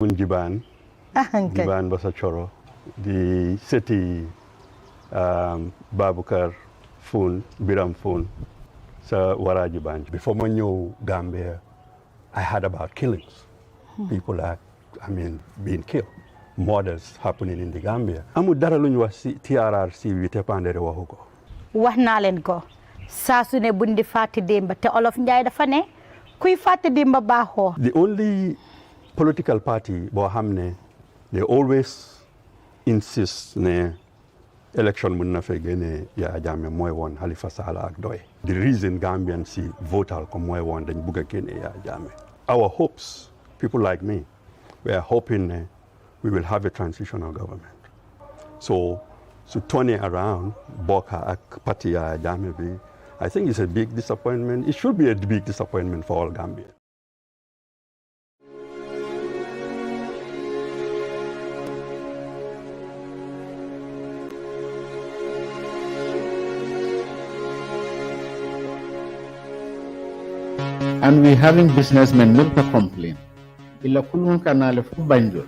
Jiban, Jiban Basachoro, the city Babukar Fun, Biram Fun, so Warajiban. Before I knew Gambia, I heard about killings. People are, being killed. Murders happening in the Gambia. Amu dara luñ wax ci TRRC bi te pandere waxuko. Wax naa leen ko saa su ne bundi fàtte démba te olof Njaay dafa ne kuy fàtte démba baaxoo. The only political party boo xam ne they always insist ne election mun na fe génne Yaya Jammeh mooy woon Halifa Sallah ak Doy. The reason Gambians si votal ko mooy woon dañ bugg a génne Yaya Jammeh. Our hopes, people like me, we are hoping we will have a transitional government. So turning around Boka ak party Yaya Jammeh bi, I think it's a big disappointment. It should be a big disappointment for all Gambians. And we having businessmen not to complain. Ila kulun kanale fu banjol.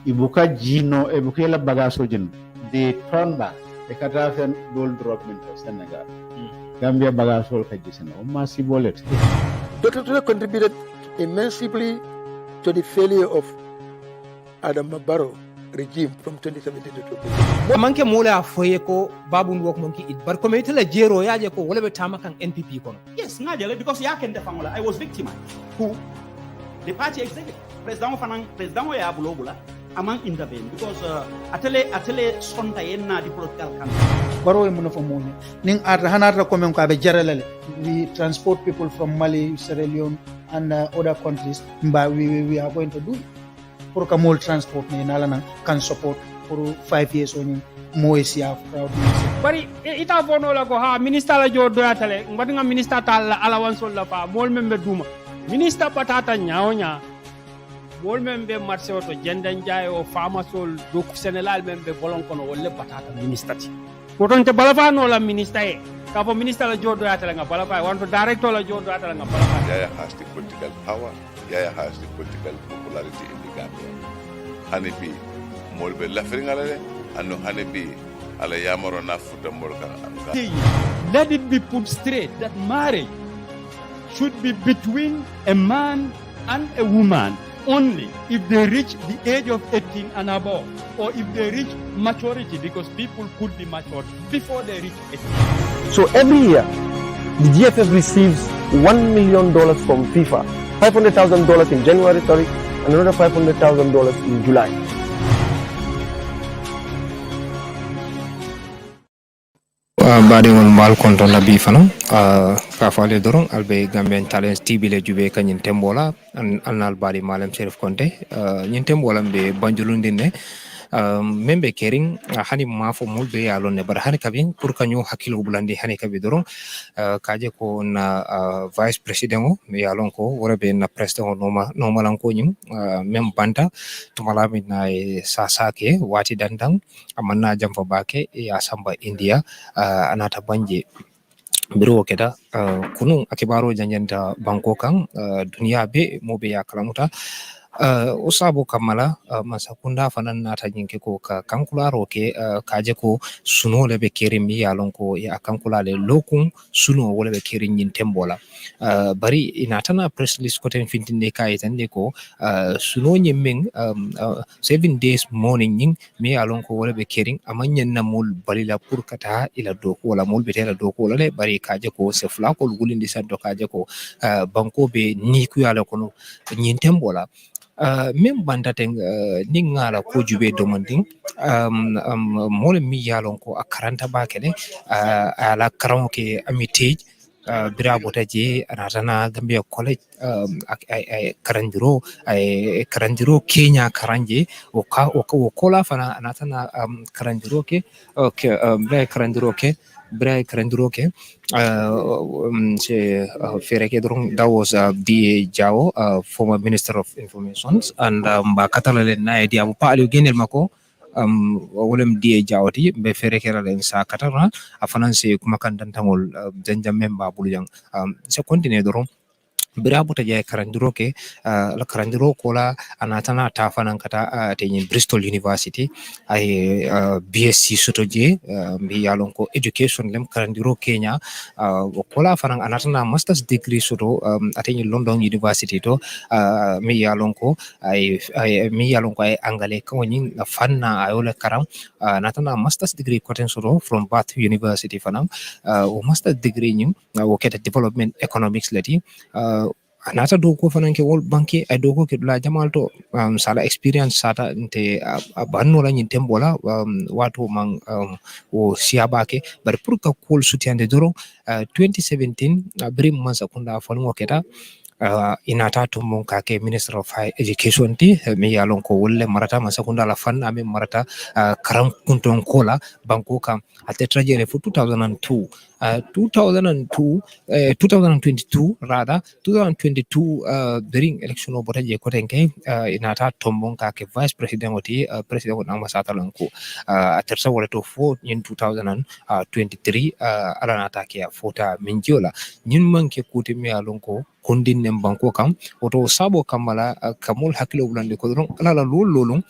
Ibuka jino ebuka la bagaso jin. They turn back. They katafen gold drop into Senegal. Gambia bagaso kajisena. Masi bullet. Dr. Ture contributed immensely to the failure of Adam Barrow regime from 2017 to 2020. Manke mola foye ko babun wok monkey it bar committee la jero yaje ko wala be tamakan NPP kono. Yes, ngajale because yaken defangola I was victimized. Who? The party executive. President ya bulobula among intervene because atele sonta yenna the political campaign. Baro e muno famoni ning arta hanarta komen ko abe jaralale we transport people from Mali, Sierra Leone and other countries but we are going to do it. Pour que mol transport ne nalana can support for 5 years on moesia crowd. Bari ita fono la ko ha minister la jodo atale ngadinga minister tal allowance la fa mol membe duma minister patata nyaonya mol membe marché oto jendan jaay o famasol do Sénégal membe bolon kono wolle patata minister ti poton te balafa no la minister e ka fo minister la jodo atale nga balafa wanto director la jodo atale nga balafa. Yaya has the political power. Yaya has the political popularity in the Gambia. Hanebi molbe lafringalale anu hanebi ala yamoro na futa molka. Let it be put straight that marriage should be between a man and a woman only if they reach the age of 18 and above, or if they reach maturity, because people could be matured before they reach 18. So every year, the GFF receives $1 million from FIFA, $500,000 in January, and another $500,000 in July. Badi on mal konton la bifano ka fale dorong albe Gambian Talents TV le jube kanyin tembola anal badi malam Sheriff Konte nyin tembola be banjulundine membe kering hani mafo mulbe yalon ne bar hani kabin pour kanyo hakilo bulandi hani kabi dorong kaje ko na vice president me yalon ko worabe na president no malanko nyim mem banta tumala min na sasake wati dandang amanna jamfa bake ya samba India anata banje biro keda kunu akibaro janjanta banko kan dunia be mobe ya kalamuta usabo kamala masakunda fanan nata jinke ko ka kankularo ke kaje ko suno lebe kerim mi yalon ko ya kankulale lokun suno wala be kerin yin tembola bari inatana press list ko ten fintinde kay tan ko suno nyimeng 7 days morning ning mi yalon ko wala be kerin amanyen na mul balila pour kata ila doko wala mul betela doko wala le bari kaje ko se fla ko gulindi saddo kaje ko banko be ni ku yala kono yin tembola même bandaten ningala ko jube domanding mole mi yalon ko akaranta bakele ala karanke amite bira botaje ratana Gambia college karandiro Kenya karanje o kola fana anatana karandiro ke okay karandiro ke Bray Karanduroke, that was D.A. Jao, former Minister of Information, and Bakatala na idea Palu Genel Mako, Willem D.A. Jawati, Beferekera and Sa Katana, a finance Kumakantantamol, Denja member Bulyang. So continue the room. birabuta jay karandiro ke la karandiro kola anatana tafanan kata te Bristol University ay BSc sotoje mi yalon ko education lem karandiro Kenya kola fanan anatana master's degree soto ateni London University to mi yalon ko ay angale ko nyin fanna ayola karam natana master's degree koten soto from Bath University fanan o master's degree nyin wo keta development economics lati anata doko fanan ke World Bank ay doko ke la jamal to sala experience sata nte banno la nyin tembola wato man o siabake bar pour ka kol soutiande doro 2017 brim man sakunda fon ngoketa inata to mon kake Minister of High Education ti mi yalon ko wolle marata masakunda la fan ame marata karam kunton kola banko kam ate trajere for 2002 2022 rather 2022 during election of botaje kotenke inata tombon kake vice president oti president on ambassador lanko atersa wala to for in 2023 alanata ke fota minjola nyin manke kuti mi alonko kondin nem banko kam oto sabo kamala kamul hakilo bulande ko don ala lololum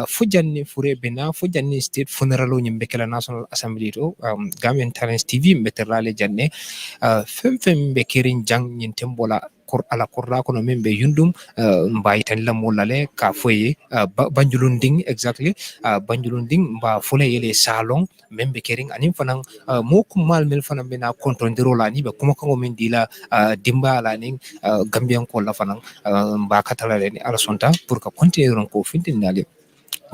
fujanni fure bena fujanni state funeral nyimbe kala National Assembly to Gambian Talents TV meterlale janne fem be kerin jang nyin tembola kor ala korra kono membe yundum mbaytan la molale ka foye banjulunding exactly banjulunding ba fule yele salon membe kering anim fanang mokum mal mel fanang bena kontrondiro la ni be kuma ko men dila dimba la ning Gambian ko la fanang ba katala ni ala sonta pour ka continuer ko fintin dali.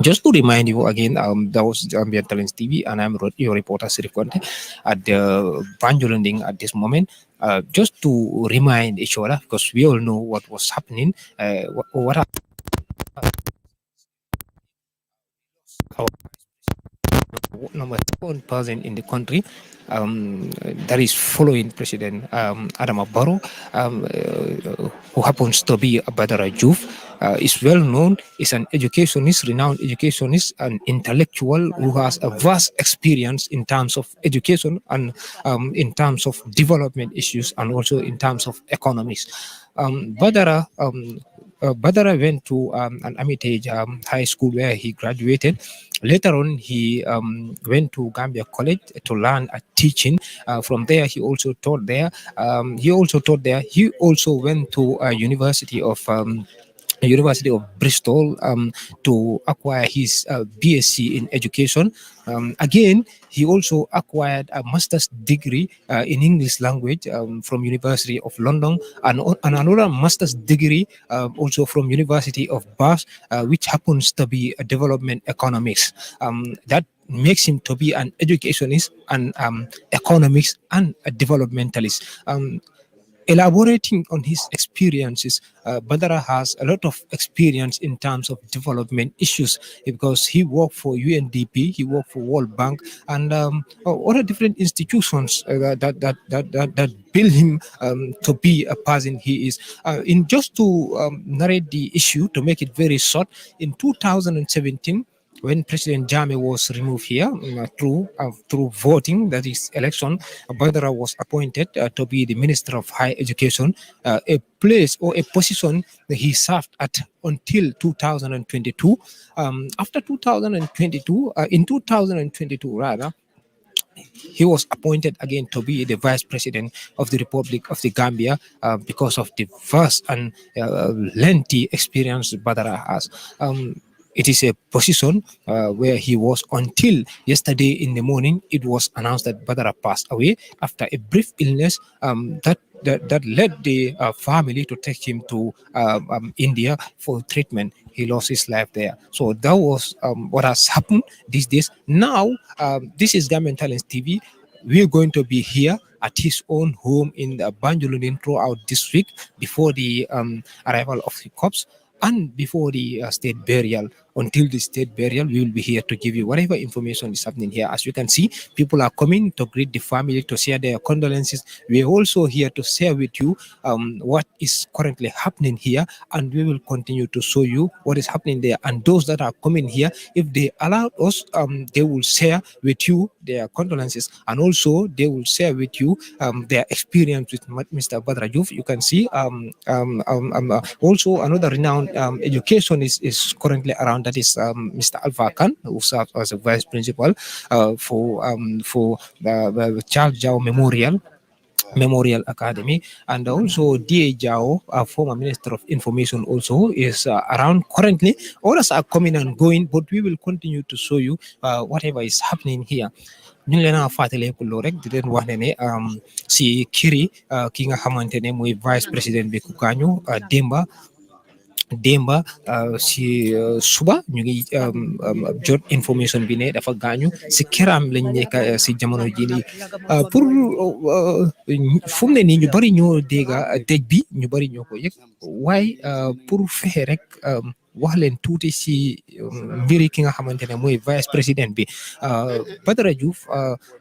Just to remind you again, that was Gambian Talents TV, and I'm your reporter Sirif Conte at the Banjolunding at this moment. Just to remind each other, because we all know what was happening, what number one person in the country that is following President Adama Barrow, who happens to be a Badara Joof'S, is well known, is an educationist, renowned educationist, an intellectual who has a vast experience in terms of education and in terms of development issues and also in terms of economics. Badara went to an Armitage High School where he graduated. Later on, he went to Gambia College to learn teaching. From there, he also taught there. He also went to University of Bristol to acquire his BSc in education. Again, he also acquired a master's degree in English language from University of London and another master's degree also from University of Bath, which happens to be a development economics. That makes him to be an educationist, an economics, and a developmentalist. Elaborating on his experiences, Badara has a lot of experience in terms of development issues because he worked for UNDP, he worked for World Bank, and other different institutions that build him to be a person he is. In just to narrate the issue, to make it very short, in 2017, when President Jammeh was removed here through voting, that is election, Badara was appointed to be the Minister of Higher Education, a place or a position that he served at until 2022. After 2022, in 2022 rather, he was appointed again to be the Vice President of the Republic of the Gambia because of the vast and lengthy experience Badara has. It is a position where he was until yesterday in the morning. It was announced that Badara passed away after a brief illness that led the family to take him to India for treatment. He lost his life there. So that was what has happened these days. Now, this is Gambian Talents TV. We're going to be here at his own home in Banjulunin throughout this week before the arrival of the cops. and before the state burial. Until the state burial, we will be here to give you whatever information is happening here. As you can see, people are coming to greet the family, to share their condolences. We are also here to share with you what is currently happening here, and we will continue to show you what is happening there. And those that are coming here, if they allow us, they will share with you their condolences, and also they will share with you their experience with Mr. Badara Joof. You can see also another renowned education is currently around. That is Mr. Alpha Khan, who serves as a vice principal for the Charles Jao Memorial Academy, and also D.A. Jao, former Minister of Information, also is around currently. Others are coming and going, but we will continue to show you whatever is happening here. ñu leen a fàttale ko loo rek di leen wax ne si kiri ki nga xamante ne mooy vice président bi ku gaañu démba si suba ñu ngi jot information bi ne dafa gaañu si këram lañ nekk si jamono ji nii pour fu mu ne nii ñu bari ñoo dégga dëj bi ñu bari ñoo ko yëg waaye pour fexe rek wax leen tuuti si mbiri ki nga xamante ne mooy vice président bi Badara Joof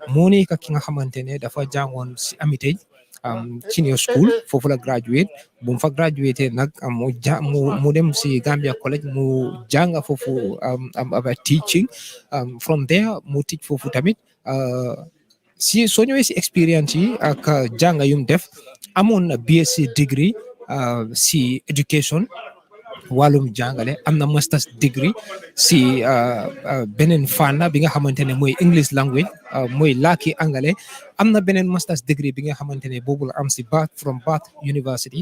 moo nekk ki nga xamante ne dafa jàngoon si Amité senior school foofu la graduate bu mu fa graduate nag mu dem si Gambia College mu jànga foofu about teaching from there mu teach foofu tamit si soo ñëwee si experience yi ak jànga yum def amoon na BSc degree si education wàllum jàngale am na master's degree si beneen fànn bi nga xamante ne mooy English language mooy làkki angale am na beneen master's degree bi nga xamante ne boobu la am si from Bath University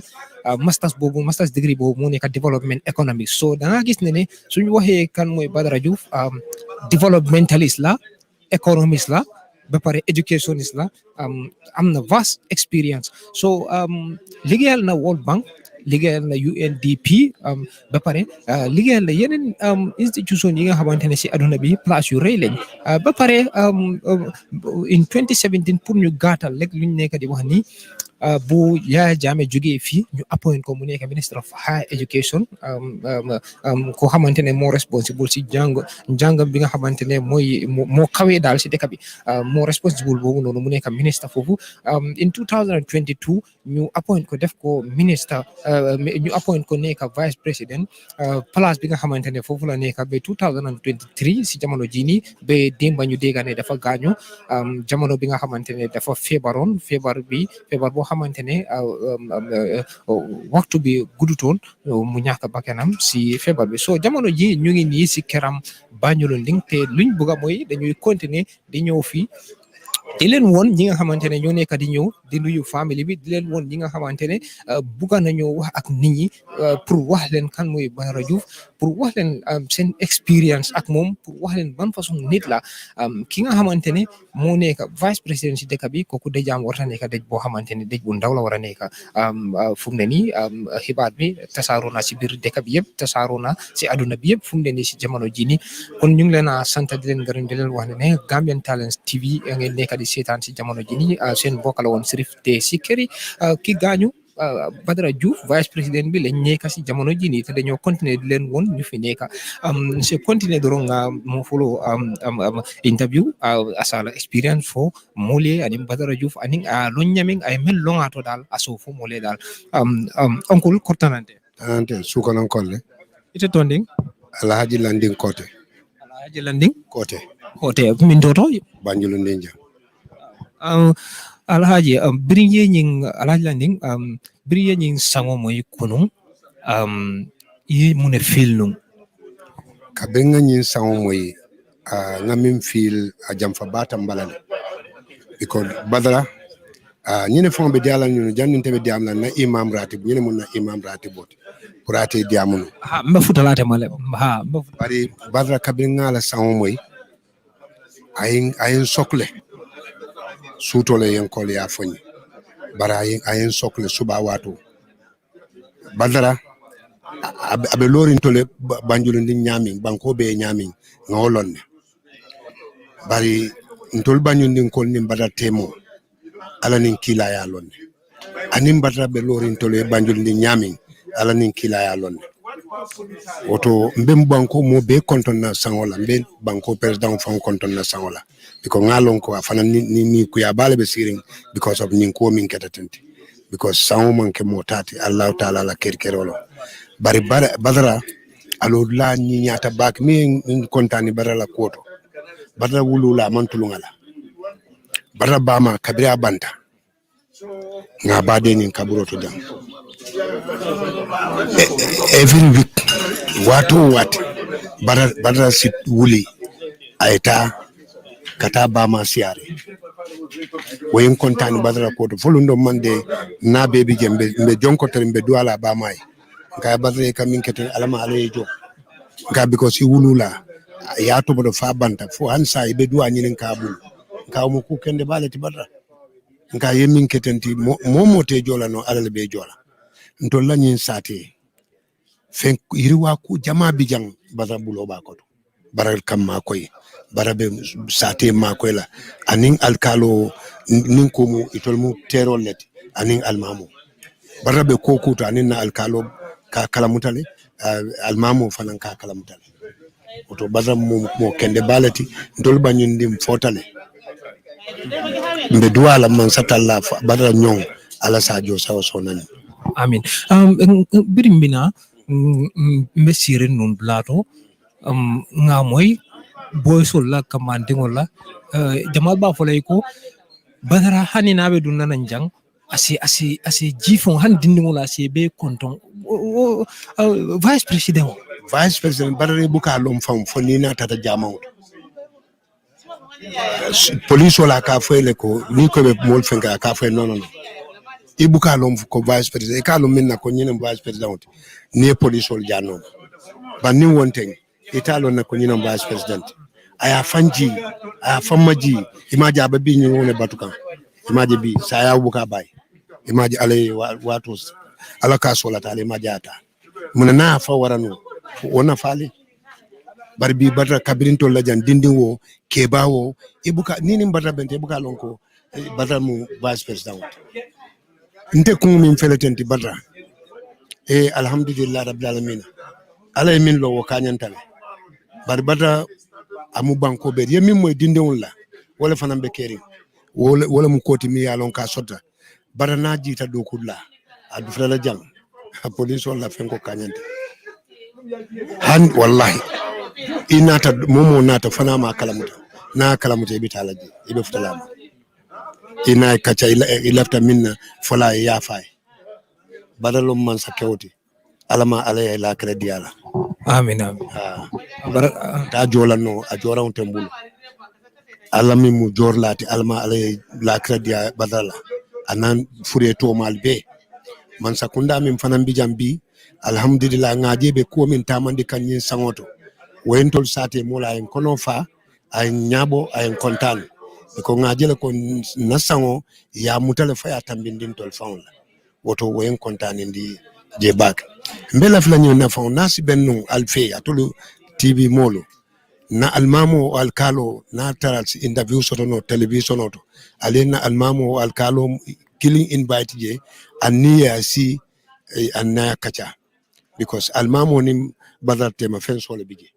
master's degree boobu moo nekk development economics. So da nga gis ne suñu waxee kan mooy Badara Joof developmentalist la, economist la, ba pare educationist la, am na vast experience. So liggéeyal na World Bank, liggéeyal na UNDP, ba pare liggéeyal na yeneen institution yi nga xamante ne si aduna bi place yu rëy lañ ba pare in 2017 pour ñu gàttal rek luñ nekk di wax ni bu Yaya Jammeh jógee fii ñu appoint ko mu nekk Minister of Higher Education ko xamante ne moo responsible si njàngam bi nga xamante ne moo kawee daal si dëkk bi moo responsible boobu noonu mu nekk ministre foofu in 2022 ñu appoint ko def ko ministre ñu appoint ko nekk vice président place bi nga xamante ne foofu la nekk ba 2023 si jamono jii nii ba démba ñu dégg ne dafa gaañu jamono bi nga xamante ne dafa feebar boo xamante ne waxtu bi guddutoon mu ñàkk bakkanam si feebar bi. So jamono ji ñu ngi nii si këram Banjulunding te luñ bëgg mooy dañuy continuer di ñëw fii di leen woon ñi nga xamante ne ñoo nekk di ñëw di nuyu famille bi di leen woon ñi nga xamante ne bugga nañoo wax ak nit ñi pour wax leen kan mooy Badara Joof, pour wax leen seen expérience ak moom, pour wax leen ban façon nit la ki nga xamante ne moo nekk vice président si dëkk bi kooku dëjaam war a nekk dëj boo xamante ne dëj bu ndaw la war a nekk fu mu ne nii xibaar bi tasaaroo na si biir dëkk bi yëpp tasaaroo na si aduna bi yëpp fu mu ne nii si jamono ji nii kon ñu ngi leen a sant di leen gërëm di leen wax ne Gambian Talents TV ngeen nekk di seetaan si jamono ji nii seen mbokk la woon Sirif te si këri ki gaañu Badara Joof vice président bi lañ nekk si jamono ji nii te dañoo continuer di leen woon ñu fi nekk se continuer doron nga mo follow interview asala experience fo mole anim Badara Joof aning lon nyaming ay mel longato dal aso fo mole dal oncle kortanante sukanan kolle ite tonding Alhaji Landing Kote min toto Banjulunding Alhaji biriye nying Alhaji Landing biriye nying sango moy kunung yi mune filnung ka benga nyin sango moy ngamin fil a jamfa bata mbalale because Badara ñine fon be diala ñu jandinte be diam na imam ratib ñine mun na imam ratibot pour ate diamuno mba futalate male bari Badara kabinga la sango moy ayin sokle sutole yen kol ya foni bara ayin sokle suba watu Badara abe lorin tole Banjulunding nyami banko be nyami ngolonne bari ntol Banjulunding kol ni Badara temo ala nin kila ya lonne anim Badara be lorin tole Banjulunding nyami ala nin kila ya lonne Oto mbem banko mo be konton na sangola mbe banko president fan konton na sangola because ngalon ko afana ni ku ya bale be siring because of nyin ko min ketatenti because sango man ke motati Allah taala la kerkerolo bari badara alo la ni nyata bak mi kontani badara koto badara wulula man tulungala badara bama kabira banta nga bade ni kaburo to jam every week what badara sit wuli aita kata bama siare wayin kontani badara koto fulundo mande na bebi jembe mbe jonko mbe duala bamai nga badara kamin keten alama alejo nga because he wulula ya to bodo fa banta fo hansa ibe duwa nyinin kabul nga mo ku kende balati badara nga yemin ketenti momo te jola no alal be jola ntolla nyin sate fen yiriwa ku jama bijang badara bulo ba ko baral kam ma koy barabe sate ma koy la anin alkalo nin ko mu itol mu terol leti anin almamu barabe ko kuto anin na alkalo ka kalamutale almamu fanan ka kalamutale oto badara mo kende balati ndol banyun dim fotale mbe duwala man satalla badara nyong ala sajo sawo sonani amin birimbina mbe sire non blato nga moy boy sol la kamande ngola jamal ba folay ko badara hani nabe dunna nan jang asi jifon han dindi ngola asi be konton vice president badara buka lom fam fonina tata jamaw police wala ka fele ko ni ko be mol fenga ka fe non ibuka lom ko vice president e ka lom minna ko nyinem vice president ni police wol jano ban ni wonten italo na ko nyinem vice president aya fanji aya famaji imaji ababi ni wona batukan imaji bi saya buka bay imaji ale watos ala ka sola ta ale majata mun na fa warano wona fali barbi badra kabirinto lajan dindinwo kebawo ibuka nini badra bente ibuka lonko badra mu vice president nte kun min feletenti badra alhamdulillah rabbil alamin ala min lo wakanyantale bar badra amu banko be yemin moy dindinwol la wala fanam be keri wala mu koti mi yalon ka sodda badra na jita do kulla adu fela jang police wala fenko kanyante han wallahi inata momo nata fana ma kalamuta na kalamuta ibi talaji ibe futalama ina kacha ilafta minna fola ya fay badalum man sakewti alama alay la credit ala amin ta jola no a jora on tembulu alami mu jorlati alama alay la credit badala anan fure to malbe man sakunda min fanan bijambi alhamdulillah ngaje be ko min tamandi kanyin sangoto wentol sate mola en kono fa ay nyabo ay kontan ko ngajele ko nasango ya mutale fa ya tambindin tol faula woto wen kontan ndi je bak mbela flanyo na fa nasi bennu alfe atulu tv molo na almamo alkalo na taral interview soto no television auto alena almamo alkalo killing invite je aniya si anaya kacha because almamo ni badarte ma fen sole bije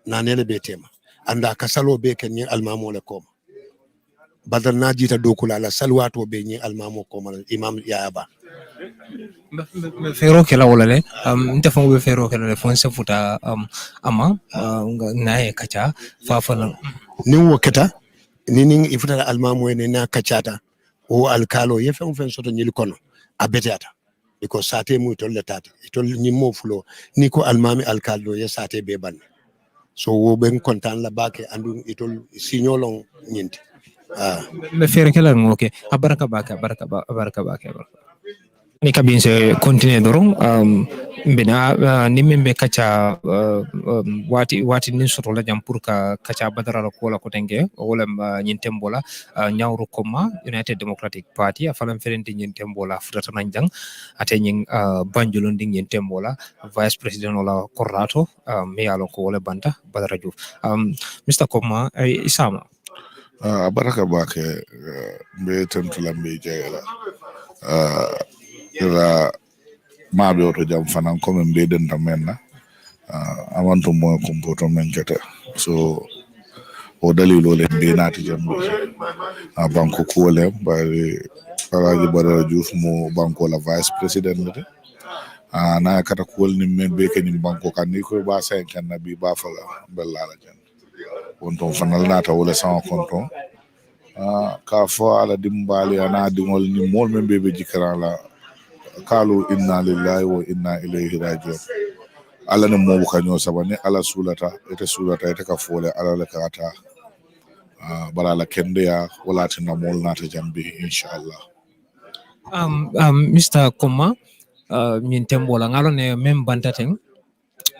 nanele be tema anda kasalo be ken ni almamo le koma badal na jita dokula la salwato be ni almamo koma imam yaaba fero kala wala le nta fo be fero kala le fon se futa ama nae kacha fa fa ni woketa ni ifuta almamo ne na kachata o alkalo ye fen soto nyil kono abetata because sate mu tol letati tol ni mo fulo ni ko almami alkalo ye sate be ban so wo ben kontan la bake andu itol signolon nyinti me fere kala ngoke baraka bake ni kabin se continue dorong mbina ni membe kacha wati ni soto la jam pour ka kacha badara ko la ko tenge wala nyintembola nyawru koma United Democratic Party afalam ferenti nyintembola futata nanjang ate nyin banjulo nding nyintembola vice president wala korrato me yalo ko wala banta Badara Joof Mr. Koma isama baraka bake mbe tentula mbe jayala la maɓe oto jam fanan komin mbiyedenta men na amanto moye compoto men kete so o dalilole mbinati jamɓe banque kuwolem bari Alhaji Badara Joof'S mo banque la vice président lete na kata kuwol ni men be kenim banque kan ni ko ba 5 kan nabi ba fala bellala jan wonton fanal nata wala sama konton ka fo ala dimbali ana dingol ni mol men be jikara la kalu inna lillahi wa inna ilayhi rajiun ala ne mo ka nyo sabane ala sulata ite ka fole ala la kata bala la kende ya wala tinna mol nata jambi inshallah. Mr. Koma min tembola ngalo ne mem bantateng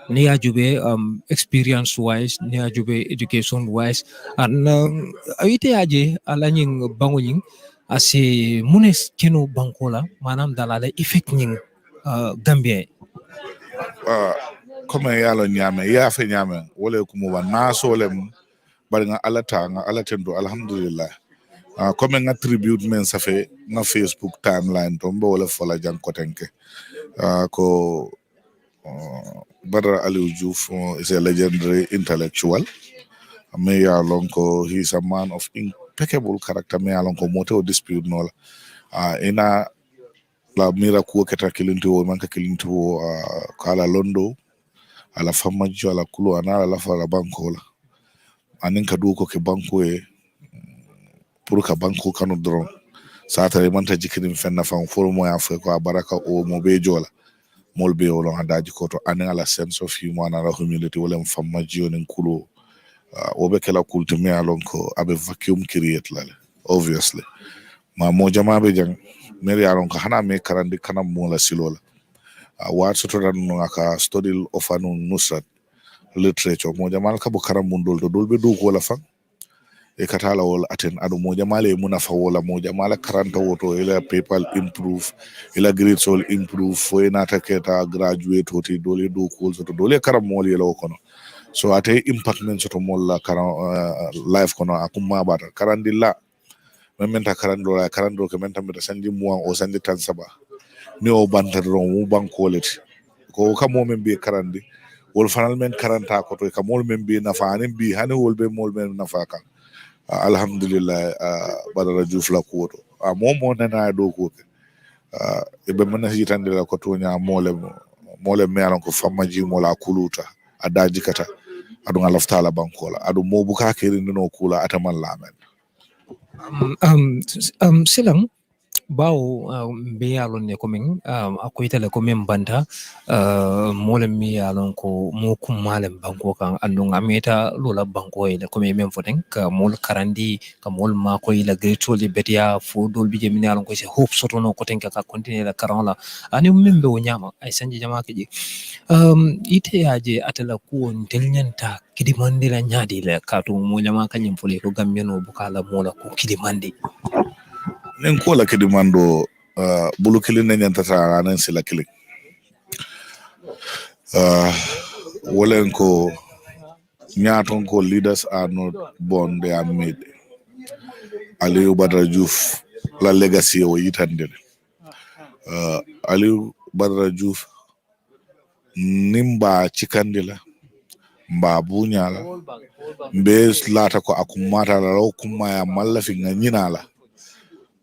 ni ajube experience wise ni ajube education wise and ayite aje ala nying bango nying ase munes keno bankola manam dalala effect nying Gambia comme yalo nyame ya fe nyame wala kumu wa nasolem bari nga ala tendo alhamdulillah comme nga tribute men ça fait nga Facebook timeline to mbo wala fola jang kotenke ko Badara Joof'S is a legendary intellectual. Me alonko he's a man of impeccable character. Me alonko mote dispute no ina la mira kuo keta kilintu manka kilintu kala londo ala famajo ala kulo ana ala fala banko la anin ka duko ke banko e pour ka banko kanu dron satare manta jikirin fenna fam formo ya fe ko baraka o mo be jola mol be wolo hadaji ko to anin ala sense of humor and humility wala famajo nin kulo obe kala kulti me alon ko abe vacuum create la obviously ma mo jama be jang meri alon ko hana me karandi kana mo la silola wat soto dan no aka study of anu nusrat literature mo jamal ka bo karam mundol to dolbe do ko la fa e katala wol aten adu mo jamale muna fa wala mo jamala karanta woto ila people improve ila grades all improve fo ina taketa graduate hoti dole do ko so to dole karam mo le kono so ate impact men soto molla karan life kono akuma bata karandilla mementa karando ke menta meta sanji muwan o sanji tan saba ni o banta ron mu bankoleti ko kamo men be karandi wol fanal men karanta ko to kamol men be nafaani bi hani wol be mol men nafaka alhamdulillah Badara Joof'S la ko to momo nana do ko e be men hitande la ko to nya mole me alon ko famaji mola kuluta adaji kata adu ngalaftala bankola adu mo buka keri no kula ataman lamen silang bawo be yalon ne komin akoy tele ko men banta mole mi yalon ko mo kum malem banko kan andon ameta lola banko e ko men foten ka mol karandi ka mol ma ko ila gretoli betia fo dol bije min yalon ko se hope soto no ko ten ka continue la karon la ani men be wonyama ay sanji jama ke ite aje atala ko delnyanta kidimandi la nyaadi la kato mo jama kanyim fole ko gambeno bukala mola ko kidimandi nen ko la kidimando bulu kilin nen yantata anan sila kilin wolen ko nyaton ko leaders are not born, they are made. Aliou Badara Joof'S la legacy o yitande Aliou Badara Joof'S nimba cikandila mba bunyala mbe lata ko akumata la kuma ya malafi nganyinala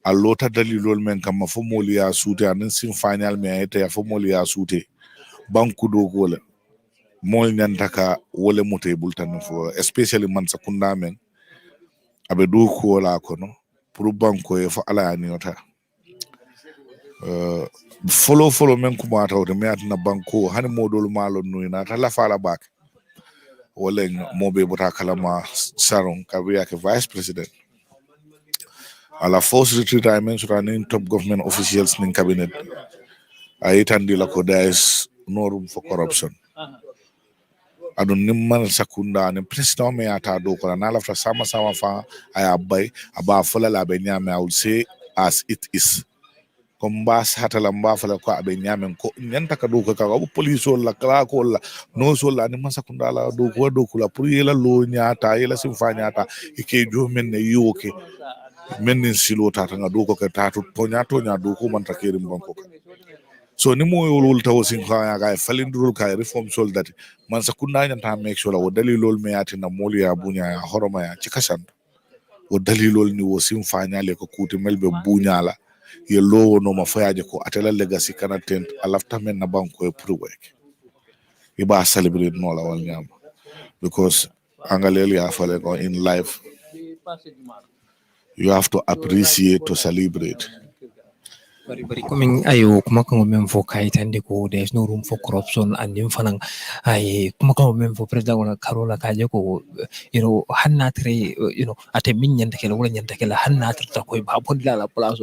allota dalilol men kam fo moli ya suute anen sin final me ayta ya fo moli ya suute banku do gola mol nyantaka wole mote bultan fo especially man sakunda men abe do ko la kono pour banko e fo ala ni ota follow men kuma tawde me atna banko hani modol malo nuina ta la fala bak wala mobe bota kalama saron kabiya ke vice president ala force retirement running top government officials in cabinet ayitandi la ko there is no room for corruption adun nimman sakunda ne president me ata do ko na lafta sama fa aya bay aba fola la be nyame I would say as it is komba hatala mba fala ko abe nyame ko nyanta ka do ko ka police wala kala ko la no so la ni masakunda la do ko la pour yela lo nyata yela sim fa nyata ike do men ne yoke menin silo tata nga do ko ka tatu tonya do ko man takeri banko So ni mo yolol taw sin ka ga falindrul ka reform sol that man sakunda nyanta make sure wo dalilol me ati na moli ya bunya ya horoma ya cikasan wo dalilol ni wo sim fanyale ko kuti melbe bunya la ye lowo no ma fayaje ko atela legacy kana tent alafta men na banko e pour work iba celebrate no la wal nyam because angaleli ya fale ko in life you have to appreciate to celebrate. Bari coming ayo kuma kan men for kaitande ko there's no room for corruption and in fanang ay kuma kan men for president wala karola kaje ko hanna tre ate min nyanta kala wala nyanta kala hanna tre ko ba podla la place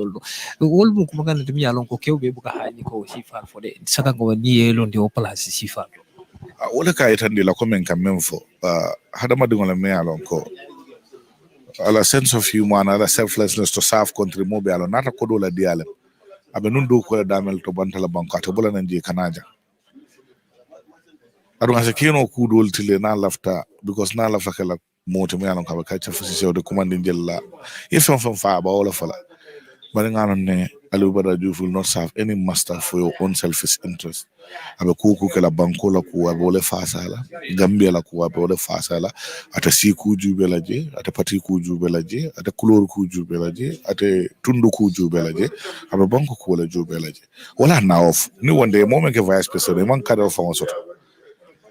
wol bu kuma kan dum yalon ko kewbe bu ka haji ko sifal fo de saka ko ni yelon de o place sifal wala kaitande la komen kan men fo hada madingola me yalon ko ala sense of humor ala selflessness to serve country mo be alon nata ko do la diale abe nun do ko damel to bantala banko to bola nan je kanaja adu ase kino ku dol tile na lafta because na lafta kala moto me alon ka ba ka fusi sew de commande jella ifon fon fa ba wala fala bari nganon ne Badara Joof'S will not serve any master for your own selfish interest. Abe kuku kala banko la kuwa bole fasala, Gambia la kuwa bole fasala, ate si kuju belaje, ate pati kuju belaje, ate kulor kuju belaje, ate tundu kuju belaje, abe banko kuwa ju belaje. Wala na off. Ni one day moment ke vice president man kada off on soto.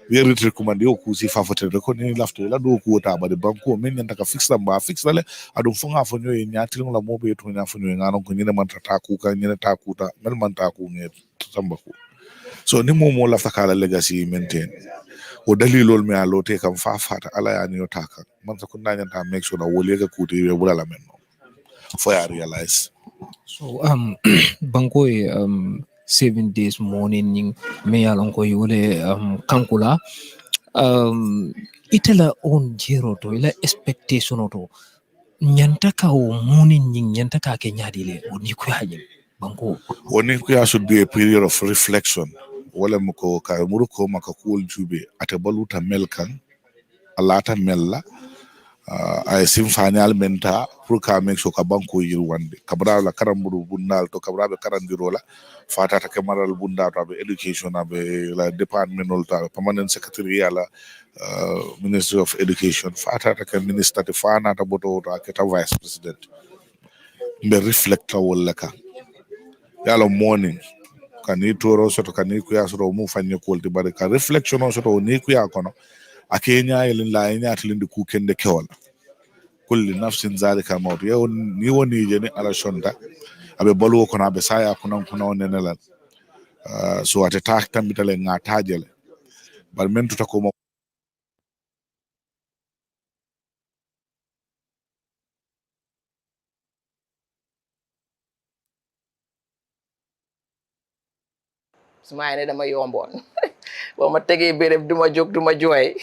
We retire command yo kusi fafote reko ni lafto la do ku ta ba de banko men nyanta ka fix ba fix la adu funga fo nyoy nyati la mo be to nya fo nyoy ngano ko nyine man ta ku ka nyine ta ku ta mel man ta ku nge tamba ku so ni mo lafta kala legacy maintain o dalilol me alo te kam fa fata ala ya ni yo taka man ta kunna nyanta make sure na wole ga ku te we bulala men no for ya realize so banko 7 days morning me yalon ko yule kankula itela on jero to ila expectation to nyanta ka o morning nyanta ka ke nyadile oni ko haje banko oni ko should be a period of reflection wala mko ka muruko maka cool jube ate baluta melkan alata mella ay sim fanyal menta pour ka make sure ka banko yir wande kabra la karamburu bundal to kabra be karandiro la fata ta kamaral bunda to be education be la department ta permanent secretary la ministry of education fata ta minister de fana ta boto ta ta vice president be reflecta wala ka yalo morning kani toro soto kani ku ya soto mu fanye kolti bare ka reflection soto ni ku ya kono akenya yelin la nya atlindi ku kende kewal kulli nafsin zalika maut yow ni woni jeni ala shonda abe balu ko na be saya kunan nenela so ate tak tambitale nga tajele bar men tuta ko mo suma ne dama yombon bo ma tege bereb duma jog duma joy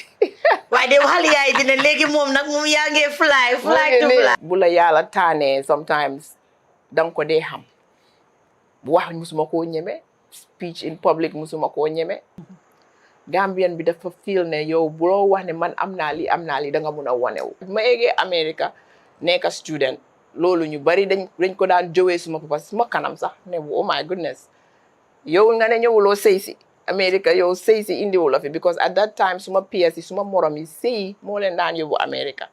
waaye de waxal yaay dina léegi moom nag moom yaa ngi fly to fly bu la yàlla taane sometimes dang ko dee xam wax musuma koo ñeme speech in public musuma koo ñeme Gambian bi dafa feel ne yow boo wax ne man am naa li da nga mun a wanewu ma eggee America nekk student loolu ñu bari dañ ko daan jowee suma papa suma kanam sax ne oh my goodness yow nga ne ñëwuloo sëy si America yow sëy si indiwu la fi because at that time suma peers yi suma morom yi sëy moo leen daan yóbbu America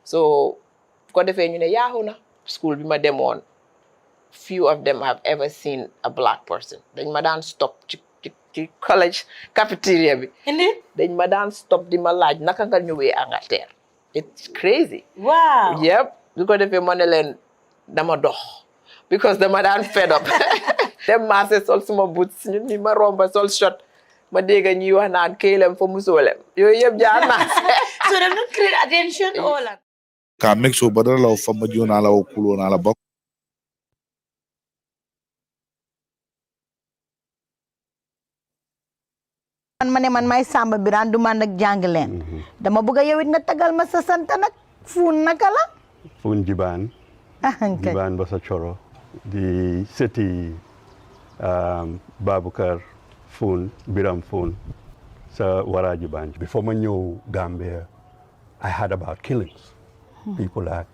so ko defee ñu ne yaaxu na school bi ma demoon few of them have ever seen a black person dañ ma daan stop ci college cafeteria bi dañ ma daan stop di ma laaj naka nga ñëwee Angleterre it's crazy wow yep bu ko defee ma ne leen dama dox because dama daan fed up dem marché sol suma boots ñun ni ma romba sol short ma dégg ñuy wax naan kéylem fa musoolem yooyu yëpp jaar naa so dem not create attention all ka make sure Badara la fa ma jona la o kulo na la bok man may Samba Birane du man nag jàng leen dama bëgg yow it nga tagal ma sa sant nag fuun naka la fuun jibaan jibaan ba sa coro di seti Babukar Foon Biram Foon sa Waraji Banj. Before I knew Gambia, I heard about killings. People are,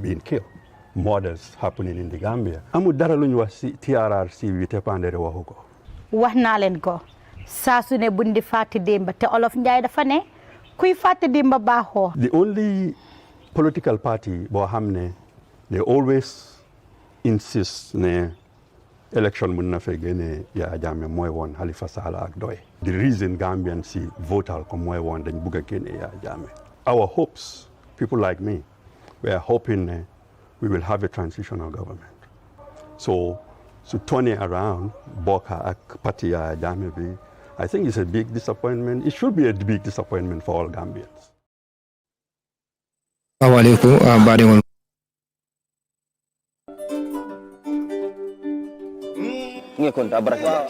being killed. models happening in the Gambia. Amu dara luñ wax ci TRRC wi te pandere waxu ko. wax naa leen ko saa su ne buñ di fàtte démba te olof Njaay dafa ne kuy fàtte démba baaxoo. The only political party boo xam ne they always insist ne election mun na fe génne Yaya Jammeh mooy woon Halifa Sallah ak Doy. The reason Gambians si votal ko mooy woon dañ bugg a génne Yaya Jammeh. Our hopes, people like me, we are hoping we will have a transitional government. So turning around Boka ak party Yaya Jammeh bi, I think it's a big disappointment. It should be a big disappointment for all Gambians. Assalamualaikum, baringol. Ngekonta abaraka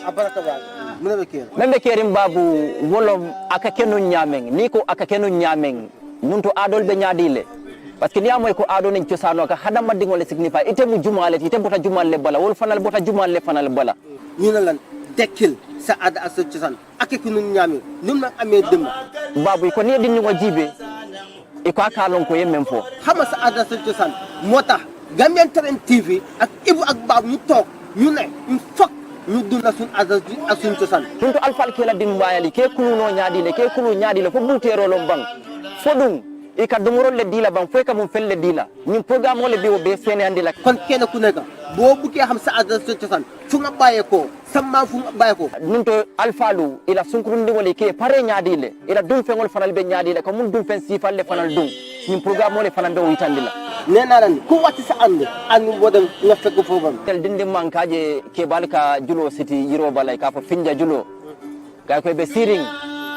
membe kerim babu wolom aka kenu nyameng niko aka kenu nyameng nunto adol be nyaadile parce que ni amoy ko ado nen ciosano ka hadama dingole signify ite mu jumale ite bota jumale bala wol fanal bota jumale fanal bala ñu na lan dekkil sa ada ak sa ciosan ak kenu nyameng num na amé dem babu ko ni din ngo jibe e ko akalon ko yemem fo xama sa ada sa ciosan motax Gambian Talents TV ak Ibu ak babu ñu tok ñu ne il faut ñu dund sun azaz ak sun ciosan tuntu alfal kela din bayali ke kuluno nyaadile ke kulu nyaadile fo butero lo bang fodum e ka dumoro le dila bang fo ka mum felle dila ñun programme le biwo be fene andi la kon kenn ku nekk bo bu ke xam sa azaz sun ciosan fu nga baye ko samma fu nga baye ko nunto alfalu ila sunkurundi wala ke pare nyaadile ila dum fengol fanal be nyaadile ko mum dum fen sifal le fanal dum ñun programme le fanal be witandila nena lan ko wati sa ande an wodam nga fekk fofam tel dindi mankaje ke balka julo city yiro balay ka fa finja julo ga ko be siring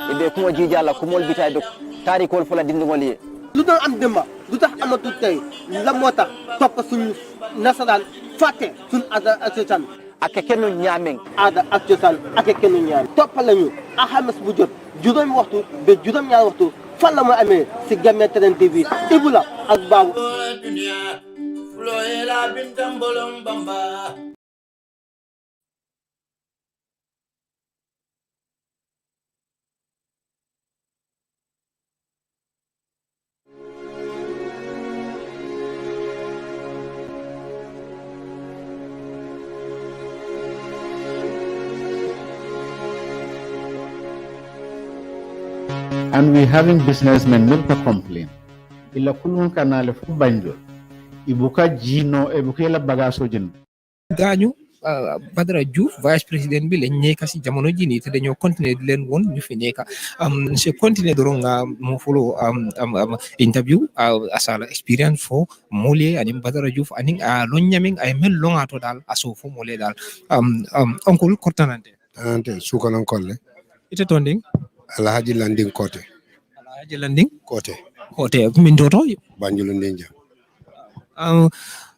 e be ko jijala ko mol bitay do tari ko fula dindi ngoli lu do am demba lu tax amatu tay la motax top suñu nasadan faté sun ada association ak kenu ñameng ada association ak kenu ñam top lañu ahamas bu jot judom waxtu be judom ñaar waxtu fan la mooy amee si Gambian Talents TV Ibula ak Babu. And we having businessmen not to complain. Ila kulun kanale fu banjol. Ibuka jino ebuka la bagaso jin. Gañu Badara Joof vice président bi lañ nekk ci jamono ji ni te dañoo continuer di leen won ñu fi nekk se continuer do nga mo follow interview asala experience fo mole ani Badara Joof ani lo nyaming ay mel longato dal aso fo mole dal oncle kortanante ante sukanon kolle ite tonding Alhaji Landing Kote. Alhaji Landing Kote. Kote min toto Banjul Ndinja.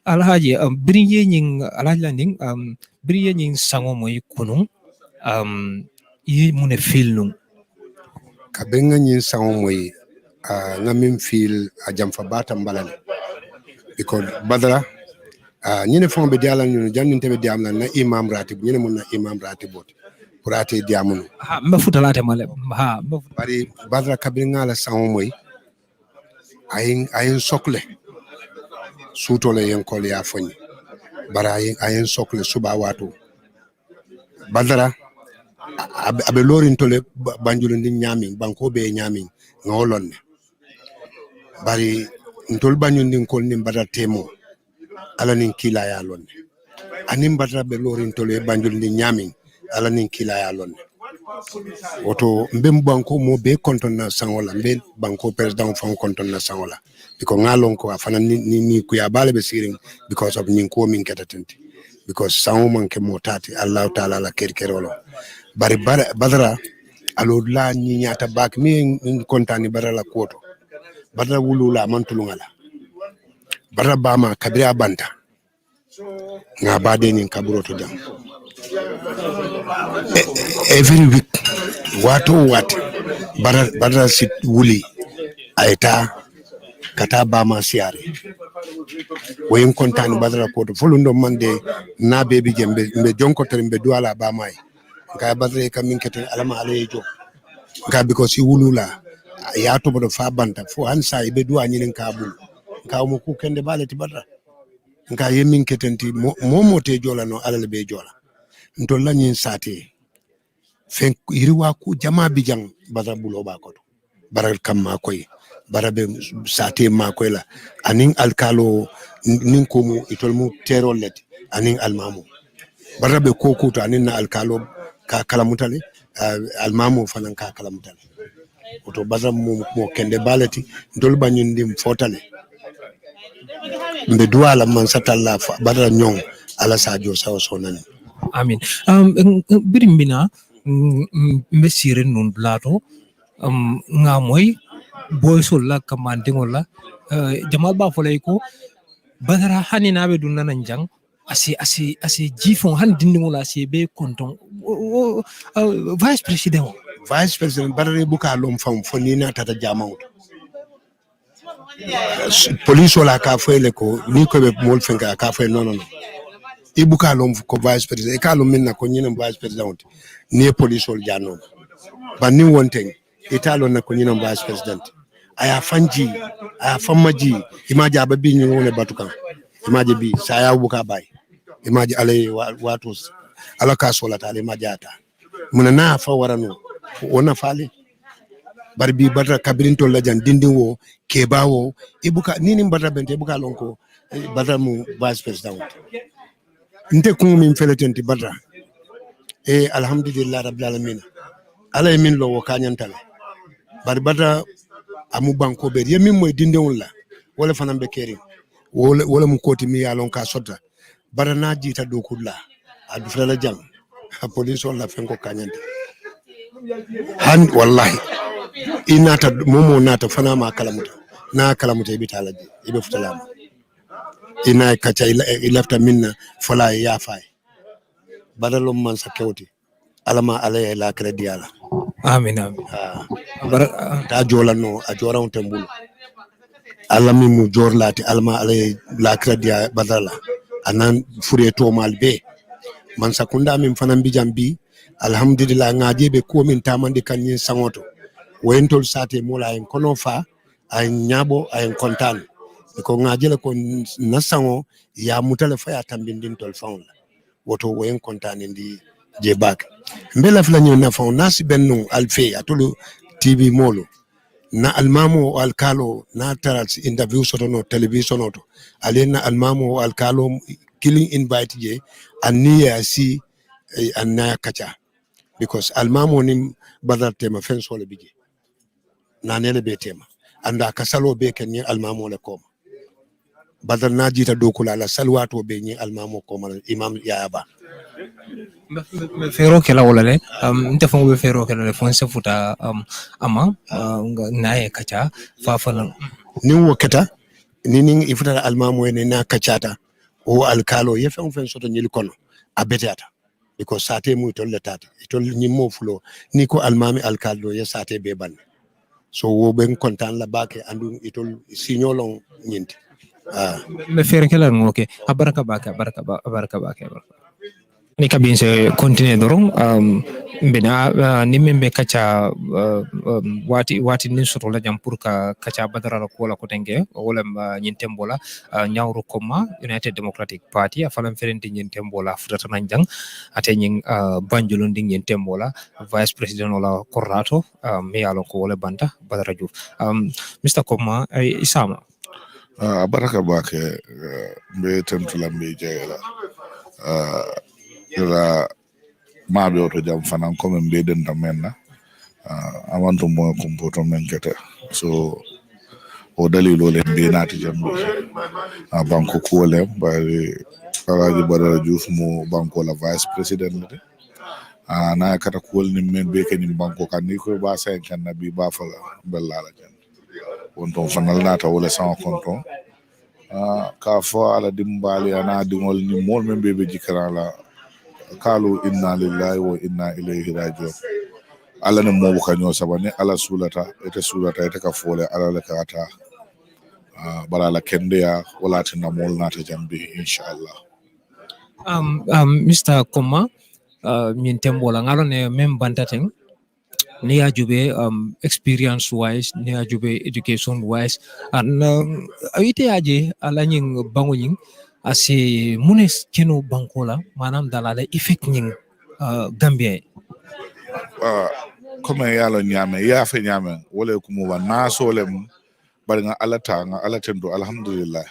Alhaji biriye nying Alhaji Landing biriye nying sango moy kunu yi mune filnu kabenga nyin sango moy ngamin fil a jamfa bata mbalale because Badara ñene fon be diala ñu janninte be diamna na imam ratib ñene mun na imam ratibot kurate diamuno ha mba futalate male ha bari Badara kabinga la sango moy ayin sokle sutole yen kol ya foni bara ayin sokle suba watu Badara abe lorin tole banjul ndi nyami banko be nyami ngolonne bari ntol banyu ndi kol ni Badara temo ala nin kila ya lonne anim Badara be lorin tole banjul ndi nyami ala nin kila ya lonne oto mbem banko mo be konton na sangola mbe banko president fon konton na sangola because ngalon ko afana ni ku ya bale be siring because of nyin ko min ketatenti because sango man ke motati Allah taala la kerkerolo bari Badara alo la ni nyata bak mi kontani Badara la koto Badara wulula mantulungala Badara bama kabira banta nga bade ni kaburoto jam every week what Badara sit wuli aita kata bama siare wayin kontani Badara koto fulundo mande na bebi jembe mbe jonko terembe duala bamai nga Badara ka min kete alama alejo nga because he wulula ya to bodo fa banta fo hansa ibe duwa nyinen kabul ka mo ku kende baleti Badara nka yemin ketenti mo te jola no alal be jola ntol la nyin sate fen iriwa ku jama bijang bara bulo ba ko baral kam ma koy barabe sate ma koy la anin alkalo nin ko mu itol mu terolet anin almamu barabe ko kuto anin na alkalo ka kalamutale almamu fanan ka kalamutale oto bazam mo kende balati ndol banyin dim fotale mbe duala man satalla badara nyong ala sadio saw sonani amin birimbina mbe sire non blato nga moy boy solla kamande ngola jamal ba folay ko badara hani nabe dunna nan jang asi jifon han dindi ngola asi be konton vice president badara buka lom fam fonina tata jamawto police wala ka fele ko ni ko be mol fenga ka fele non ibuka lom ko vice president e ka lom minna ko nyina vice president ni police wol janno ba ni wonten italo na ko nyina vice president aya fanji aya famaji imaji ababi ni wona batukan imaji bi saya buka bay imaji ale watu ala ka solata ale majata muna na fa warano wona fale bar bi badara kabirinto la jan dindin wo kebawo ibuka nini badara bente ibuka lonko badara mu vice president nte kungu min feletenti badara alhamdulillah rabbil alamin ala min lo wo kanyantale bar badara amu banko be yemin moy dindin la wala fanan be keri wala mu koti mi yalon ka sota badara na jita do kulla adu fela jam police wala fenko kanyante han wallahi inata momo nata fana ma kalamuta na kalamuta ibitalaje ibe futalama ina kacha ilafta minna fala ya fay badalo man sakewti alama alay la credit ala amin ta jolano a joran tambul alami mu jorlati alama alay la credit badala anan fure to malbe man sakunda min fanan bijambi alhamdulillah ngaje be ko min tamande kanyin sangoto wentol sate mola en kono fa ay nyabo ay kontan ko ngajele ko nasango ya mutale fa ya tambindin tol fawn woto wen kontan ndi je bak mbela fla nyu na fawn nasi benno alfe atulu tv molo na almamo alkalo na tarat interview soto no television auto alena almamo alkalo killing invite je aniya si anaya kacha because almamo nim badarte ma fen sole bije nanele be tema anda kasalo be kenye almamo le koma badal najita dokula la salwato be ni almamo koma imam yaaba me fero kala wala le nte fongo be fero kala le fon se futa ama nae kacha fa fana ni wokata ni ifuta almamo ne na kachata o alkalo ye fen soto nyil kono abetata because sate mu tolle tata tol nyimmo fulo ni ko almami alkalo ye sate be ban so wo ben kontan la bake andu itol signolon nyinti me fere kala ngoke baraka bake ni kabin se continue dorong mbena ni membe kacha wati ni soto la jam pour ka kacha badara la ko la ko tenge wala nyintembola nyawru koma United Democratic Party afalam ferenti nyintembola futata nanjang ate nyin banjulu nding nyintembola vice president wala coordinator me yalo ko wala banta Badara Joof Mr. Koma isama baraka bake mbe tentula mbe jeyla ila mabe oto jam fanan comme mbe den menna awanto mo compoto men kete so o dalilo le mbe nati jambe banko kole bari alaji Badara Joof mo banko la vice president de na kata kol ni men be kenim banko kan ni ko ba sen kan nabi ba fala bellala jan on ton fanal nata wala sans konton ka fo ala dimbali ana dingol ni mol men be jikara la kalu inna lillahi wa inna ilayhi rajiun ala ne mo ka nyo sabane ala sulata ite ka fole ala la kata bala la kende ya wala tinna mol nata jambi inshallah Mr. Koma min tembola ngalo ne mem bantaten ni ajube experience wise ni ajube education wise and ite aje ala nying bangoning asi munes keno bankola manam dalala effect nying Gambia comme yalo nyame ya fe nyame wala kumu wa naso lem bari nga ala tendo alhamdulillah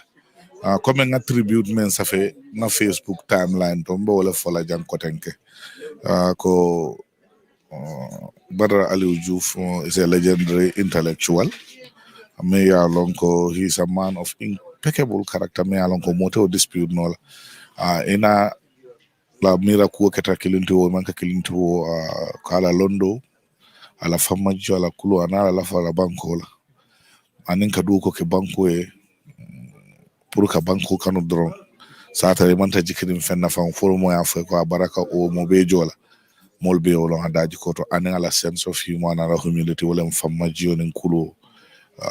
comme nga tribute men ça fait na Facebook timeline to mbo wala fola jang kotenke ko Badara Joof'S is a legendary intellectual. Me alonko, he's a man of impeccable character. Me alonko mote dispute no. Ina la mira kuwa keta kilintiwo manka kilintiwo kala londo ala famajo ala kulu anala la fala banko la. Aninka duko ke banko pour ka banko kanu dron. Satare manta jikirim fenna fam forumo ya fe ko baraka o mo be jola. Mol be wolo adaji koto anen ala sense of humor and ala humility wala mfamma jion kulo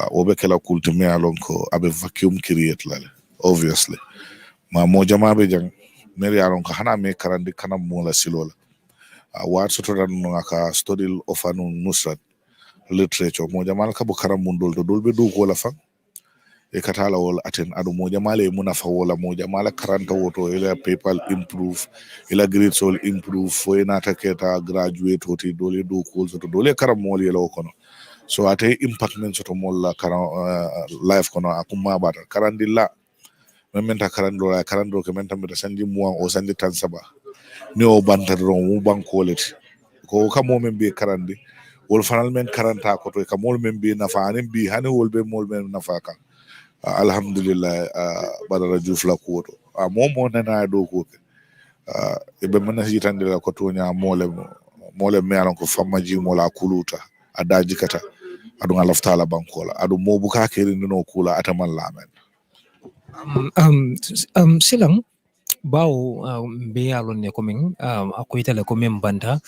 wobe kala kulti me alon ko abe vacuum create lale obviously ma mo jama be jang meri alon ko hana me karandi kanam mo la silola wat soto dan no aka study of anu nusrat literature mo jama ka bu karam mun dol be do ko la fa e katala wol aten adu mo jamale munafa wala mo jamala karanta woto ila PayPal improve ila grades all improve fo ina taketa graduate hoti dole do ko so dole karam mo yela kono so ate impact men soto molla karam life kono akuma bata karandilla mementa karando ke menta meta sanji mo o sanji tan saba ni o bantadro mu bankolet ko kamo men be karandi wol fanal men karanta ko to kamol men be nafa anen bi hani wol be mol men nafa kan alhamdulillah Badara Joof'S la kuwoto momo nana do ko be mana hitande la ko tonya mole me alon ko famaji mola kuluta adaji kata adu ngalaftala bankola adu mo buka keri no kula ataman lamen silang bawo be yalon ne komin akoy tele komin banda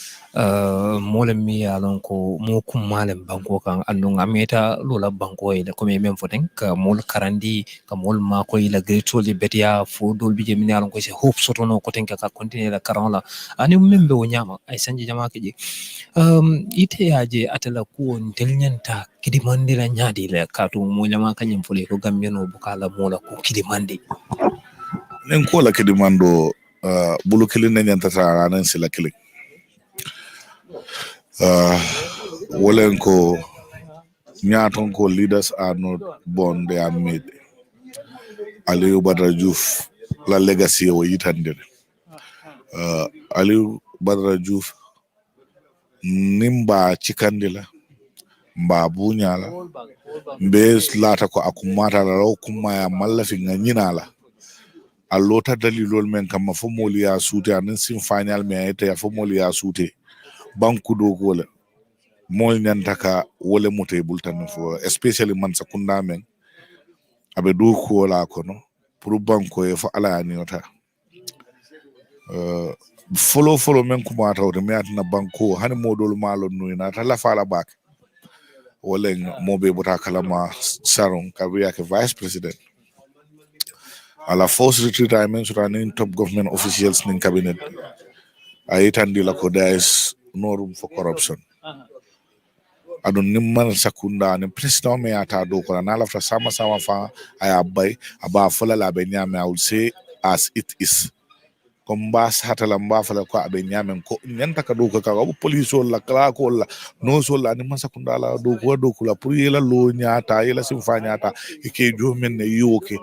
mole mi yalon ko mo kum malem banko kan andon ameta lola banko e komin men foten ka mol karandi ka mol ma ko ila gretol betia fo dol bi jemi yalon ko se hope soto no ko tenka ka continue la karola ani membe o nyama ay sanji jama ke je ite yaje atala ko telnyanta kidi mandira nyaadi le katu mo nyama kanyem fole ko gambeno bukala mola ko kidi mandi nen ko la kedi mando bulu kilin ne nyanta tara nan sila kilin wolen ko nyaton ko leaders are not born, they are made. Aliou Badara Joof'S la legacy o yitande Aliou Badara Joof'S nimba cikandila mba bunyala mbe lata ko akumata la raw kuma ya mallafi nganyinala allota dalilol men kam fo moli ya suute anen sim final me ayta ya fo moli ya suute banku do gola mol nyantaka wole mote bultan fo especially man sakunda men abe do ko la kono pour banko e fo ala niota follow men kuma tawde me atna banko hani modol malo nuina ta la fala bak wole mobe bota kalama saron kabiya ke vice president ala force retirement running top government officials in cabinet ayitandi la ko there is no room for corruption adun nimman sakunda ne president me ata do ko na lafta sama fa aya bay aba fola la be nyame I would say as it is komba hatala mba fala ko abe nyame ko nyanta ka do ko ka police wala kala ko la no so la ni masakunda la do ko la pour yela lo nyata yela sim fa nyata ke jo men ne yoke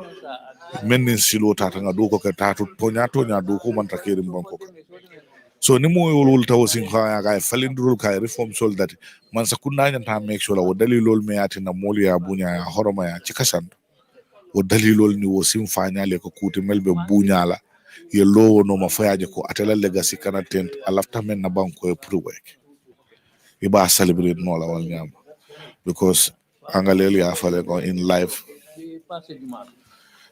menin silo tata nga do ko ka tatu tonya do ko man takeri banko so ni mo wol taw sin kha ga falindrul ka reform soldat man sakunda nyanta make sure o dalilol me ati na moli ya bunya ya horoma ya cikasan o dalilol ni wo sim fanyale ko kuti melbe bunya la ye lowo no ma fayaje ko atela legacy kana tent alafta men na banko e pour work iba celebrate no la wal nyam because angaleli ya fale ko in life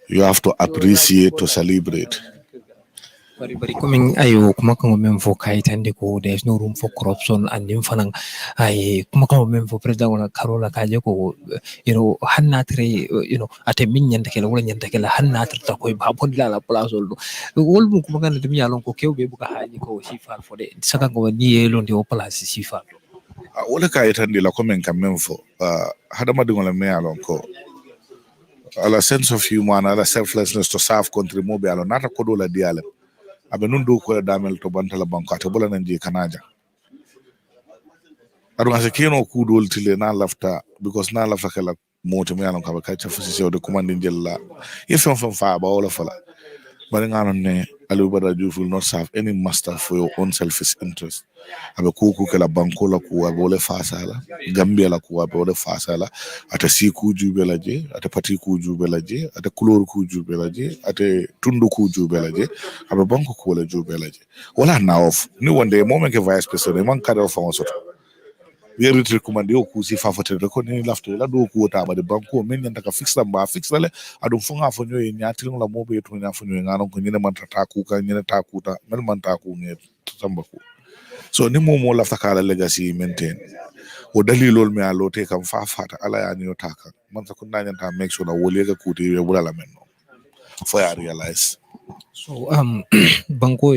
you have to appreciate to celebrate. Bari coming ayo kuma kan men for kaitande ko there's no room for corruption and in fanang ay kuma kan men for president wala karola kaje ko hannatre ate min nyanta kala wala nyanta kala hannatre ta koy ba bon la place do wol mu kuma kan dum yalon ko kewbe buka haji ko sifal for de saka ko ni yelo ndi o place sifal wala kaitande la komen kan men for hadama dingola me yalon ko ala sense of humor ala selflessness to serve country mo be ala nata ko do la diale abe nun do ko damel to bantala banko ata bola nan je kanaja adu ngase keno ku dol tile na lafta because na lafta kala moto me alon ka ba ka fasi de commanding jella yefon fon fa ba wala fala bari nganon ne Badara Joof will not serve any master for your own selfish interest. Abe kuku kala banko la kuwa bole fasala, Gambia la kuwa bole fasala, ate si kuju belaje, ate pati kuju belaje, ate kulor kuju belaje, ate tundu kuju belaje, abe banko kuwa ju belaje. Wala na off. Ni one day moment ke vice president man kada off on soto. We are recommend you kusi fafote record ni lafto la do ku ta ba de banko men nyanta ka fix la ba fix la le adu funga fonyo e nyati la mo be to nya fonyo ngano ko nyine man ta ku ka nyine ta ku ta mel man ta ku nge tamba ku so ni mo lafta kala legacy maintain o dalilol me alo te kam fa fata ala ya ni ta ka man sa ko na nyanta make sure na wole ga ku te we bula la men no for I realize so banko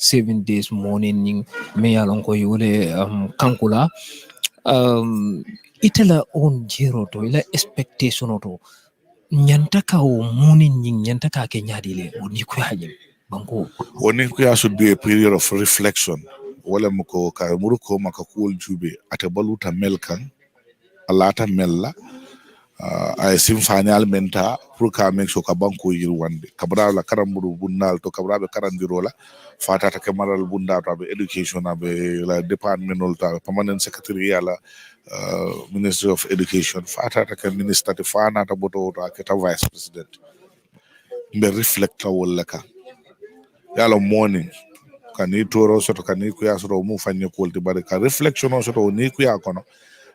7 days morning me yalon ko yole kankula itala on jero to ila expectation to nyanta ka o morning nyanta ka ke nyadile oni ko haje banko oni ko should be a period of reflection wala mako ka muruko maka cool jube ata baluta melkan alata mella ay simfanial menta pour ka make sure ka banko yirwande kabra la karamburu bunnal to kabra be karandirola fata ta kamaral bunda to be education be la department ta permanent secretary la ministry of education fata ta minister te fana ta boto ta ta vice president be reflecta wala ka yalo morning kani toro soto kani ku ya soto mu fanye kolti bare ka reflection on soto ni ku ya kono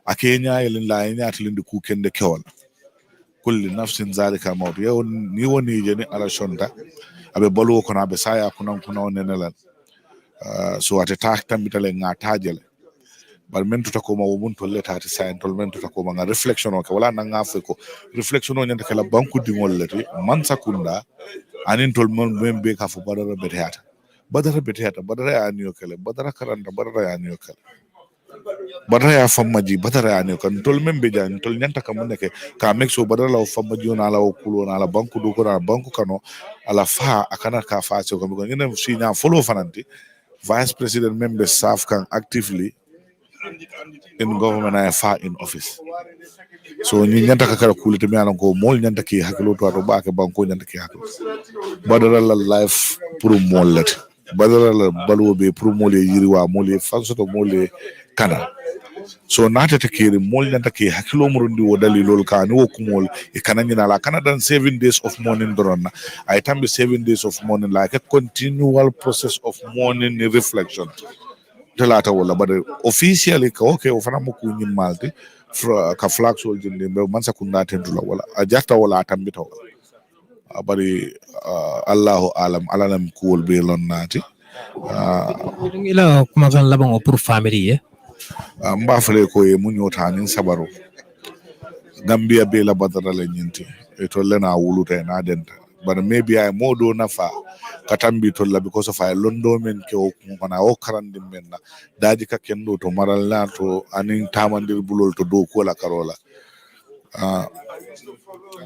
akenya yelin la nya atlindi ku kende kewal kulli nafsin zalika maut yow ni woni jeni ala shonta abe balu ko na be saya kunan nenelan so ate tak tambitale ngatajele bar men tuta ko ma won to leta ate sain tol men tuta ko ma nga reflection o ke wala na nga fe ko reflection o nyanta kala banku dingol leti man sakunda anin tol mon membe ka fo badara betata badara aniyo kele badara karanda badara aniyo kele Badara ya famaji Badara ya ne kan tol membe jan tol nyanta ka mun ke ka make sure Badara la famaji na la okulo na la banku do ko na banku kano ala fa akana ka fa so ko ngene si nya follow fananti vice president member staff can actively in government and far in office so ni nyanta ka kala kulite mi alan ko mol nyanta ki hakilo to ba ke banku nyanta ki hakilo Badara la life pour mollet Badara la balu be pour molé yiriwa molé fanso to molé kana so nata takiri mol nanta ke hakilo murundi wo dalilol ka ni wo kumol e kanani na la Canada 7 days of mourning dronna I tambe 7 days of mourning like a continual process of mourning reflection talata wala but officially ka okay ofana mo ku nyin malti ka flag sol jinde be man sakunda tendula wala ajata wala tambita wala bari Allahu alam alanam kuwol be lon nati ila kuma kan laban pour family mba fale ko e mun yota nin sabaro Gambia be la Badara le nyinti e to lena wuluta na denta but maybe I modo nafa katambi to la because of I londo men ke o kona o karandi men na daji ka kendo to maral na to anin tamandir bulol to do ko la karola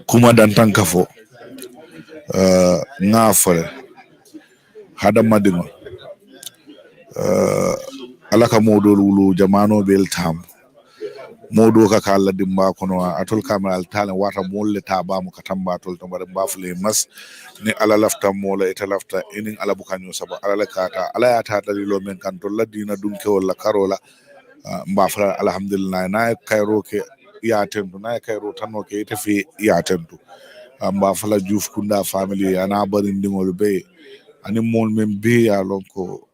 kuma dan tankafo ngafale hada madingo alaka modo lulu jamano bel tam modo ka kala dimba kono atol kamal talen wata molle taba mo katamba tol to bare bafle mas ni ala lafta mola ita lafta inin ala bukanyo saba ala kata ala ya ta dalilo men kan to ladina dum ke wala karola mbafla alhamdulillah na kayro ke ya tendu na kayro tanno ke ita fi ya tendu mbafla Joof kunda family ana bari ndingol be ani mon men be ya lonko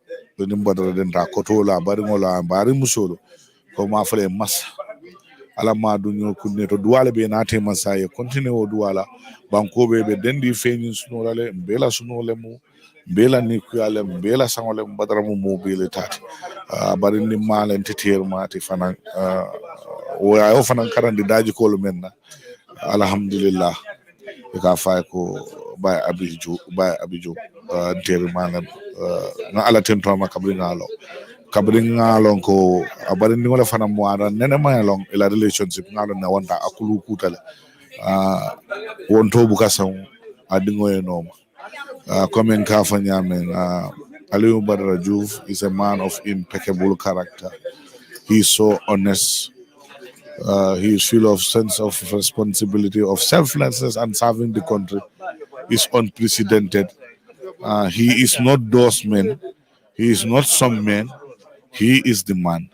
ni Badara den ta kotola bari ngola bari musolo ko ma fale mas ala ma dunyo kunne to duwala be na te masaye continue o duwala banko be dendi feñin sunolale bela sunole mu bela ni kuyale bela sangole Badara mu mobile tati bari ni mala entitier mati fanan o ayo fanan karandi daji ko menna alhamdulillah ka fay ko bay abijo ter malam na ala tento ma kabri ngalo ko abari ni wala fana mo ara nene ma long ila relationship ngalo na wanta akulu kutale wonto buka sang adingo enom komen ka fanyamen Aliou Badara Joof is a man of impeccable character. He is so honest. He is full of sense of responsibility, of selflessness, and serving the country is unprecedented. He is not those men. He is not some man. He is the man,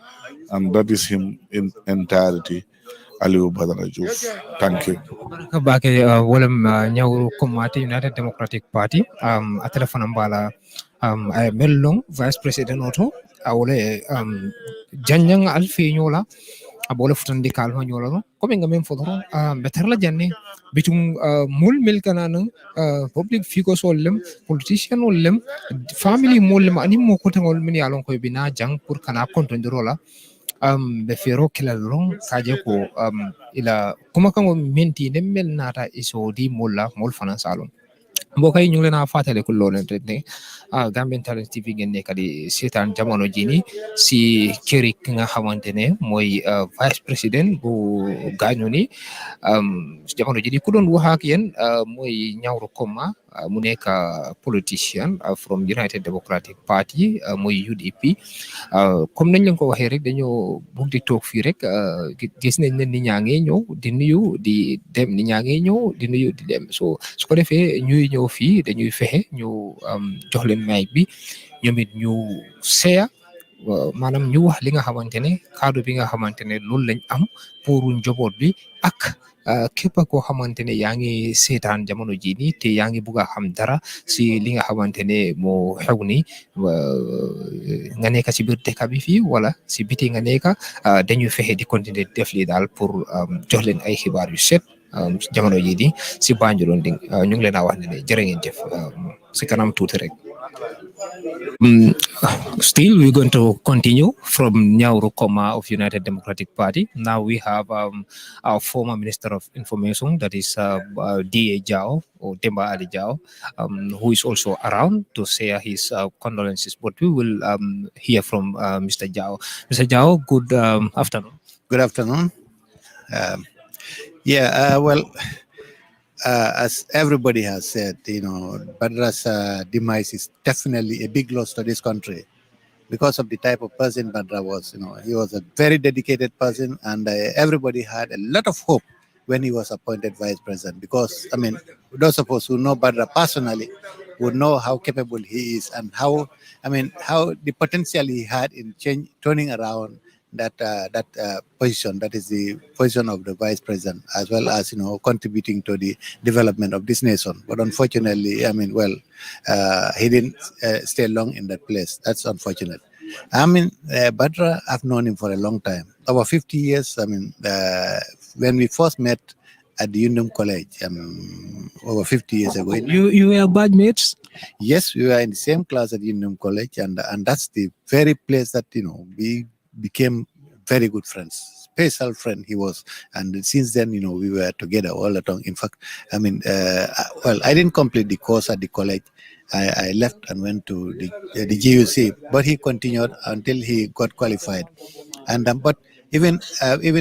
and that is him in entirety. Aliou Badara Joof. Thank you. Bake wolem nyawru komati United Democratic Party a telefona mbala ay mellong vice president oto awole janjang alfi nyola abole futandi kalma nyola no ko be ngamen fodoro better la janne bitum mul milkana no public figures ollem politician ollem family mollem ani mo ko tangol min yalon ko bina jang pour kana kontondiro be fero kila long kaje ko ila kuma kango menti nemmel nata iso di molla mol fana salon mbokay ñu leena fatale ko lolen ne Gambian Talents TV ngeen ne kadi setan jamono jini si keri nga xamantene moy vice president bu gañu ni jamono jini ku doon wax ak yeen moy ñawru koma mu nekk politician from United Democratic Party moy UDP comme nañ leen ko waxee rek dañoo bugg di toog fii rek gis nañ ne nit ñaa ngi ñëw di nuyu di dem nit ñaa ngi ñëw di nuyu di dem so su ko defee ñuy ñëw fii dañuy fexe ñu jox leen mic bi ñoom it ñu seya maanaam ñu wax li nga xamante ne kaddu bi nga xamante ne loolu lañ am pour njaboot bi ak képp koo xamante ne yaa ngi seetaan jamono ji nii te yaa ngi bugg a xam dara si li nga xamante ne moo xew ni nga nekk si biir dëkk bi fii wala si biti nga nekk dañuy fexe di continuer def li daal pour jox leen ay xibaar yu set jamono ji nii si Banjul ñu ngi leen a wax ne jërë ngeen jëf si kanam tuuti rek. Still, we're going to continue from Nyauru Koma of United Democratic Party. Now we have our former Minister of Information, that is D.A. Jao, or Demba Ali Jao, who is also around to share his condolences. But we will hear from Mr. Jao. Mr. Jao, good afternoon. Good afternoon. As everybody has said, Badara's demise is definitely a big loss to this country because of the type of person Badara was. He was a very dedicated person, and everybody had a lot of hope when he was appointed vice president. Because those of us who know Badara personally would know how capable he is and how the potential he had in turning around that position, that is the position of the vice president, as well as contributing to the development of this nation. But unfortunately, he didn't stay long in that place. That's unfortunate. Badara, I've known him for a long time, over 50 years. When we first met at the Undum College, over 50 years ago. You were batch mates? Yes, we were in the same class at Undum College, and that's the very place that we became very good friends. Special friend he was, and since then we were together all the time. In fact, I didn't complete the course at the college. I left and went to the GUC, but he continued until he got qualified. And but even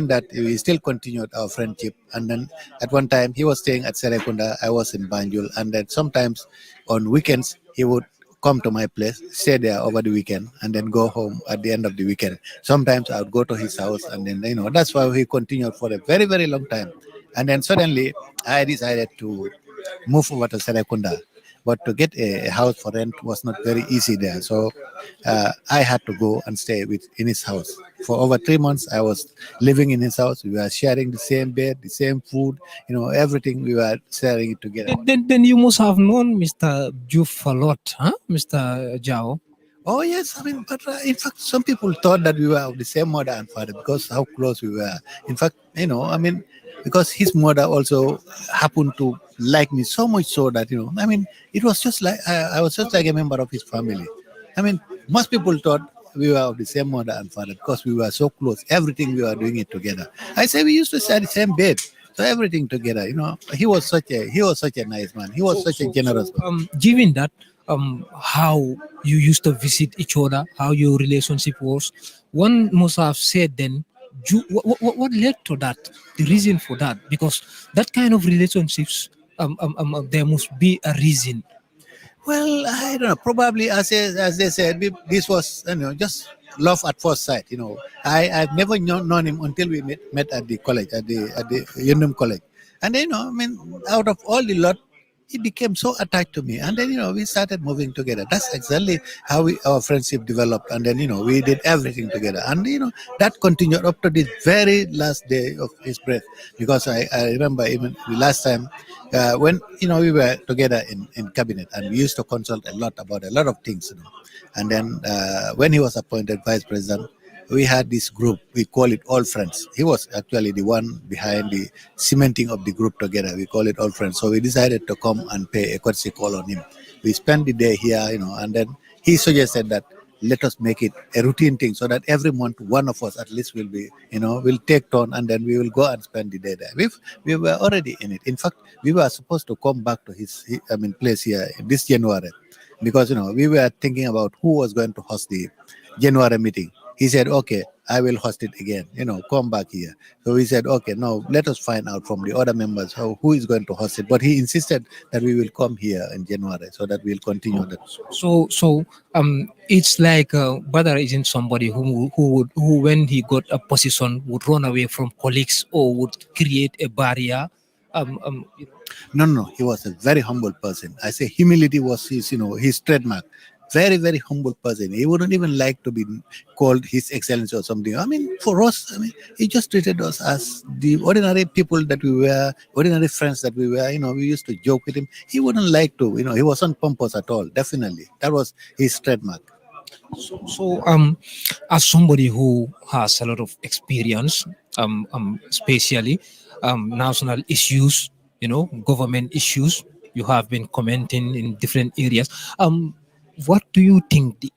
that, we still continued our friendship. And then at one time he was staying at Serekunda, I was in Banjul, and then sometimes on weekends he would come to my place, stay there over the weekend, and then go home at the end of the weekend. Sometimes I would go to his house, and then that's why we continued for a very, very long time. And then suddenly I decided to move over to Serekunda. But to get a house for rent was not very easy there. So I had to go and stay in his house. For over 3 months, I was living in his house. We were sharing the same bed, the same food, everything we were sharing it together. Then you must have known Mr. Joof a lot, huh, Mr. Jao? Oh, yes. But in fact, some people thought that we were of the same mother and father because how close we were. In fact, because his mother also happened to like me so much so that, it was just like, I was just like a member of his family. Most people thought we were of the same mother and father because we were so close. Everything we were doing it together. I say we used to share the same bed. So everything together, he was such a nice man. He was such a generous man. Given that, how you used to visit each other, how your relationship was, one must have said then What led to that? The reason for that? Because that kind of relationships, there must be a reason. Well, I don't know. Probably, as they said, this was just love at first sight. I've never known him until we met at the college, at the Yundum College, and then I mean, out of all the lot, he became so attached to me, and then we started moving together. That's exactly how our friendship developed, and then we did everything together, and that continued up to the very last day of his breath. Because I remember even the last time when we were together in cabinet, and we used to consult a lot about a lot of things, and then when he was appointed vice president, we had this group, we call it All Friends. He was actually the one behind the cementing of the group together. We call it All Friends. So we decided to come and pay a courtesy call on him. We spent the day here, and then he suggested that let us make it a routine thing so that every month one of us at least will be, will take turn, and then we will go and spend the day there. We were already in it. In fact, we were supposed to come back to his place here this January, because we were thinking about who was going to host the January meeting. He said, okay, I will host it again, come back here. So we said, okay, no, let us find out from the other members who is going to host it. But he insisted that we will come here in January so that we'll continue that. So it's like Badara isn't somebody who when he got a position would run away from colleagues or would create a barrier. No, he was a very humble person. I say humility was his trademark. Very, very humble person. He wouldn't even like to be called His Excellency or something. I mean, for us, he just treated us as the ordinary people that we were, ordinary friends that we were. We used to joke with him. He wouldn't like to, he wasn't pompous at all. Definitely. That was his trademark. So, as somebody who has a lot of experience, especially national issues, government issues, you have been commenting in different areas. What do you think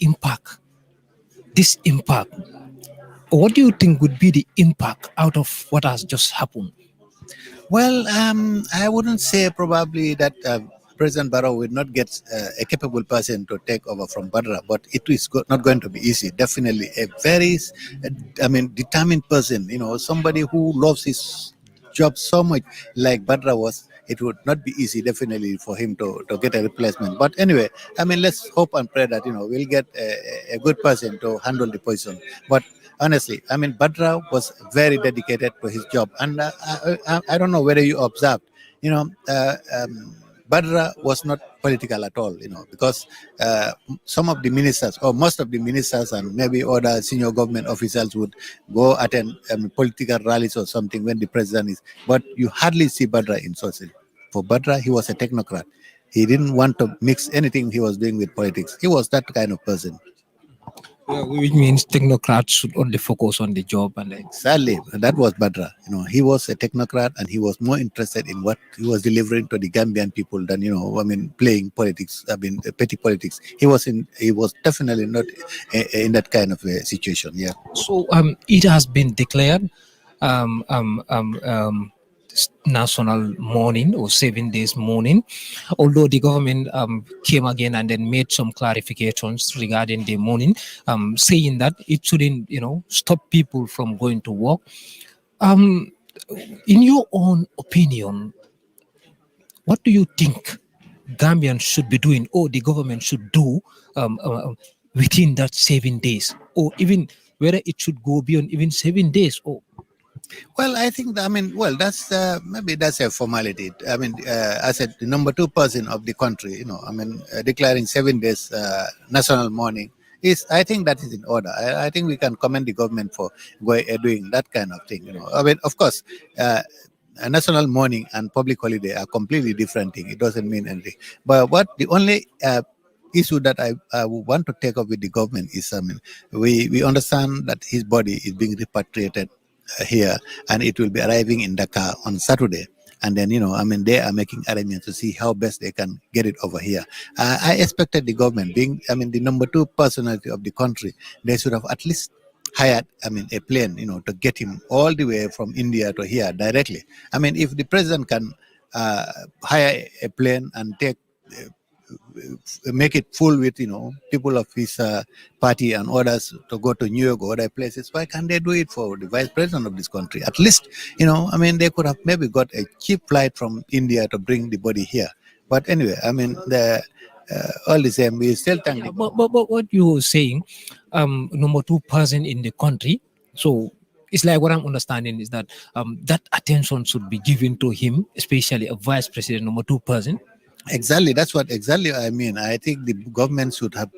or what do you think would be the impact out of what has just happened? Well, I wouldn't say probably that President Barrow will not get a capable person to take over from Badara, but it is not going to be easy. Definitely a very, determined person, somebody who loves his job so much like Badara was. It would not be easy, definitely, for him to get a replacement. But anyway, let's hope and pray that, we'll get a good person to handle the position. But honestly, Badara was very dedicated to his job. And I don't know whether you observed, Badara was not political at all, because some of the ministers, or most of the ministers, and maybe other senior government officials would go attend political rallies or something when the president is. But you hardly see Badara in social. For Badara, he was a technocrat. He didn't want to mix anything he was doing with politics. He was that kind of person. Which means technocrats should only focus on the job. Exactly. That was Badara. He was a technocrat, and he was more interested in what he was delivering to the Gambian people than, playing politics, petty politics. He was definitely not in that kind of a situation. Yeah. So it has been declared national mourning or 7 days mourning, although the government came again and then made some clarifications regarding the mourning, saying that it shouldn't stop people from going to work. In your own opinion, what do you think Gambians should be doing, or the government should do within that 7 days, or even whether it should go beyond even 7 days? Well, I think, that's maybe that's a formality. As the number 2 person of the country, declaring 7 days national mourning I think that is in order. I think we can commend the government for doing that kind of thing. Of course, a national mourning and public holiday are completely different things. It doesn't mean anything. But the only issue that I want to take up with the government is, we understand that his body is being repatriated here, and it will be arriving in Dakar on Saturday. And then, they are making arrangements to see how best they can get it over here. I expected the government, being, the number 2 personality of the country, they should have at least hired, a plane, to get him all the way from India to here directly. If the president can hire a plane and take make it full with people of his party and others to go to New York or other places. Why can't they do it for the vice president of this country? At least, I mean, they could have maybe got a cheap flight from India to bring the body here. But anyway, I mean, all the same, we still thank. But what you were saying, number 2 person in the country. So it's like what I'm understanding is that that attention should be given to him, especially a vice president, number 2 person. Exactly, that's what exactly I mean. I think the government should have,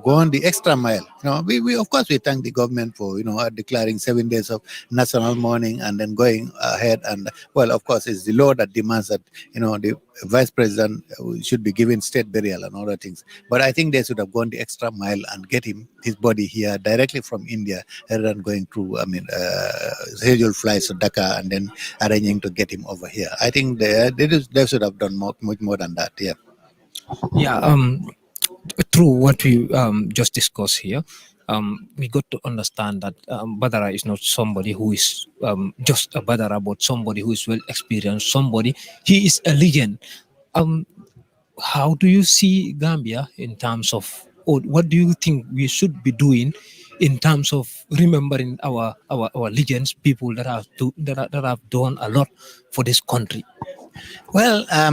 gone the extra mile. We of course we thank the government for declaring 7 days of national mourning and then going ahead and of course it's the law that demands that the vice president should be given state burial and other things. But I think they should have gone the extra mile and get his body here directly from India rather than going through scheduled flights to Dhaka and then arranging to get him over here. I think they should have done much more than that. Yeah. Yeah. Through what we just discussed here, we got to understand that Badara is not somebody who is just a Badara, but somebody who is well experienced. He is a legend. How do you see Gambia in terms of, or what do you think we should be doing in terms of remembering our legends, people that have done a lot for this country? Well, I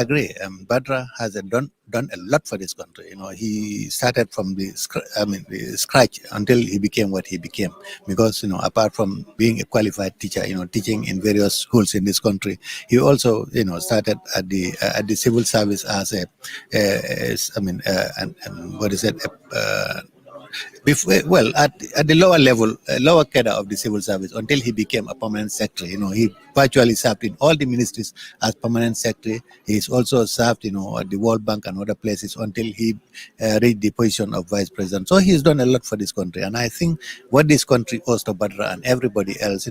agree. Badra has done a lot for this country. He started from the scratch until he became what he became. Because apart from being a qualified teacher, teaching in various schools in this country, he also started at the civil service as at the lower level, lower cadre of the civil service until he became a permanent secretary. He virtually served in all the ministries as permanent secretary. He's also served, at the World Bank and other places until he reached the position of vice president. So he's done a lot for this country, and I think what this country owes to Badra and everybody else,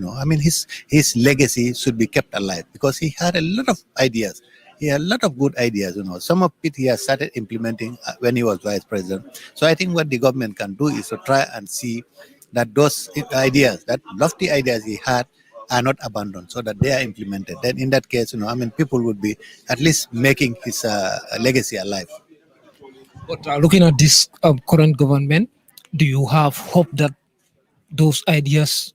his legacy should be kept alive because he had a lot of ideas. He had a lot of good ideas, Some of it he has started implementing when he was vice president. So I think what the government can do is to try and see that those ideas, that lofty ideas he had, are not abandoned, so that they are implemented. Then in that case, people would be at least making his legacy alive. But looking at this current government, do you have hope that those ideas,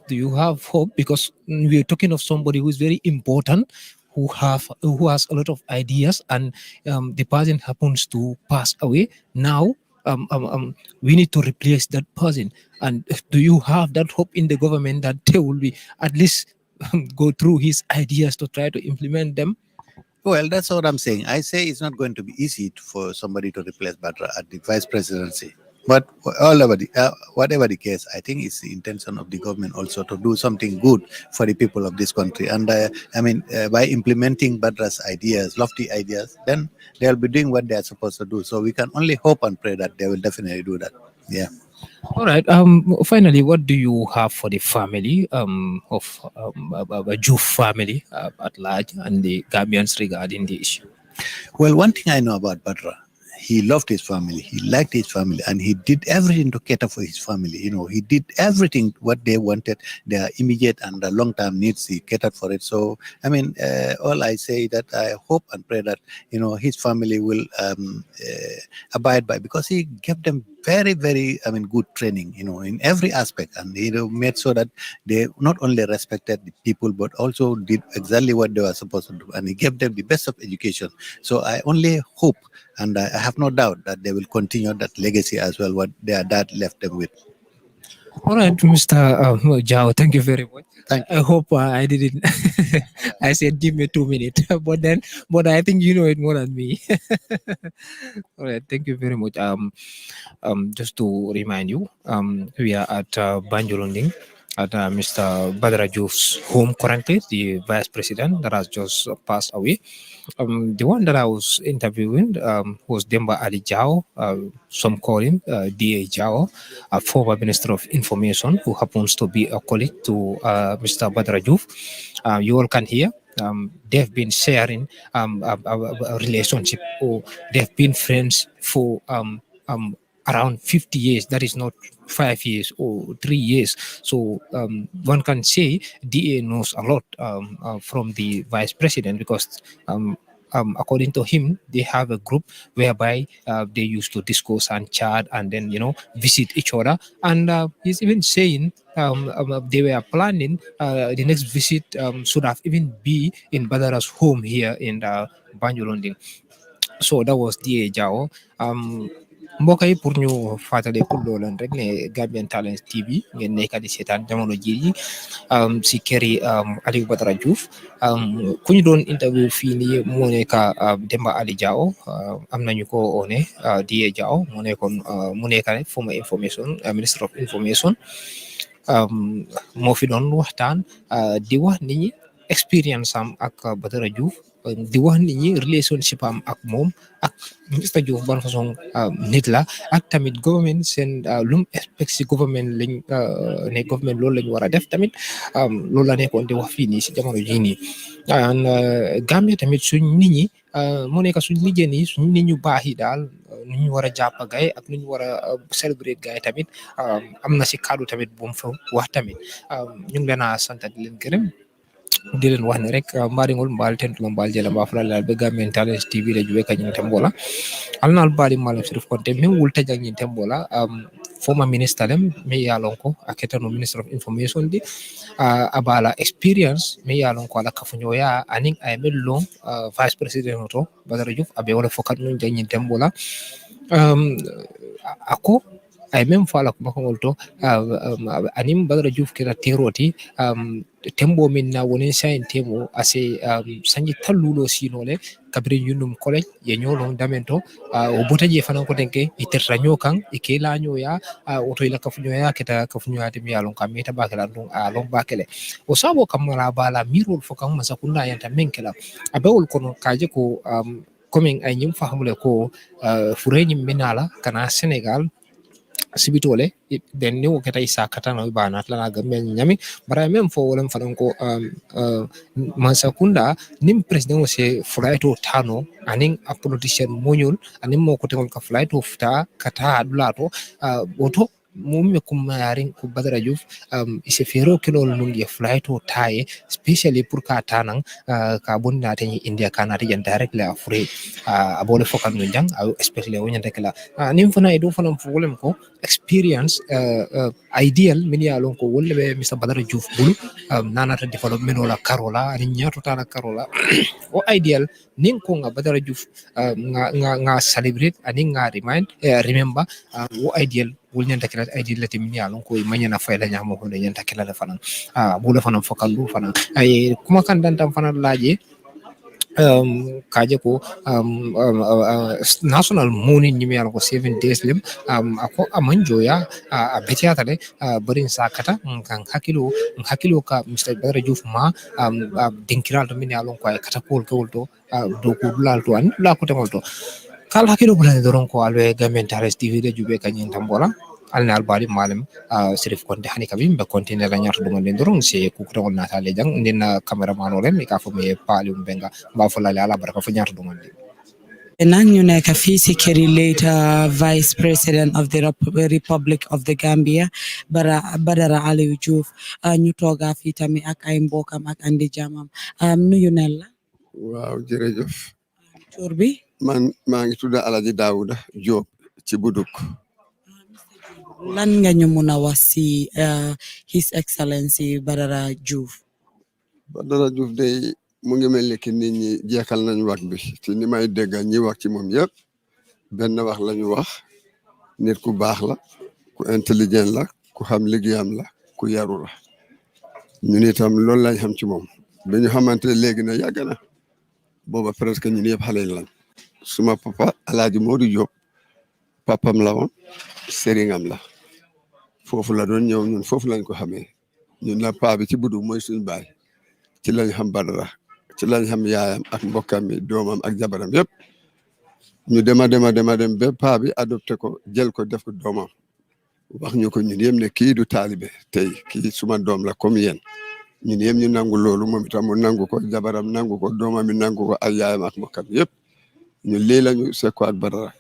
do you have hope? Because we're talking of somebody who is very important, who has a lot of ideas, and the person happens to pass away now. We need to replace that person. And do you have that hope in the government that they will be at least go through his ideas to try to implement them? Well, that's what I'm saying. I say it's not going to be easy for somebody to replace Badra at the vice presidency. But whatever the case, I think it's the intention of the government also to do something good for the people of this country. And by implementing Badra's ideas, lofty ideas, then they'll be doing what they are supposed to do. So we can only hope and pray that they will definitely do that. Yeah. All right. Finally, what do you have for the family of a Joof family at large and the Gambians regarding the issue? Well, one thing I know about Badra, he loved his family, he liked his family, and he did everything to cater for his family. He did everything what they wanted, their immediate and long-term needs, he catered for it. So, all I say that I hope and pray that, his family will abide by, because he gave them very, very, good training, in every aspect. And he made sure that they not only respected the people, but also did exactly what they were supposed to do. And he gave them the best of education. So I only hope, and I have no doubt that they will continue that legacy as well, what their dad left them with. All right, Mr. Jao, thank you very much. Thank you. I hope I didn't. I said give me 2 minutes, but I think you know it more than me. All right, thank you very much. Just to remind you, we are at Banjulunding at Mr. Badara Joof'S home currently, the vice president that has just passed away. The one that I was interviewing was Demba Ali Jao, some call him D.A. Jao, a former Minister of Information who happens to be a colleague to Mr. Badara Joof. You all can hear. They've been sharing a relationship, or they've been friends for around 50 years. That is not 5 years or 3 years. So one can say DA knows a lot from the vice president, because according to him, they have a group whereby they used to discuss and chat and then, visit each other. And he's even saying they were planning the next visit should have even be in Badara's home here in Banjul. So that was DA Jao. Mbokk yi pour ñu fàttaleku loolan rek ne Gambian Talents TV ngeen nekk di seetaan jamono ji si këri Alieu Badara Joof ku ñu doon interview fii nii moo nekk Demba Ali Jao am nañu ko one DA Jao mu nekk former Minister of Information moo fi doon waxtaan di wax nit ñi experience am ak Badara Joof di wax nit ñi relationship am ak moom ak Mr Joof ban façon nit la ak tamit government seen lum expect si government lañ ne government loolu lañ war a def tamit loolu la nekkoon di wax fii nii si jamono jii nii Gambia tamit suñ nit ñi moo nekk suñ liggéey nii suñ nit ñu baax yi daal nu ñu war a jàpp gaay ak nu ñu war a celebrate gaay tamit am na si kaddu tamit bu mu fa wax tamit ñu ngi leen a sant di leen gërëm di leen wax ne rek mbaɗigol mbaali tentula mbaali jela mba fulala ɓe Gambian Talents TV le juwe kañum tembola alnal mbaɗi malam sirif konte min wulta jangin tembola former minister lem mi yalon ko aketano Minister of Information di abala experience mi yalon ko ala kafuñoya aning ay mellon Vice President to Badara Joof aɓe wala fokat nun jangin tembola ako ay même fala ko bakol to anim Badara Joof kira teroti tembo min na wonen sayin temo ase sanji tallulo sinole kabri yundum college ye nyolon damento o botaje fanan ko denke iterta nyokan e kela nyoya oto ila kafunyo ya keta kafunyo ate mi alon kam meta bakela dum alon bakele o sabo kamara bala mirol fo kam masakunda yanta menkela abawol kono kaje ko coming ay nyim fahamule ko fureñi minala kana Senegal sibitole den ni o keta isa katana bana tla gamen nyami bara même fo wolam fadan ko masakunda nim president o se flight o tano anin a politician monyol anin mo ko tegon ka flight o fta kata adulato oto mum kum yarin ko Badara Joof ise fero kilo lungi flight o taye especially pour ka tanan ka bonna tan India kana tan direct la afre abole fokal no jang especially wonya dekla nim fana edo fana wolem ko experience ideal min ya lon ko wolle be Mr Badara Joof bulu nanata development wala karola ani nyato tala karola o ideal nin ko nga Badara Joof nga celebrate ani nga remember o ideal wul ñanta kala ideal lati min ya lon ko manyana fayda nyamo ko ñanta kala la fanan bulu fanan fokal lu fanan ay kuma kan dantam fanan laaje kaje ko national morning nyimi yalla ko 7 days lim ako amanjoya a betiata de barin sakata kan hakilo ka Mr Badara Joof ma dinkiral to min yalla ko ay katapol ko to do ko dulal to an la ko tamol to kal hakilo bulan doron ko alwe Gambian Talents TV de jube kanyen tambola alna albali malam sirif konte hani kabim be continue la nyarto dum den doron se ku ko tawol nata le jang ndina cameraman olen mi ka fo me pali benga ba fo la ala baraka fo nyarto dum nan ñu nekk fii si këri later Vice President of the Republic of the Gambia Badara Alieu Joof ñu tooga fii tamit ak ay mbokam ak andi jamam nuyu nel la waaw jërëjëf tur bi man maa ngi tudd Alaji Daouda Diop ci Buduk lan nga ñu mëna wax ci His Excellency Badara Joof day mu ngi mel ni ki nit ñi jeexal nañ wax bi ci ni may dégg ñi wax ci moom yëpp benn wax lañu wax nit ku baax la ku intelligent la ku xam liggéeyam la ku yaru la ñun itam loolu lañ xam ci moom bi ñu xamante léegi na yàgg na booba presque ñun yëpp xale lañ suma papa Alaaji Modou Diop papam la woon sëriñam la foofu la doon ñëw ñun foofu lañ ko xamee ñun la paa bi ci Buduk mooy suñu baay ci lañ xam Badara ci lañ xam yaayam ak mbokkam mi doomam ak jabaram yëpp ñu dem ba paa bi adopté ko jël ko def ko doomam wax ñu ko ñun yëpp ne kii du taalibe tey kii suma doom la comme yéen ñun yëpp ñu nangu loolu moom itam mu nangu ko jabaram nangu ko doomam mi nangu ko ak yaayam ak mbokkam yëpp ñu lii lañu sekko ak Badara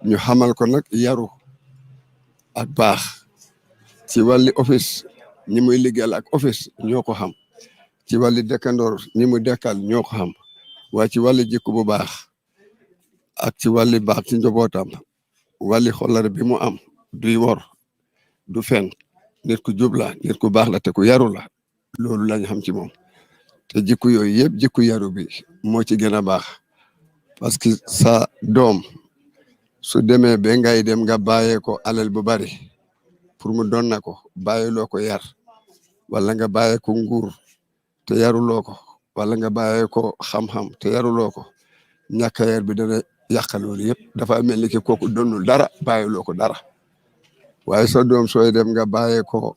ñu xamal ko nag yaru ak baax ci wàlli office ñi muy liggéeyal ak office ñoo ko xam ci wàlli dëkkandoor ñi mu dekkal ñoo ko xam waa ci wàlli jikko bu baax ak ci wàlli baax ci njabootam wàlli xollare bi mu am duy wor du fen nit ku jub la nit ku baax la te ku yaru la loolu lañ xam ci moom te jikko yooyu yëpp jikko yaru bi moo ci gën a baax parce que sa doom su demee ba ngay dem nga bàyyee ko alal bu bari pour mu doon na ko bàyyiloo ko yar wala nga bàyyee ko nguur te yaruloo ko wala nga bàyyee ko xam-xam te yaruloo ko ñàkk a yar bi dana yàq loolu yëpp dafa mel ni ki kooku donnul dara bàyyiloo ko dara waaye sa doom sooy dem nga bàyyee ko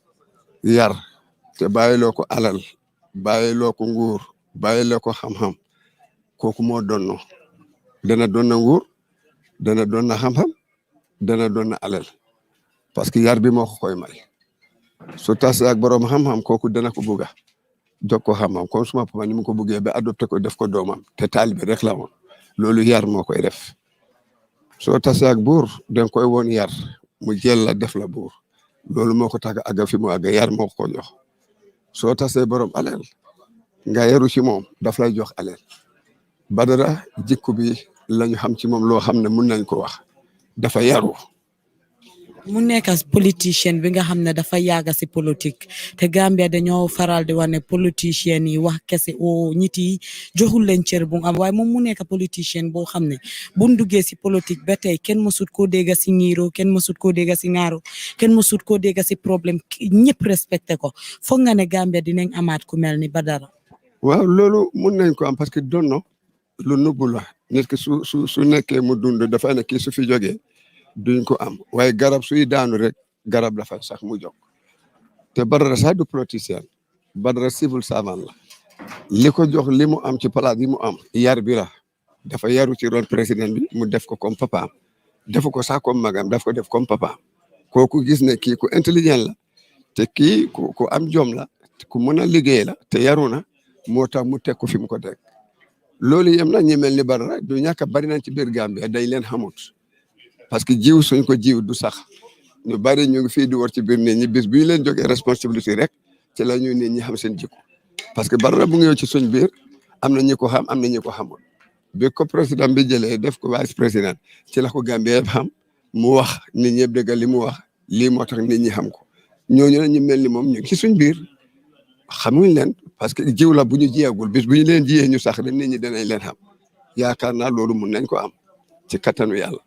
yar te bàyyiloo ko alal bàyyiloo ko nguur bàyyiloo ko xam-xam kooku moo donno dana doon na nguur dana doon na xam-xam dana doon na alal parce que yar bi moo ko koy may su tase ak borom xam-xam kooku dana ko bugga jox ko xam-xam comme suma papa ni mu ko buggee ba adopté ko def ko doomam te taalibe rek la woon loolu yar moo koy def soo tase ak buur danga koy woon yar mu jël la def la buur loolu moo ko tax aga fi mu àgg yar moo ko jox soo tasee borom alal nga yaru ci moom daf lay jox alal Badara jikko bi lañu xam ci moom loo xam ne mun nañ ko wax dafa yaru mu nekk politicien bi nga xam ne dafa yàgg si politique te Gambia dañoo faral di wax ne politicien yi wax kese o nit yi joxul leen cër bu am waaye moom mu nekk politicien boo xam ne bu duggee si politique ba tey kenn mësut koo dégg si ñiiro kenn mësut koo dégg si ŋaaro kenn mësut koo dégg si problème ñëpp respecté ko foog nga ne Gambia dinañ amaat ku mel ni Badara. waaw loolu mun nañ ko am parce que donno lu nubbu la nit ki su nekkee mu dund dafa ne kii su fi jógee duñ ko am waaye garab suy daanu rek garab dafa sax mu jóg te Badara sax du politicien Badara civil servant la li ko jox li mu am ci palaas yi mu am yar bi la dafa yaru ci ron président bi mu def ko comme papa defu ko sax comme magam daf ko def comme papa kooku gis ne kii ku intelligent la te kii ku am jom la ku mën a liggéey la te yaru na moo tax mu teg ko fi mu ko teg loolu yem na ñi mel ni Badara du ñàkk a bari nañ ci biir Gambia day leen xamut parce que jiw suñ ko jiw du sax ñu bari ñu ngi fii di war ci biir nit ñi bis bu ñu leen jógee responsabilité rek ci la ñuy nit ñi xam seen jikko parce que Badara bu ngi ci suñ biir am na ñi ko xam am na ñi ko xamul bi ko président bi jëlee def ko vice président ci la ko Gambie yëpp xam mu wax nit ñëpp dëgg li mu wax lii moo tax nit ñi xam ko ñooñu ne ñu mel ni moom ñu ngi ci suñ biir xamuñ leen parce que jiw la bu ñu jiyagul bis bu ñu leen jiyee ñu sax rek nit ñi danañ leen xam yaakaar naa loolu mun nañ ko am ci kattanu yàlla.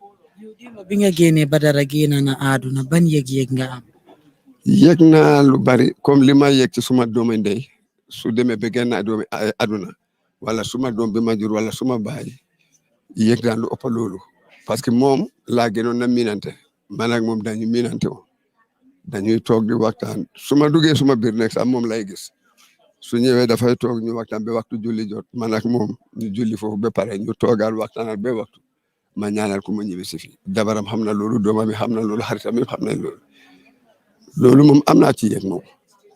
bi nga génnee Badara génn na àdduna ban yëg-yëg nga am. yëg naa lu bari comme li ma yëg ci suma doomu ndey su demee ba génn doomi àdduna wala suma doom bi ma jur wala suma baay yëg naa lu ëpp loolu parce que moom laa gënoon na miinante man ak moom dañu miinante woon dañuy toog di waxtaan su ma duggee suma biir nekk sax moom lay gis su ñëwee dafay toog ñu waxtaan ba waxtu julli jot man ak moom ñu julli foofu ba pare ñu toogaal waxtaanal ba waxtu ma ñaanal ko mu ñibbi si fi jabaram xam na loolu doomam bi xam na loolu xaritam yi xam nañ loolu moom am naa ci yëg moom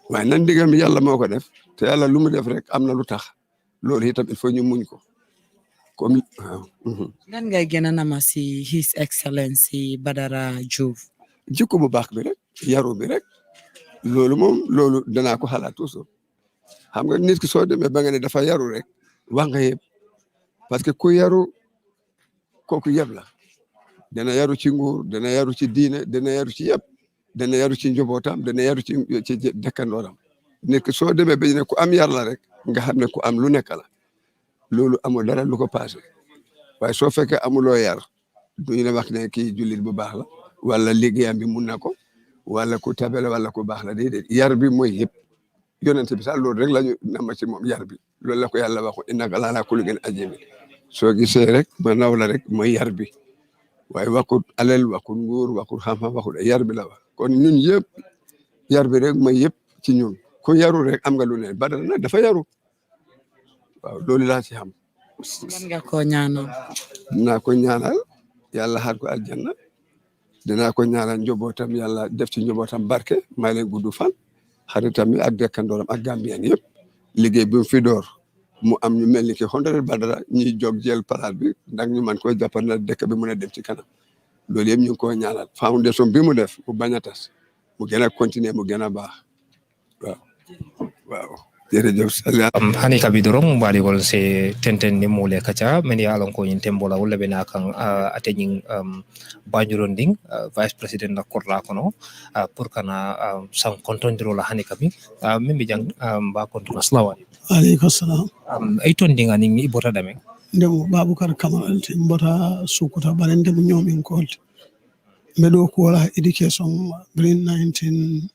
waaye nan diggam yàlla moo ko def te yàlla lu mu def rek am na lu tax loolu itam il faut ñu muñ ko comme lan ngay gën a nama si His Excellency Badara Joof. jikko bu baax bi rek yaru bi rek loolu moom loolu danaa ko xalaat toujours xam nga nit ki soo demee ba nga ne dafa yaru rek wax nga yëpp parce que ku yaru kooku yëpp la dana yaru ci nguur dana yaru ci diine dana yaru ci yëpp dana yaru ci njabootam dana yaru ci dëkkandooram nit ki soo demee ba ne ku am yar la rek nga xam ne ku am lu nekk la loolu amul dara lu ko passé waaye soo fekkee amuloo yar duñu la wax ne kii jullit bu baax la wala liggéeyam bi mun na ko wala ku tabele wala ku baax la déedéet yar bi mooy yëpp yonent bi sax loolu rek la ñu nama ci moom yar bi loolu la ko yàlla waxu innaka la'alaa xuluqin aziim soo gisee rek ma naw la rek mooy yar bi waaye waxut alal waxut nguur waxut xam-xam waxut yar bi la wax kon ñun yëpp yar bi rek mooy yëpp ci ñun ku yaru rek am nga lu ne Badara nag dafa yaru waaw loolu laa ci xam. lan nga ko ñaanal. dinaa ko ñaanal yàlla xaar ko aljanna dinaa ko ñaanal njabootam yàlla def ci njabootam barke may leen gudd fan xaritam yi ak dëkkandooram ak Gambien yëpp liggéey bi mu fi door mu am ñu mel ni ki honorable Badara ñuy jóg jël palaat bi ndax ñu man koy jàppal na dëkk bi mën a dem ci kanam loolu yëpp ñu ngi ko ñaanal foundation bi mu def mu bañ a tas mu gën a continuer mu gën a baax waaw. jërëjëf Saliya hani kabi dorong bari wol se tenten ni mole kacha meni alon ko yin tembola wala bena kan atening banjuronding vice president na korla kono pour kana sam kontondiro la hani kabi mimbi jang ba kontu aslawa aleykum salam ay ton dinga ni bota dame ndemo baboucar camara mbota sukuta balende mo ñoomin kolte mbeɗo ko wala éducation brin 1982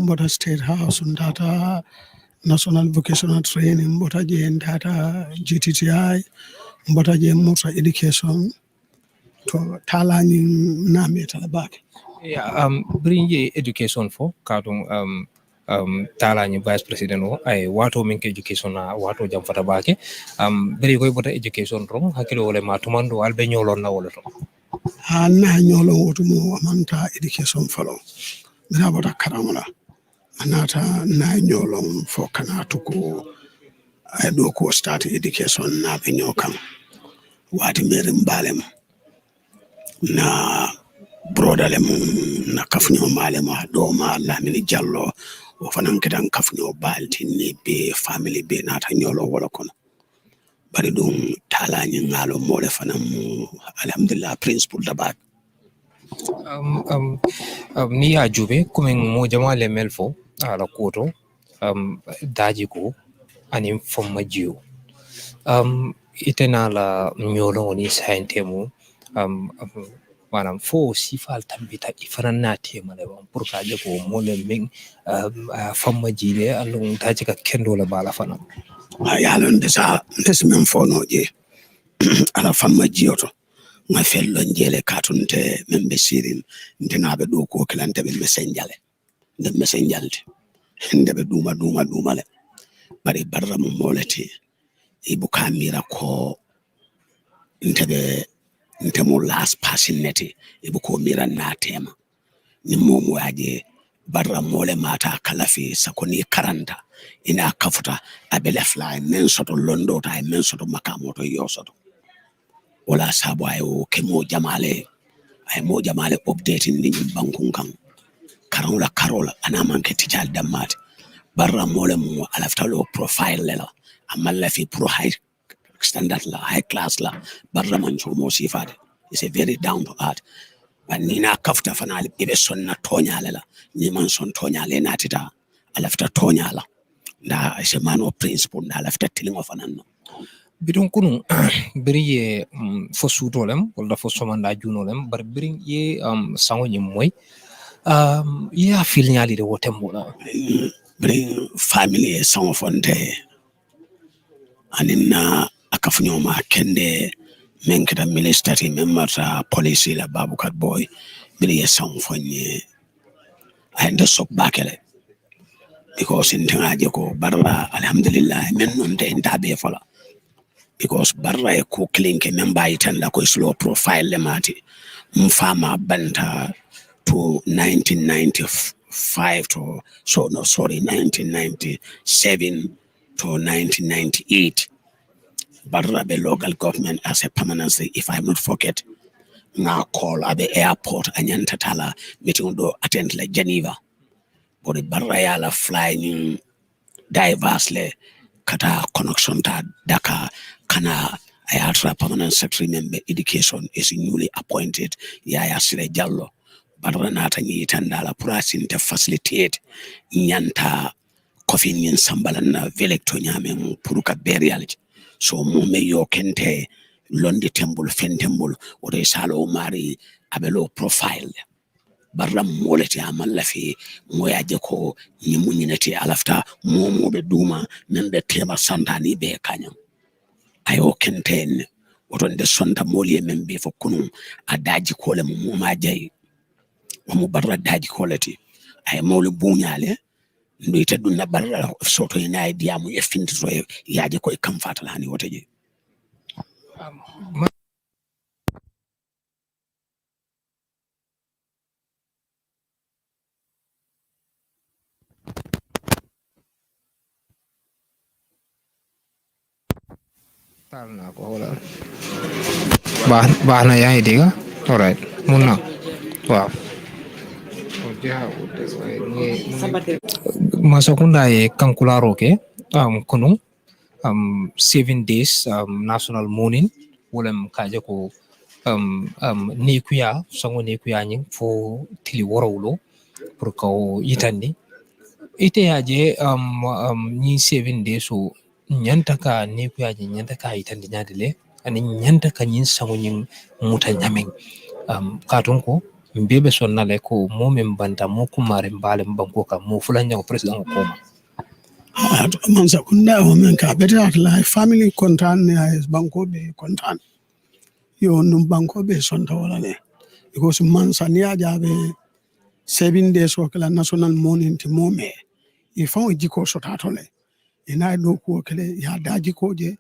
mbota state house data national vocational training mbota je data gtti mbota je murta education to talañi nametala bake brin je education fo kadum talañi vice president o ay wato min ke education na wato jam fata bake beri koy bota education ron hakilo wala ma tumando albe ñolon na wala to ha na ñolon woto mo amanta education falo dina bota karamala anata na ñolon fo kana tuko ay do ko start education na be ñokam wati mere mbalem na brodale mum na kafño malem do ma lamini jallo o fanan kedan kafño balti ni be family be nata ñolo wala kono bari dum talañi ngalo mole fanan mu alhamdulillah principal dabak ni ya jube kuma mo jama'ale melfo ala koto daji ko ani fomma jiyo itena la ñolo ni sayntemu manam fo sifal tambita ifanan na tema le pour ka je ko mo le min famma jile alun daji ka kendo la bala fanam yalon de sa des men fono je ala famma jiyoto ma fello njele katunte membe sirin ndinabe do ko klante be mesenjale de mesenjalde ndebe duma le bari barra mo molati ibu kamira ko ntemo last passing neti ibu ko mira na tema ni momo aje barra mole mata kalafi sakoni karanta ina kafuta abele fly men soto londo ta men soto makamoto yosoto wala sabu ay o kemo jamale ay mo jamale updating ni bankun kan karola ana manke tijal dammat barra mole mo alafta lo profile lela amalla fi pro high standard la high class la barra mancho mo sifade is a very down to earth banina kafta fanali ibe sonna tonyala la ni man son tonyala natita alafta tonyala da is a man of principle da alafta tilingo fananno bidon kunu biri ye fo sutolem wala fo somanda junolem bar biri ye sango nyim moy ya fil nyali de wotembo la biri family sango fonte anina akafunyo ma kende menkata ministry memata police la baboucar boy biri ye sango fonye ande sok bakele because intangaje ko barra alhamdulillah men non de ndabe fala because barra e ko klinke memba itan la ko slow profile le mati mfama banta to 1995 to 1997 to 1998 barra be local government as a permanency if I not forget na call at the airport anyanta tala meeting do attend la Geneva but barra ya la flying diversely kata connection ta Dakar kana ayatra permanent secretary member education is newly appointed Yaya Sire Jallo barra nata nyi tandala prasin te facilitate nyanta kofi nyin sambalan na velecto nyame puruka burial so mo me yo kente londi temple fentembul o de salo mari abelo profile barra moleti amalla fi moyaje ko nyimunyinati alafta momo be duma membe tema santani be kanyam ayo kenten woton de sonda moliye membe fo kunu adaji kole mo ma jay mo barra daji koleti ay mawlu buñale ndo ite dunna barra soto ina diamu e fintito yaje ko e kam fatalani woteje talna ko wala bahna yaay diga alright mun na waaw Yeah, that's why. Masakunda e kankularo ke kunung 7 days national mourning wolem kaje ko ni kuya songo ni kuya nyin fo tili worowlo pour ko yitandi ite yaje ni 7 days so nyanta ka ni kuya nyanta ka yitandi nyadile ani nyanta ka nyin songo nyin muta nyamen katon ko mbebe sonnale ko momin banta mo kumare mbale mbanko ka mo fulanja ko president ko ma man sakunda o men ka beta la family kontan ne banko be kontan yo num banko be sonta wala ne because man sania jabe 7 days o kala national mourning ti mome il faut jiko so tatole ina do ko kele ya daji ko je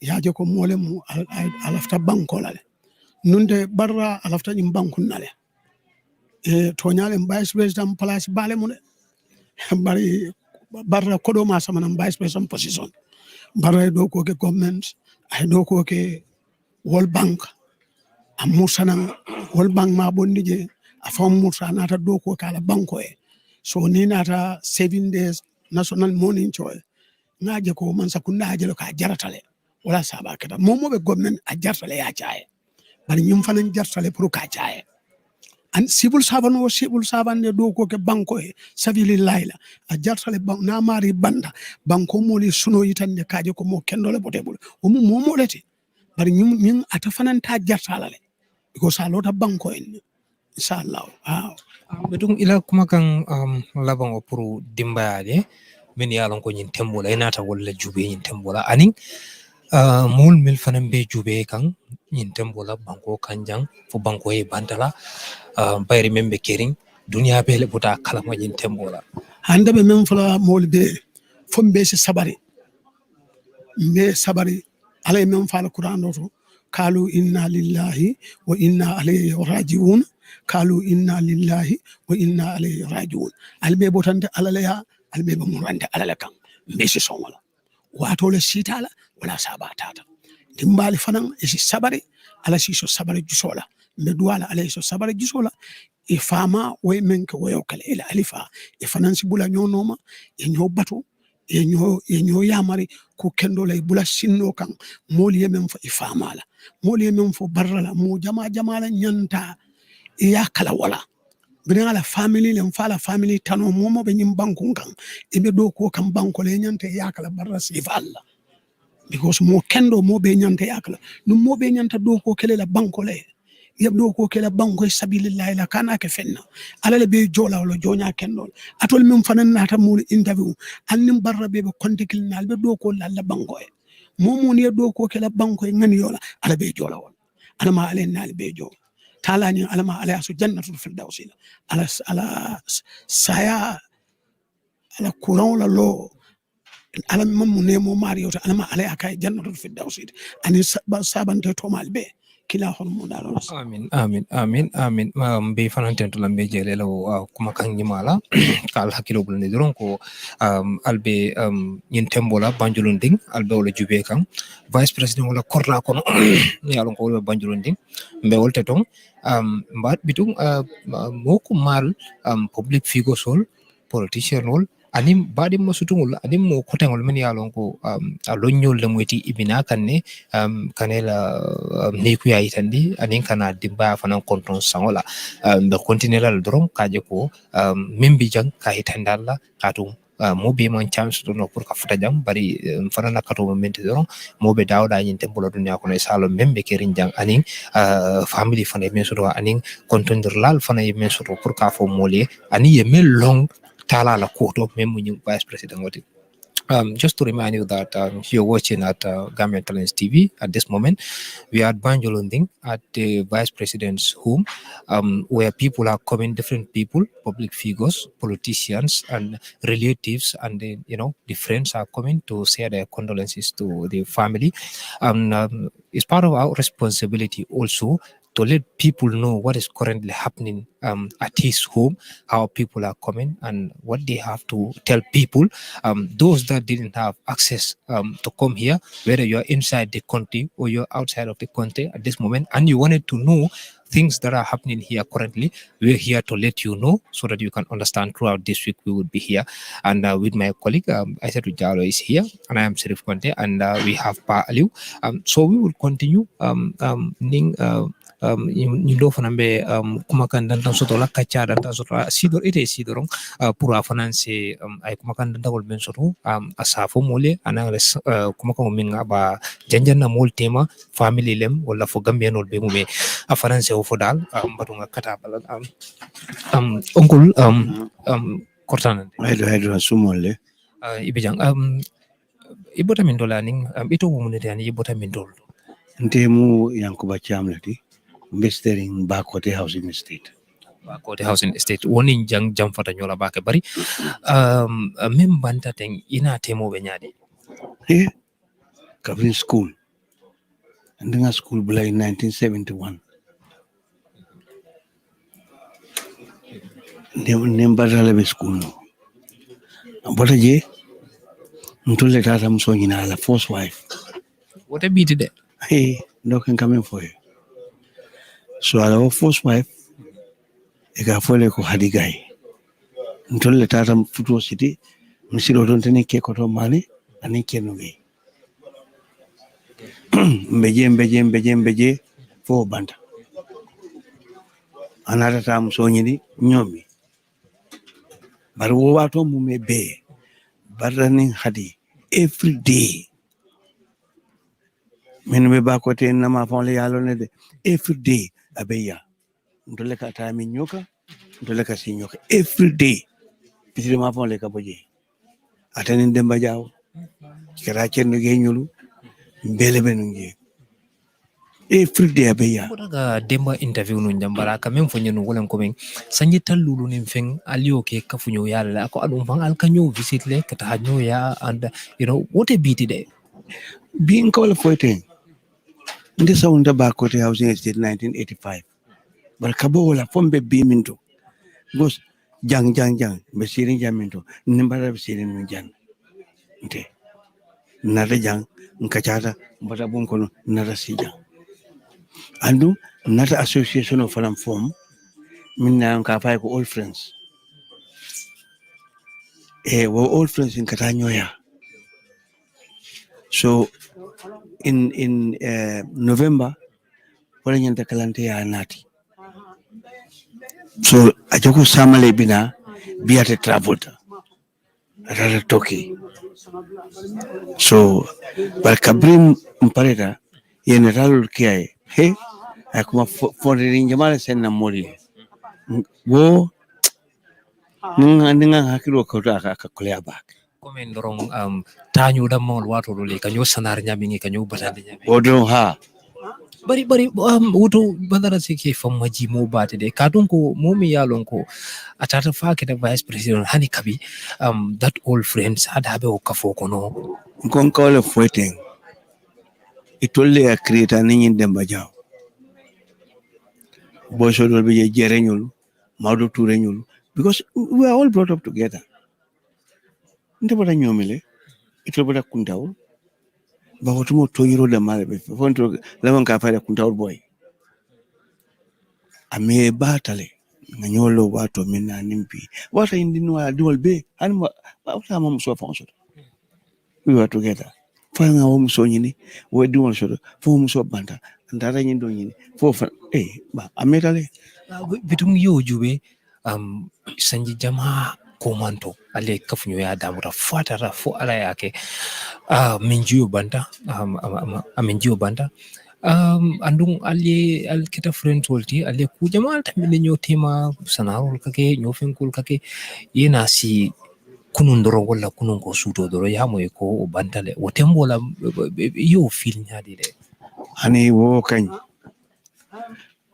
ya je ko mole mu alafta banko la nunde barra alafta jim banko nale e to nyale vice president place bale mu bari barra kodo ma sama nan vice president position barra do ko ke government ay do ko ke World Bank am musanan World Bank ma bondi je a fam musa nata do ko kala banko e so ni nata 7 days national mourning choy ngaje ko man sakunda ajelo ka jaratale wala saba kada momo be government a jaratale ya chae bari nyum fanan jaratale pour ka chae an civil servant ne do ko ke banko e savili laila a jaratale na mari banda banko mo li suno yitande kaje ko mo kendole botebul o mo momo leti bari nyum ata fanan ta jaratale because a lot of banko en inshallah betung ila kuma kan labang opuru dimbayade min yalon ko nyin tembola inata wala jube nyin tembola aning mul mil fanan be jube kan nyin tembola banko kanjang fo banko e bantala bayri membe kering dunya be le buta kala mo nyin tembola hande be men fala mol be fombe se sabari be sabari alay men fala qur'an do kalu inna lillahi wa inna alayhi rajiun kalu inna lillahi wa inna alayhi rajiun albe botante alalaya albe be murande alala kan be si sonwala wato le sitala wala sabatata dimbali fanan e si sabari ala si so sabari jusola be duwala alay so sabari jusola e fama way men ko wayo kala ila alifa e fanan si bula nyonoma e nyobatu e nyo yamari ko kendo lay bula sinno kan moli yemen fo ifamala moli yemen fo barrala mo jama la nyanta e yakala wala bina ala family le fala family tano momo be nyim banku kan e be do ko kan banko le nyanta yakala barra sifalla because mo kendo mo be nyanta yakala no mo be nyanta do ko kele la banko le yebdo ko kela banko sabilillahi la kana ke fenna ala le be jola wala jonya kendol atol mum fanan nata mul interview annim barra be kontikil nal be do ko la banko e momo ne do ko kela banko e ngani yola ala be jola won ala ma ale nal be jola tala ni ala ma ala su jannatul firdausi ala saya ala kuran la lo ala mamu ne mo mario ala ma ala akay jannatul firdausi ani sabante to mal be kila hon mo dalo amin be fananten to lambe jele lo kuma kan nyimala kal hakilo bul ne doron ko albe nyin tembola banjulun ding albe wala jube kan vice president wala korla kono yalon ko wala banjulun ding mbe wolte ton mbat bitung moku mal public figure sol politician role anim badi mo sutungul anim mo kotengol men yalon ko alonyol le moyti ibina kanne kanela ne ku yayi tandi anin kana dimba fanan konton sangola be continuer drom kaje ko membi jang kay tandalla katum mo be man chance do no pour ka futa jam bari fanana kato momenti drom mo be dawda nyin tembulo dunya ko ne salo membe kerin jang anin family fana men so anin kontondir lal fana men so pour ka fo mole ani ye mel long tala la koto memu vice president wati. Just to remind you that you're watching at Gambian Talents TV at this moment. We are at Banjolunding at the Vice President's home, where people are coming, different people, public figures, politicians, and relatives, and the friends are coming to share their condolences to the family. It's part of our responsibility also to let people know what is currently happening at his home, how people are coming, and what they have to tell people. Those that didn't have access to come here, whether you're inside the country or you're outside of the country at this moment, and you wanted to know things that are happening here currently, we're here to let you know so that you can understand throughout this week. We would be here. And with my colleague, Aissatou Diallo is here, and I am Serif Conte, and we have Pa Aliou. So we will continue. Ñu do fana be kumakan dantan soto la kacha dantan soto sidor ite sidorong pour financer ay kumakan dantan wol ben soto asafo mole ana kumakan minga ba janjan na mol tema family lem wala fo gambien wol be mumé a financer o fo dal batunga kata bala onkul kortan haydo sumole ibijang ibota min dolaning ito wumune tani ibota min dol ntemu yankuba chamlati mestering Bakote housing estate. Bakote housing estate woni jang jam fata nyola bake bari mem banta teng ina temo be nyade covering school and then school bula in 1971 nem badala be school no bota je mtulle tata mso nyina la first wife what a beat it hey no can come in for you. So our first wife, eka fole ko hadigai. Ntolle tata futuo city, msilo donte ne ke koto mane, ani kenuge. Mbeje fo banda. Anata tam so nyini nyomi. Baru wato mume be. Barani hadi every day. Menwe Bakote na mafole yalo ne de every day abeya. Ndole ka time nyoka ndole ka si nyoka every day pitire ma fon le ka boje atani demba jaw kera cenno ge nyulu mbele benunge every day abeya daga demba interview no njambara ka men fonye no wolen ko men sanyi tallulu nim fen aliyo ke ka funyo yalla ko adum fan al kanyo visit le ka ta nyo ya and what a beat day being called for it ndi sawunda Bakote housing estate 1985 bar kabo wala fombe bi minto gos jang be sirin jaminto nimbara be sirin jang nte nada jang nkachata mbata bonkono nada sija andu nada association of falam form minna ka fay ko all friends we all friends in Katanyoya. So in November wala nyanta kalante ya nati. So ajoko samale bina biate traveled rara toki. So barkabrim mpareta yene ralul kiai he akuma fondiri njamala senna mori wo ninga hakilo ko akakolea bak komen dorong tanyu da mol wato le kanyo sanar nyami kanyo batande nyami odon ha bari wuto Badara sike fam maji mo bate de kadon ko momi yalon ko atata faake da vice president hani kabi that old friends had habe o kafo ko no kon kawle foiten itolle a create ninyin demba jaw bo so do be jerenyul mawdo tourenyul because we are all brought up together nte bota nyomile ito bota kuntaw ba wotumo tonyiro da male be fonto lamon ka fare kuntaw boy ame batale nganyolo wato minna nimpi wata indinwa dual be anma wata mam so fonso we were together fanga wo muso nyini wo dual so fo muso banda ndara nyindo nyini fo ba ametale bitum yo jube sanji jama komanto ale kafunyo ya damura fatara fo ala yake minjiyo banda minjiyo banda andung ali al kita friend wolti ale ku jamal tamine nyotema sanarol kake nyofinkul kake yena si kunun doro wala kunun ko suto doro ya moy ko bantale wotembo la yo feel nyaadi de ani wo kany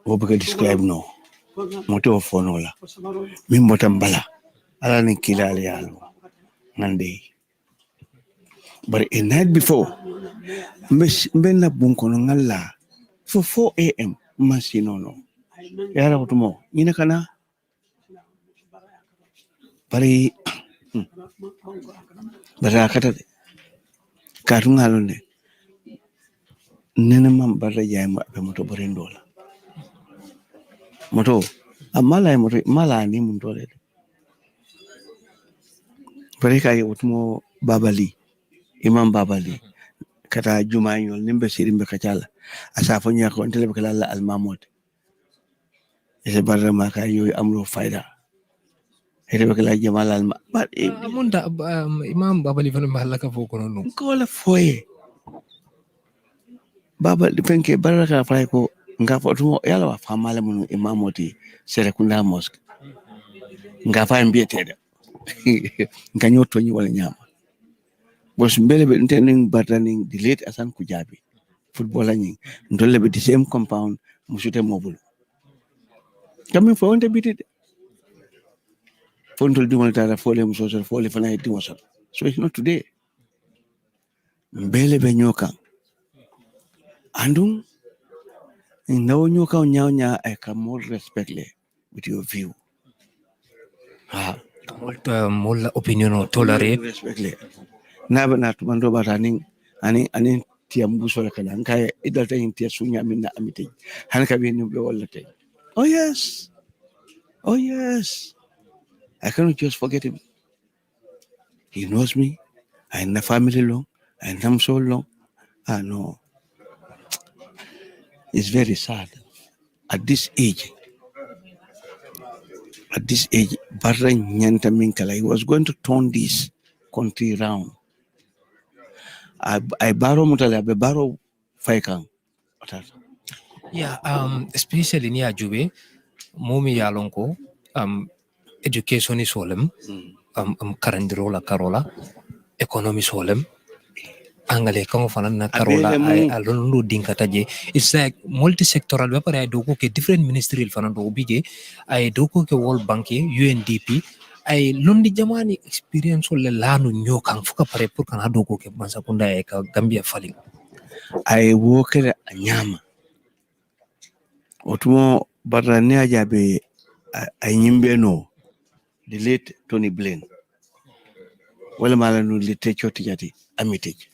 wo be describe no moto fonola min botambala ala ni kilale yalo ngande but a night before mbena bunkono ngalla for 4 a.m. masinono yara wotumo ina kana bari bara kata karungalo ne nene mam bara jayma be moto borendola moto amala moto mala ni mun dole pare kay utmo babali imam babali kata juma ñol nimbe sirimbe kacala asa fo ñako entele be kala al mamot ese barra ma kay yoy amlo fayda ede be kala jamal al ba amunda imam babali fana mahalla fo ko non ko la foye baba fenke barra ka fay ko nga fo tumo yalla wa famale mun imamoti sere kunda mosque nga fa mbiyetede nga nyoto ni wala nyama bos mbele be ntenen bardaning di late asan ku jabi football ni ndolle be the same compound musute mobile kami fo wonte bitide fontol di wala fole muso fole fana di wasa so it's not today mbele be nyoka andum no nyoka nyawnya I can more respect le with your view molla opinion o tolerate respect le na ba na tumando bataning anin tiam buso la kala kay idal tay tiya sunya minna amite han ka be ni be wala tay oh yes I cannot just forget him. He knows me. I in the family long. I am so long. No. It's very sad. At this age, Badara Nyanta Minkala, he was going to turn this country round. I borrow mutale, I borrow faikang. Yeah, especially ni ajube momi yalonko education is solem karandiro la karola economy solem angale kango fana na karola ay alonlo dinkata je it's like multi-sectoral be pare ay doko ke different ministerial fana do bige ay doko ke World Bank UNDP ay londi jamani experience le lanu nyokan fuka pare pour kana doko ke mansakunda e ka Gambia fali ay wokere anyama otumo Badara ne ajabe ay nyimbe no the late Tony Blaine wala mala no literature tijati amitage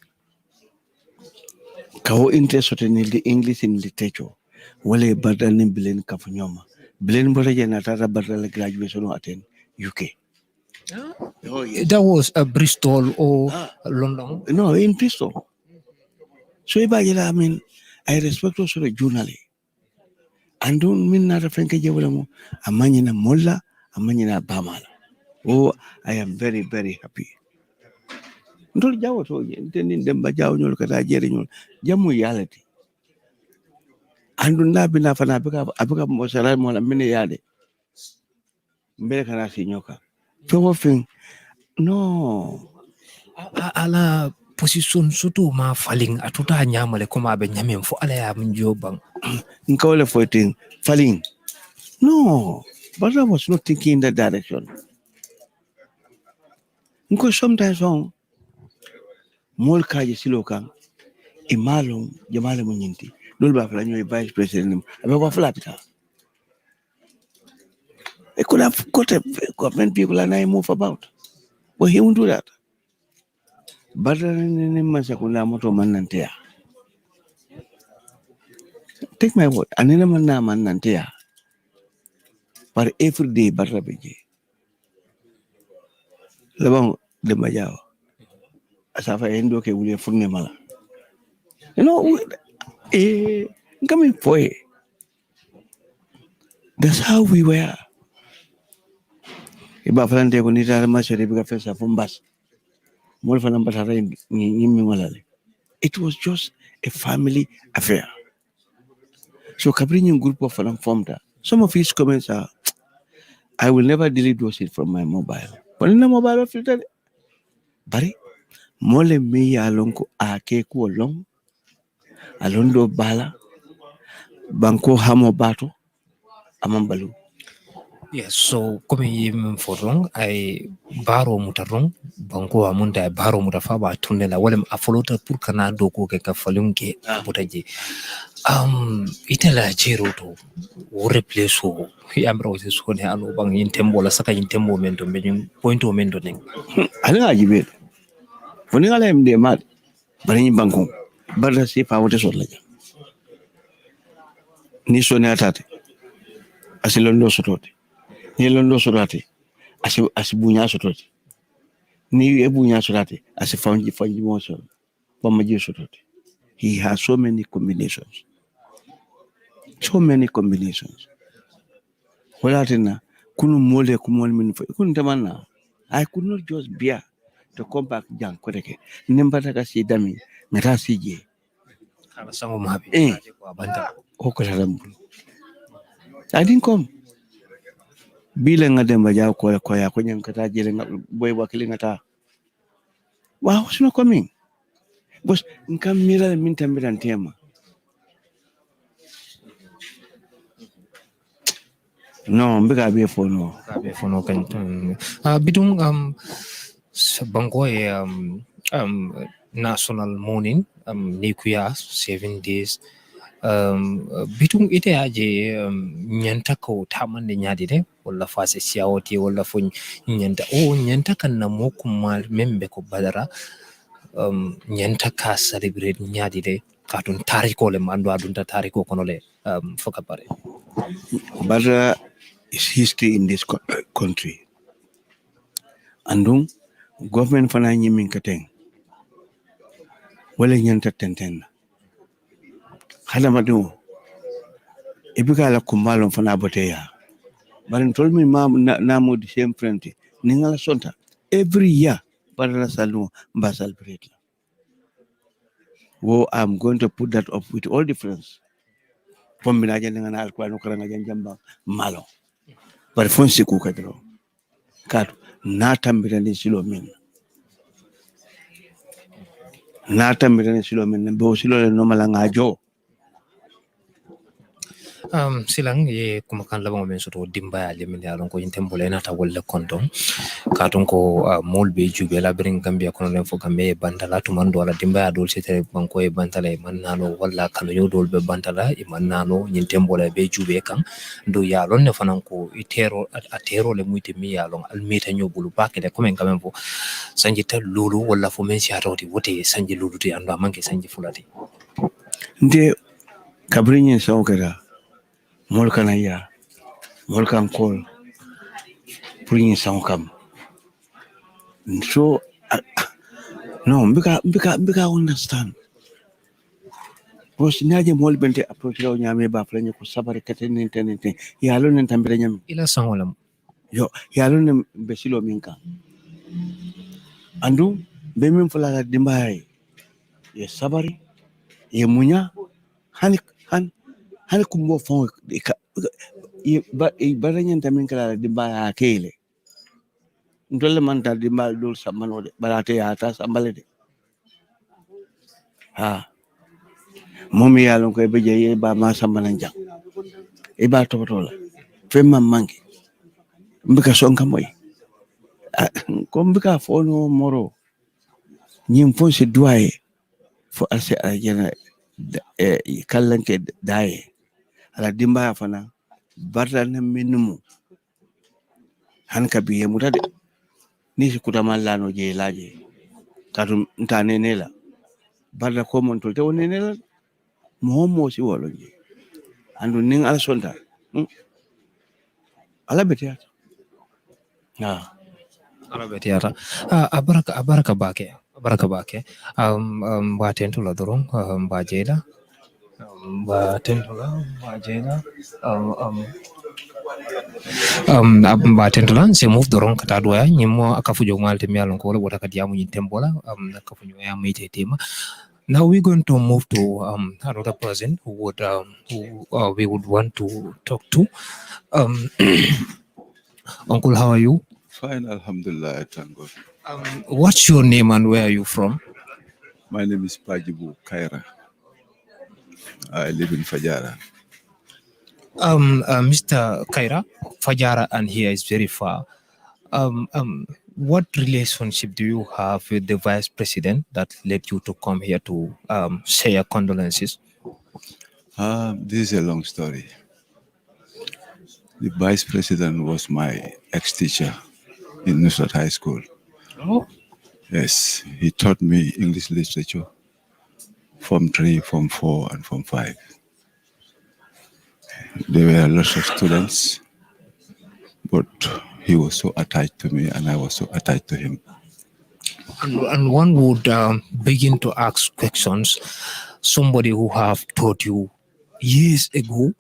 kawo interest in the English in literature wala Badara ni Blaine kafu nyoma Blaine mbota jena tata Badara graduation attend UK. Oh, yes. That was Bristol or London? No, in Bristol. So I mean, I respect also the journalist. And don't mean not a frank jawalamu, a manina molla, a manina bamala. Oh, I am very, very happy. Don't jaw to intending them by jaw kata jerinyol, jamu reality. And do not be enough and abuka mosala mola mini yade. Mbeka sinyoka. So thing, no. Ala position sutu ma falling atuta nyamale koma be nyamem fo ala ya mjo bang nkawle fighting falling no but I was not thinking in that direction because sometimes on mol kaje silokan imalum jamale mo nyinti lol ba fala ñoy vice president abe wa fala pita it could have got a government people and I move about but he won't do that but ni masakula moto manantea take my word anina manantea but every day Badara beje labang de majao asafa endo ke wule furne mala you know coming for it. That's how we were iba falante ko ni tara masere biga fesa fumbas mol fanam batara ni malale it was just a family affair so kabrinyin group of fanam formed some of his comments are I will never delete those from my mobile but in the mobile filter bari mole me ya lonko ake ko long alondo bala banko hamo bato amambalu. Yes, so comme yim fotong ay baro mutarong banko amunda baro mutafa ba tunela wala afolota pour kana doko ke ka falunke butaje itala jero to wo replace wo yamro so ne anu bang yin tembo la saka yin tembo mendo men point o mendo nen ala ajibe foni ala mde mat bari banko barda si fa wote so la ni so ne atate asilondo sototi ni londo sotati asibunya sototi ni ebunya sotati asifanji mo so pamaji sototi. He has so many combinations. Walatina kunu mole kumol min fo kun tamanna. I could not just bear to come back jang kodeke nimbata ka si dami ngata sije Kala sango mabi ko banta ko talambu. I didn't come bile ngade mbaja ko ya ko nyankata jele boy wakili ngata. Why was not coming? Because nkam mira min tambiran tema. No, mbika be for no. Kan bidung bango national morning nikuya 7 days bitung ite aje nyanta ko tamande nyadi de wala fase siawoti wala fo nyanta nyanta kan na mokumal membe ko badara nyanta ka celebrate nyadi de katun tariko le mando adunta tariko kono le foka pare. Badara is history in this country. Andung government fana nyimin kateng wala nyanta tenten hala madu ibika la kumbalo fana boteya but told me mom namu the same friend ningala sonta every year Badara salu mba celebrate. Wo I'm going to put that up with all the friends from binaja ngana alkwa no karanga jamba malo but fonsi ku kadro katu na tambira ni silo min bo silo le no malanga jo silang ye kumakan labang men soto dimba ya min yalon ko intembole na ta wolle konton katun ko molbe jube la bring gambia kono len fo gambe bantala to man dola dimba ya dol sete banko e bantala e mannano walla kanu yo dol be bantala e mannano intembole be jube kan do yalon ne fanan ko itero atero le muite mi yalon almeta nyobulu bakede ko men gamen fo sanji ta lulu walla fo men si atoti wote sanji lulu ti ando manke sanji fulati nde kabrinyen sawkara molkana ya molkan kol purin sawkam so no mbika understand because naje mol bente approach law nyame ba flanye ko sabare katene tenente yalo nen tambere nyame ila sangolam yo yalo nen besilo minka andu be min fula dimbaay ye sabari ye munya han kumbo fon baranyen tamin kala dimbaay akele ndole man ta dimbal dul samano de barate ya ta sambale de momi yalon ko be je ba ma sambanan jang e ba to la femma mangi mbika sonka moy ko mbika fono moro nyim fon se doye fo ase ajena kallanke daye ala dimba fana barta na minimum han kabiye mutade ni kutama lano je laje katum ntane nela barta ko mon to woni nela mo si wolo je andu ning ala sonda ala betiata ala betiata abaraka bake batentula dorong bajela batentula se move dorong kata doya nyimo akafujo malte mialon ko wala kadi amu tembola akafujo ya mite tema. Now we're going to move to another person who would we would want to talk to. Uncle, how are you? Fine, alhamdulillah, thank God. What's your name and where are you from? My name is Pajibu Kaira. I live in Fajara. Mr. Kaira, Fajara and here is very far. What relationship do you have with the vice president that led you to come here to say your condolences? This is a long story. The vice president was my ex-teacher in Nusrat High School. Oh? Yes, he taught me English literature, Form 3, Form 4, and Form 5. There were lots of students, but he was so attached to me and I was so attached to him. And one would begin to ask questions. Somebody who have taught you years ago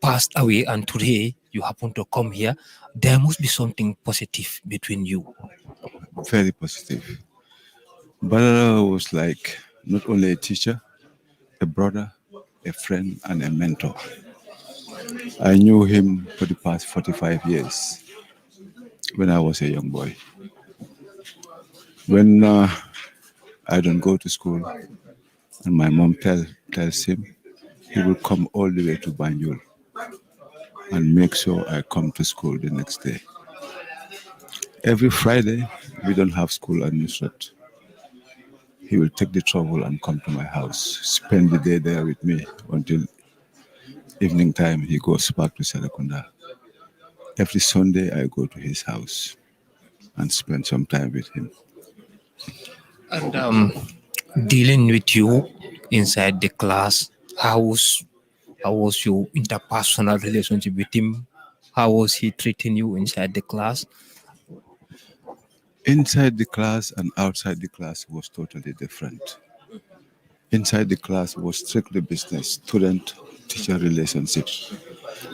passed away, and today you happen to come here. There must be something positive between you. Very positive. Badara was like not only a teacher, a brother, a friend, and a mentor. I knew him for the past 45 years when I was a young boy. When I don't go to school and my mom tells him, he will come all the way to Banjul and make sure I come to school the next day. Every Friday, we don't have school at Nusrat. He will take the trouble and come to my house, spend the day there with me until evening time. He goes back to Serekunda. Every Sunday, I go to his house and spend some time with him. And dealing with you inside the class, how was your interpersonal relationship with him? How was he treating you inside the class? Inside the class and outside the class was totally different. Inside the class was strictly business, student-teacher relationship.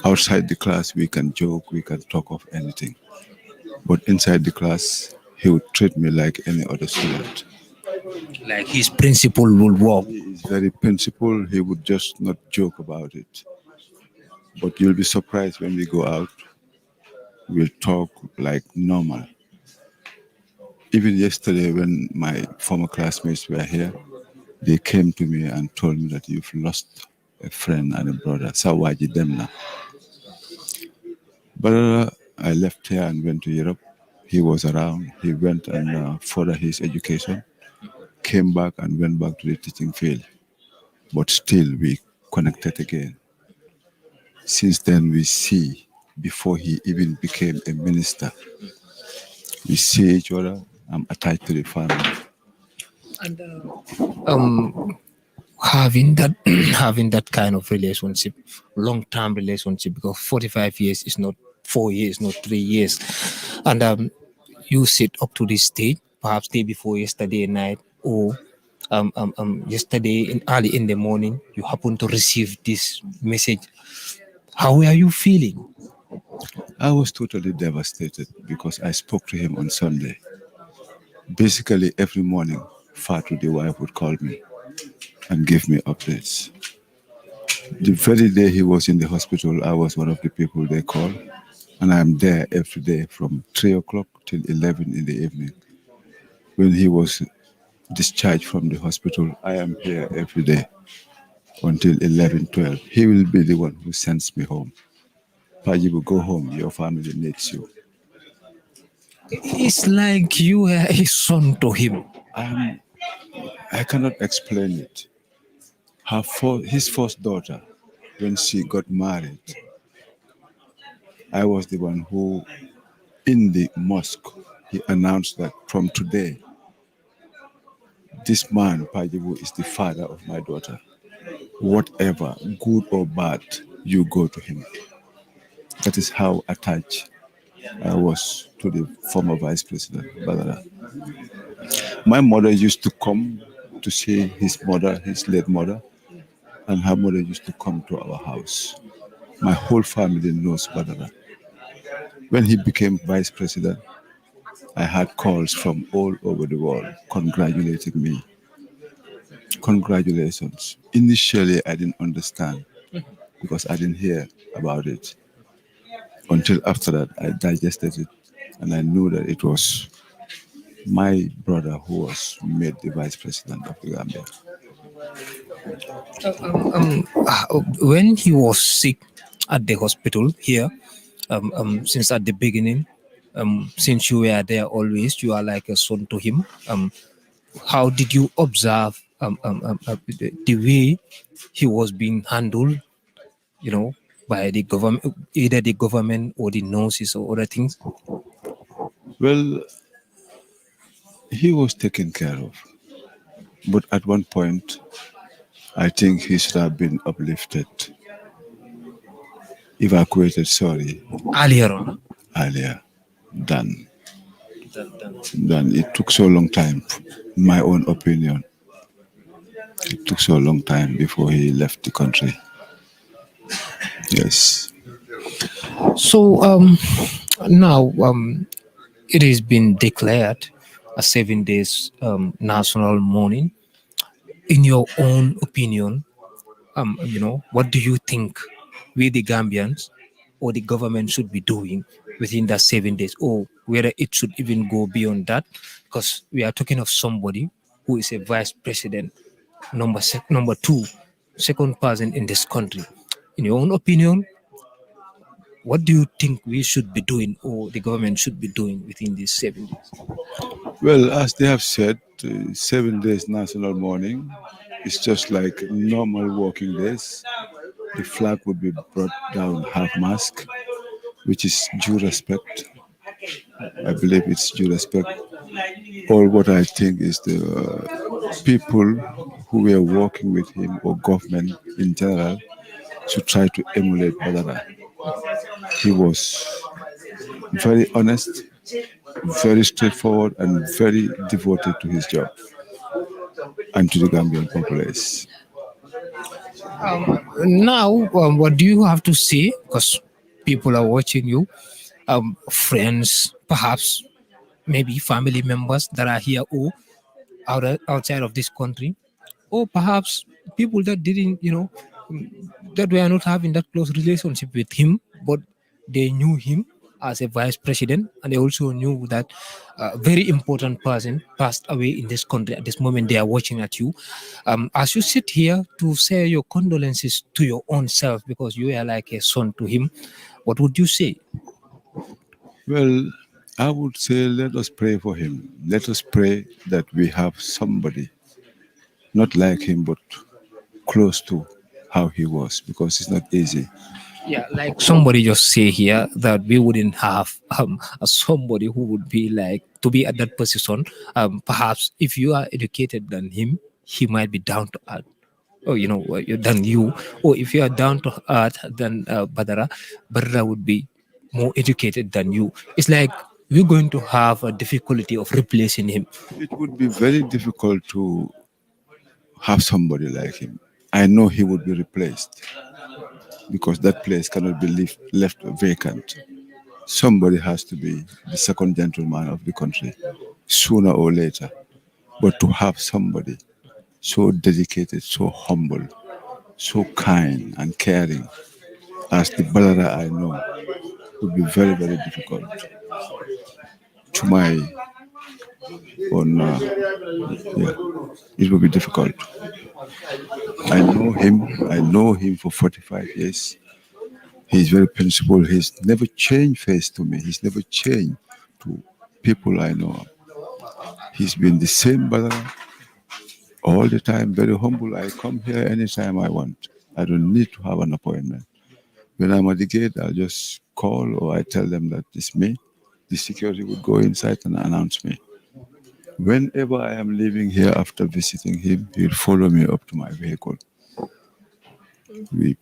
Outside the class, we can joke, we can talk of anything. But inside the class, he would treat me like any other student. Like his principle will work. He is very principled. He would just not joke about it. But you'll be surprised when we go out, we'll talk like normal. Even yesterday when my former classmates were here, they came to me and told me that you've lost a friend and a brother. Sawaji Demna. But I left here and went to Europe. He was around. He went and furthered his education, came back and went back to the teaching field. But still we connected again. Since then we see, before he even became a minister, we see each other. I'm attached to the family. And having that kind of relationship, long-term relationship, because 45 years is not 4 years, not 3 years, and you sit up to this stage, perhaps day before yesterday night, or yesterday early in the morning, you happen to receive this message. How are you feeling? I was totally devastated because I spoke to him on Sunday. Basically, every morning, Fatu, the wife, would call me and give me updates. The very day he was in the hospital, I was one of the people they called, and I'm there every day from 3 o'clock till 11 in the evening. When he was discharged from the hospital, I am here every day until 11, 12. He will be the one who sends me home. Pajibu, go home, your family needs you. It's like you are a son to him. I cannot explain it. His first daughter, when she got married, I was the one who, in the mosque, he announced that from today, this man, Pajibu, is the father of my daughter. Whatever, good or bad, you go to him. That is how attached I was to the former Vice President, Badara. My mother used to come to see his mother, his late mother, and her mother used to come to our house. My whole family knows Badara. When he became Vice President, I had calls from all over the world congratulating me. Congratulations. Initially, I didn't understand because I didn't hear about it. Until after that, I digested it and I knew that it was my brother who was made the Vice President of the Gambia. When he was sick at the hospital here, since at the beginning, since you were there always, you are like a son to him. How did you observe the way he was being handled, by the government, either the government or the nurses or other things? Well, he was taken care of. But at one point, I think he should have been uplifted. evacuated, sorry. Earlier on? Earlier. Done. It took so long time, in my own opinion. It took so long time before he left the country. Yes. So now it has been declared a 7 days national mourning. In your own opinion, what do you think we the Gambians or the government should be doing within that 7 days, or whether it should even go beyond that? Because we are talking of somebody who is a vice president, number two, second person in this country. In your own opinion, what do you think we should be doing or the government should be doing within these 7 days? Well, as they have said, 7 days national mourning is just like normal working days. The flag would be brought down half-mast, which is due respect. I believe it's due respect. All what I think is the people who were working with him or government in general should try to emulate Badara. He was very honest, very straightforward, and very devoted to his job and to the Gambian populace. Now, what do you have to say? Because people are watching you, friends, perhaps, maybe family members that are here or outside of this country, or perhaps people that didn't, that were not having that close relationship with him, but they knew him as a vice president, and they also knew that a very important person passed away in this country at this moment. They are watching at you. As you sit here to say your condolences to your own self, because you are like a son to him, what would you say? Well, I would say let us pray for him. Let us pray that we have somebody, not like him, but close to how he was, because it's not easy. Yeah, like somebody just say here that we wouldn't have somebody who would be like to be at that position. Perhaps if you are educated than him, he might be down to earth. Or than you, or if you are down to earth than Badara would be more educated than you. It's like we're going to have a difficulty of replacing him. It would be very difficult to have somebody like him. I know he would be replaced because that place cannot be left vacant. Somebody has to be the second gentleman of the country, sooner or later. But to have somebody so dedicated, so humble, so kind and caring as the Badara I know would be very, very difficult. To my own, it would be difficult. I know him for 45 years. He's very principled. He's never changed face to me. He's never changed to people I know. He's been the same Badara all the time, very humble. I come here anytime I want. I don't need to have an appointment. When I'm at the gate, I'll just call or I tell them that it's me. The security would go inside and announce me. Whenever I am leaving here after visiting him, he'll follow me up to my vehicle. We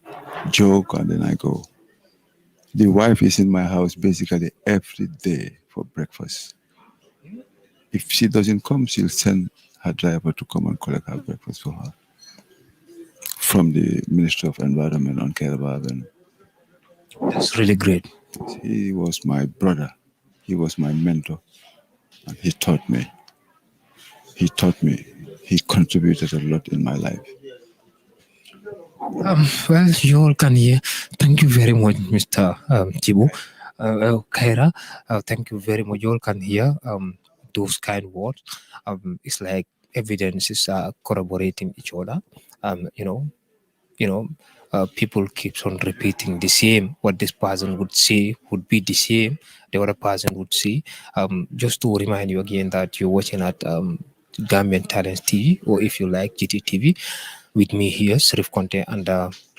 joke and then I go. The wife is in my house basically every day for breakfast. If she doesn't come, she'll send her driver to come and collect her breakfast for her from the Ministry of Environment on Keraba Avenue. That's really great. He was my brother. He was my mentor. And he taught me. He contributed a lot in my life. Well, you all can hear. Thank you very much, Mr. Tibu. Kaira, thank you very much. You all can hear those kind words. It's like evidences are corroborating each other. People keeps on repeating the same. What this person would say would be the same. The other person would say. Just to remind you again that you're watching at Gambian Talents TV, or if you like GTTV, with me here, Sirif Conte, and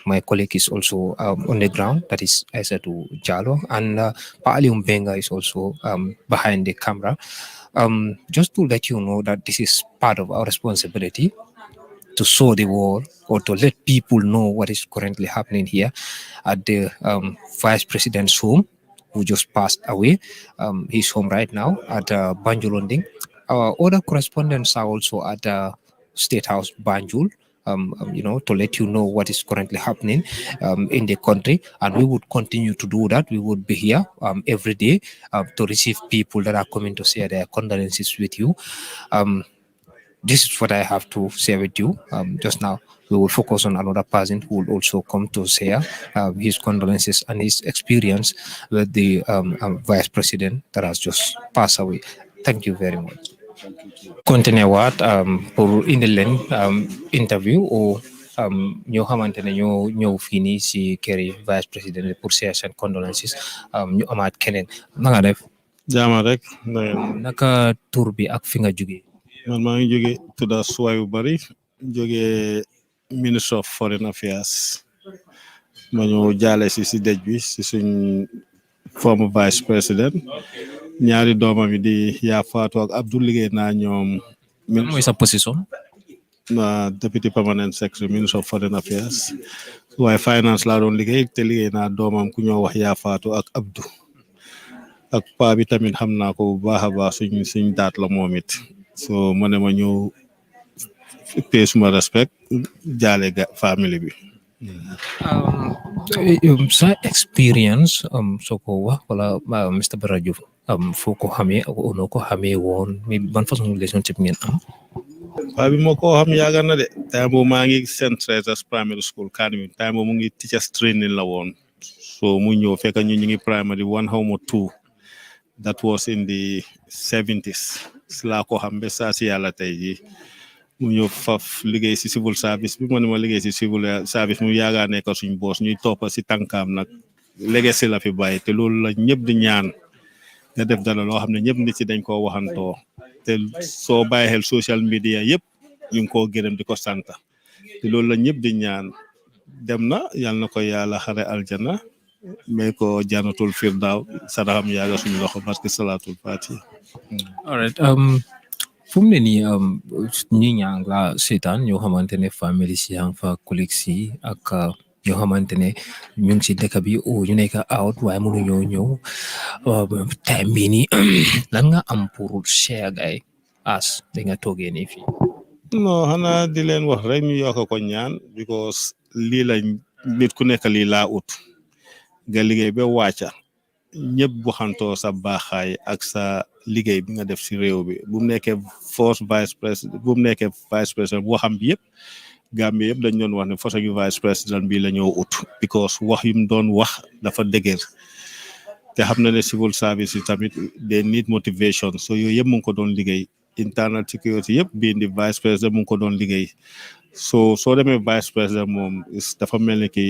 my colleague is also on the ground, that is Aissatou Jallow, and Paali Umbenga is also behind the camera. Just to let you know that this is part of our responsibility to show the world or to let people know what is currently happening here. at the Vice President's home, who just passed away. He's home right now at Banjul. Our other correspondents are also at State House Banjul, to let you know what is currently happening in the country. And we would continue to do that. We would be here every day to receive people that are coming to share their condolences with you. This is what I have to share with you just now. We will focus on another person who will also come to share his condolences and his experience with the Vice President that has just passed away. Thank you very much. Continue what pour indi leen interview o ñoo xamante ne ñoo ñëw fii nii si këri Vice President pour share seen condolences ñu amaat keneen na nga def. jaama rek. naka tur bi ak fi nga jógee. man maa ngi jóge tudda Suwayu Bari jóge Minister of Foreign Affairs ma ñëw jaale si dëj bi si suñ former Vice President ñaari doomam yi di Yaa Fatou ak Abdou liggéey naa ñoom. mooy sa position. Deputy Permanent Secretary Minister of Foreign Affairs waaye finance laa doon liggéey te liggéey naa doomam ku ñoo wax Yaa Fatou ak Abdou ak paa bi tamit xam naa ko bu baax a baax suñ daat la moom it so ma ne ma ñëw pay suma respect jaale family bi. Sa experience soo ko wax wala Mr. Badara Joof foo ko xamee ak noo ko xamee woon ban façon relationship ngeen am. paa bi moo ko xam yàgg na de time boobu maa ngi St. Teresa's primary school Kanemi time boobu mu ngi teachers training la woon so mu ñëw fekk ñu ngi primary 1 xaw ma 2 that was in the 70s si laa ko xam ba saa si yàlla tey jii mu ñëw faf liggéey si civil service bi ma liggéey si civil service mu yaaga nekk suñ boss ñuy toppa si tànkaam nag legacy la fi bàyyi te loolu la ñëpp di ñaan nga def dara loo xam ne ñëpp nit ci dañ koo waxantoo te soo bàyyi xel social media yëpp ñu ngi koo gërëm di ko sant te loolu la ñëpp di ñaan dem na yal na ko yàlla xare aljana mais ko janatul firdaaw sadaxam yaaga suñu loxo parce que salatul fatiha. All right. fu mu ne nii ñi ñaa ngi la seetaan ñoo xamante ne famille si yaa ngi fa collègues si ak ñoo xamante ne ñu ngi si dëkk bi o ñu nekk out waaye mënuñoo ñëw time bii nii lan nga am pour share gay as da nga toogee nii fii. non xanaa di leen wax rek ñu yokk ko ñaan because lii la nit ku nekk lii laa ut nga liggéey ba wàcca ñëpp bu xantoo sa baaxaay ak sa liggéey bi nga def si réew bi bu mu nekkee vice président boo xam bi yëpp Gambie yëpp dañ doon wax ne façon vice président bi la ñoo ut because wax yu mu doon wax dafa dëgër te xam na ne civil service yi tamit they need motivation so yooyu yëpp mu ngi ko doon liggéey internal security yëpp bii di vice président mu ngi ko doon liggéey soo demee vice président moom dafa mel ni ki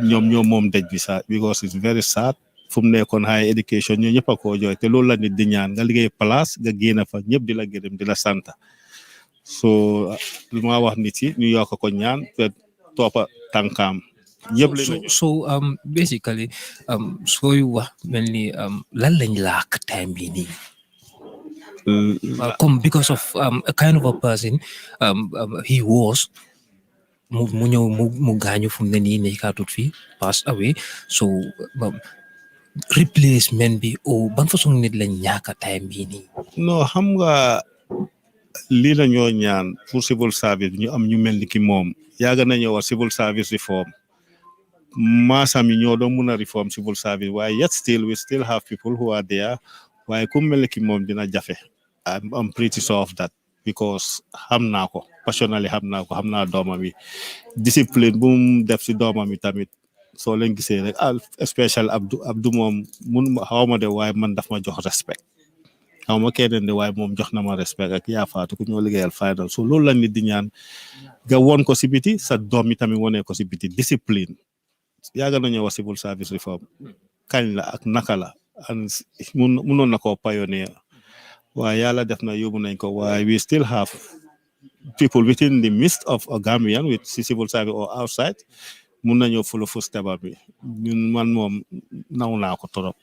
ñoom moom dëj bi sax because it's very sad fu mu nekkoon high education ñoo ñëpp a koo jooy te loolu la nit di ñaan nga liggéey place nga génn fa ñëpp di la gërëm di la sant so lu ma wax nit yi ñu yokk ko ñaan te toppa tànkaam ñëpp so basically sooy wax mel ni lan lañ laak time bi nii come because of a kind of a person he was mu ñëw mu gaañu fu mu ne nii nekkaatut fii pass away so replacement bi o ban façon nit lañ ñaaka time bii nii. non xam nga lii la ñoo ñaan pour civil service ñu am ñu mel ni ki moom yaaga nañoo wax civil service reform maasam yi ñoo doon mun a reform civil service waaye yet still we still have people who are there waaye ku mel ni ki moom dina jafe I'm pretty sure of that because xam naa ko personally xam naa doomam yi discipline bu mu def si doomam yi tamit soo leen gisee rek especially Abdou moom mun xaw ma de waaye man daf ma jox respect xaw ma keneen de waaye moom jox na ma respect ak Yaa Fatou ku ñoo liggéeyal final so loolu la nit di ñaan nga won ko si biti sa doom yi tamit wonee ko si biti discipline yaaga nañoo wax civil service reform kañ la ak naka la munoon na koo pioneer waaye yàlla def na yóbbu nañ ko waaye we still have people within the midst of a Gambian with civil service or outside mun nañoo fulu footstep bi ñun man moom naw naa ko torop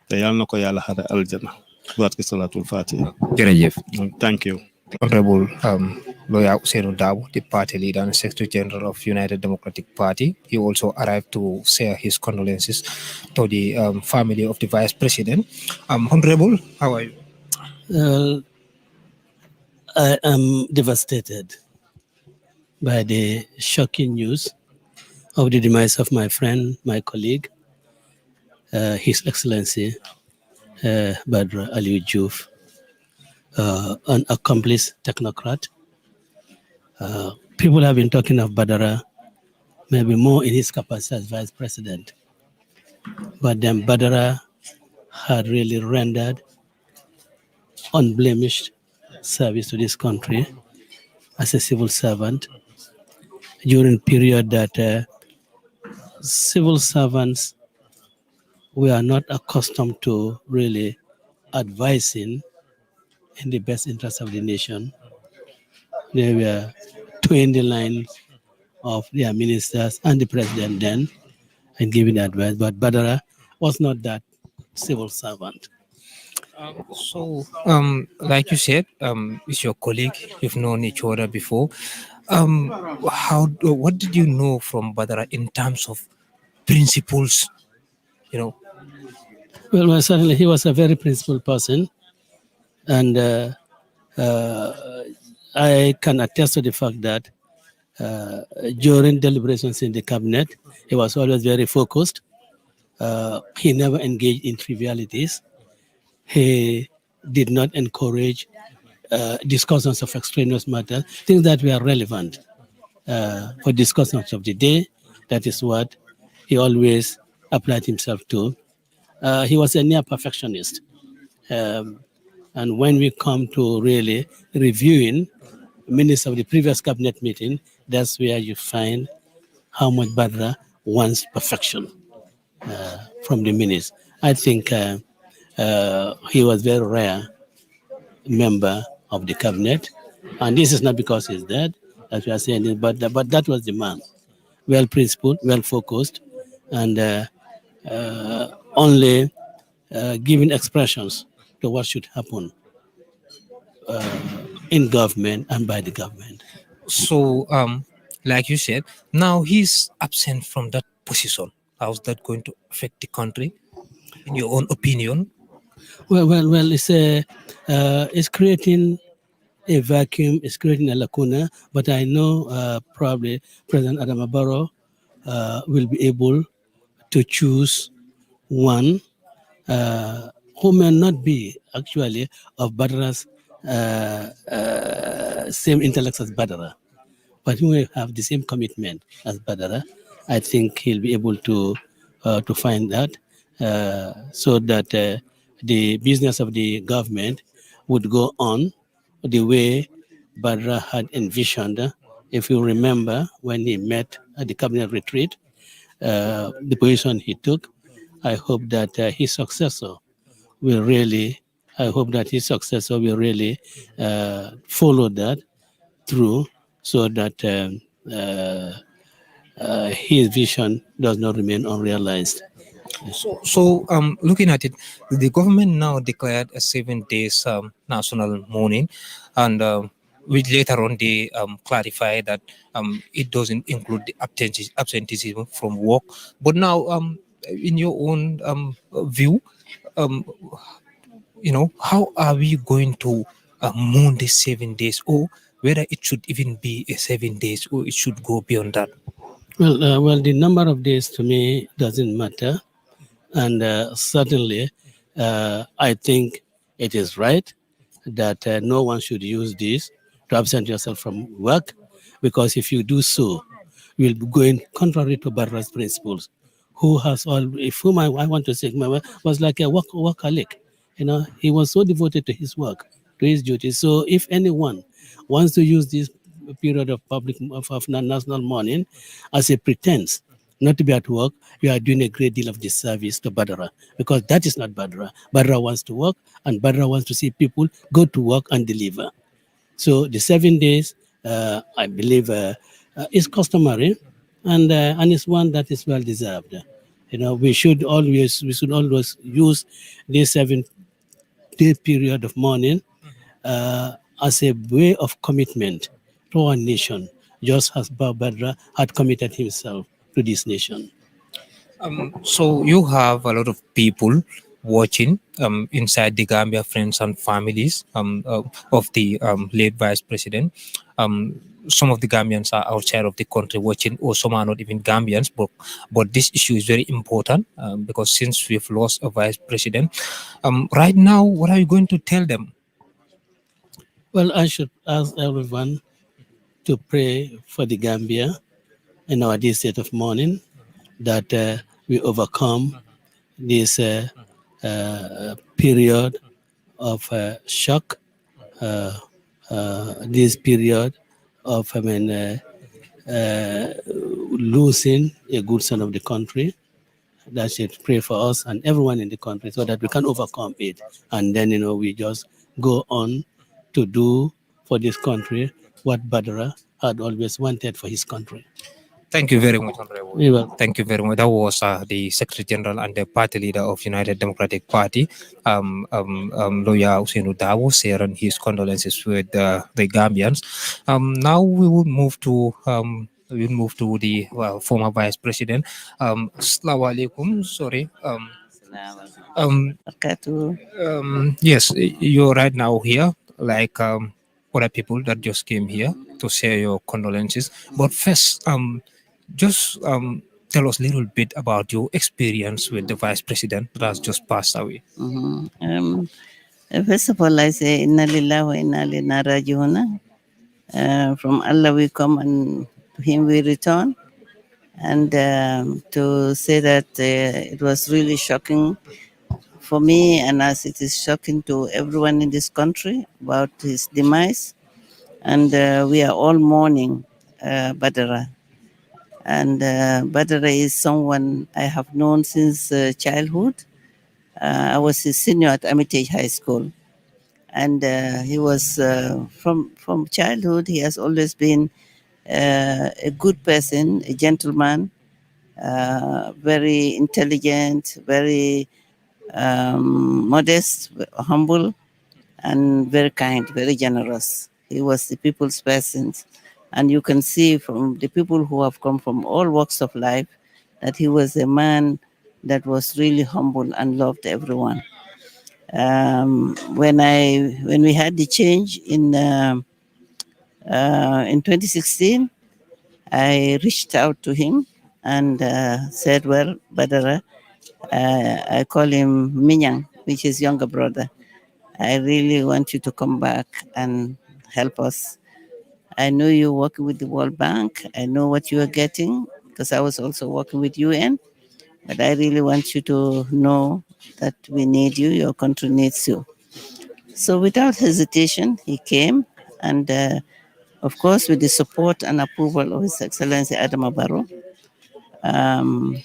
te yàlla na ko yàlla xare aljana barke salatul fatiha jërëjëf thank you honorable Lawyer Usainu Darboe, the party leader and Secretary General of United Democratic Party. He also arrived to share his condolences to the family of the Vice President. Honorable, how are you? I am devastated by the shocking news of the demise of my friend, my colleague, His Excellency Badara Joof'S, an accomplished technocrat. People have been talking of Badara maybe more in his capacity as Vice President. But then Badara had really rendered unblemished service to this country as a civil servant during a period that civil servants were not accustomed to really advising in the best interest of the nation. They were toeing the line of their ministers and the president then and giving advice. But Badara was not that civil servant. Like you said, it's your colleague. You've known each other before. What did you know from Badara in terms of principles? You know. Well, certainly he was a very principled person, and I can attest to the fact that during deliberations in the cabinet, he was always very focused. He never engaged in trivialities. He did not encourage discussions of extraneous matters, things that were relevant for discussions of the day. That is what he always applied himself to. He was a near perfectionist. And when we come to really reviewing minutes of the previous cabinet meeting, that's where you find how much Badara wants perfection from the minutes. I think he was very rare member of the cabinet, and this is not because he's dead, as we are saying, but that was the man, well principled, well focused, and only giving expressions to what should happen in government and by the government. So, like you said, now he's absent from that position. How's that going to affect the country, in your own opinion? Well, it's creating a vacuum, it's creating a lacuna, but I know probably President Adama Barrow will be able to choose one who may not be actually of Badara's same intellect as Badara, but who will have the same commitment as Badara. I think he'll be able to find that so that the business of the government would go on the way Badara had envisioned. If you remember when he met at the cabinet retreat, the position he took, I hope that his successor will really, follow that through so that his vision does not remain unrealized. So, looking at it, the government now declared a 7 days national mourning, and which later on they clarify that it doesn't include the absenteeism from work. But now, in your own view, how are we going to mourn these 7 days, or whether it should even be a 7 days, or it should go beyond that? Well, the number of days to me doesn't matter. And certainly, I think it is right that no one should use this to absent yourself from work, because if you do so, you'll be going contrary to Badara's principles. Who has all, if whom I want to say, was like a workaholic. He was so devoted to his work, to his duties. So if anyone wants to use this period of national mourning as a pretense not to be at work, you are doing a great deal of disservice to Badara, because that is not Badara. Badara wants to work, and Badara wants to see people go to work and deliver. So the 7 days, I believe, is customary, and it's one that is well deserved. We should always use this 7-day period of mourning as a way of commitment to our nation, just as Badara had committed himself to this nation. So you have a lot of people watching inside the Gambia, friends and families of the late Vice President. Some of the Gambians are outside of the country watching, or some are not even Gambians. But this issue is very important because since we've lost a Vice President, right now, what are you going to tell them? Well, I should ask everyone to pray for the Gambia in our this state of mourning, that we overcome this period of shock, this period of losing a good son of the country. That should pray for us and everyone in the country so that we can overcome it. And then, we just go on to do for this country what Badara had always wanted for his country. Thank you very much, Honorable. You're welcome. Thank you very much. That was the Secretary General and the Party Leader of United Democratic Party, Lawyer Usainu Darboe, sharing his condolences with the Gambians. Now we will move to the former Vice President. Assalamu alaikum. Sorry. Yes, you're right now here, like other people that just came here to share your condolences. But first, just tell us a little bit about your experience with the Vice President that has just passed away. First of all, I say, Inna lillahi wa inna ilayhi raji'un. From Allah we come and to Him we return. And to say that it was really shocking for me, and as it is shocking to everyone in this country about his demise. And we are all mourning Badara. And Badara is someone I have known since childhood. I was his senior at Armitage High School. And he was, from childhood, he has always been a good person, a gentleman, very intelligent, very modest, humble, and very kind, very generous. He was the people's person. And you can see from the people who have come from all walks of life that he was a man that was really humble and loved everyone. When we had the change in 2016, I reached out to him and said, well, Badara, I call him Minyang, which is younger brother. I really want you to come back and help us. I know you're working with the World Bank. I know what you are getting because I was also working with UN. But I really want you to know that we need you. Your country needs you. So without hesitation, he came. And of course, with the support and approval of His Excellency Adama Barrow,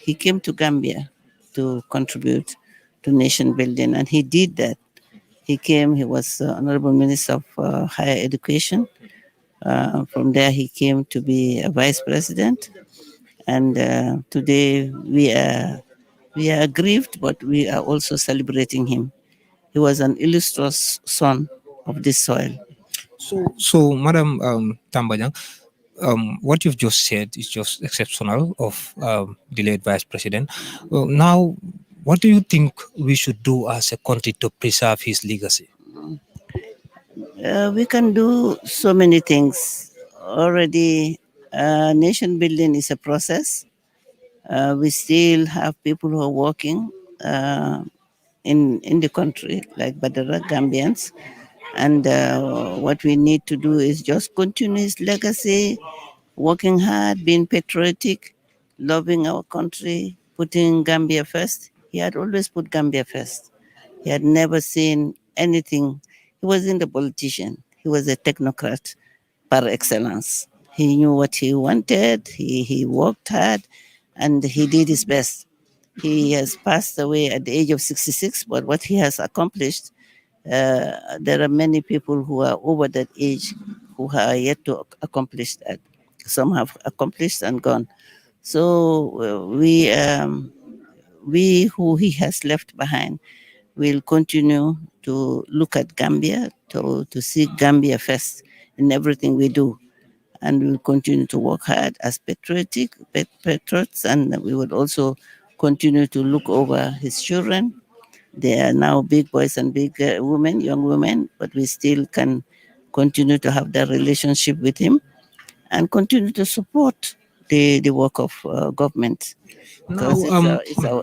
he came to Gambia to contribute to nation building. And he did that. He came, he was Honorable Minister of Higher Education. From there, he came to be a vice president. And today we are aggrieved, but we are also celebrating him. He was an illustrious son of this soil. So Madam Tambajang, what you've just said is just exceptional of the late Vice President. Now, what do you think we should do as a country to preserve his legacy? We can do so many things. Already, nation building is a process. We still have people who are working in the country, like Badara Gambians. And what we need to do is just continue his legacy, working hard, being patriotic, loving our country, putting Gambia first. He had always put Gambia first. He had never seen anything. He wasn't a politician. He was a technocrat par excellence. He knew what he wanted. He worked hard, and he did his best. He has passed away at the age of 66, but what he has accomplished, there are many people who are over that age who are yet to accomplish that. Some have accomplished and gone. So we who he has left behind will continue to look at Gambia, to see Gambia first in everything we do. and we will continue to work hard as patriots, and we will also continue to look over his children. They are now big boys and big women, young women, but we still can continue to have that relationship with him and continue to support the work of government, because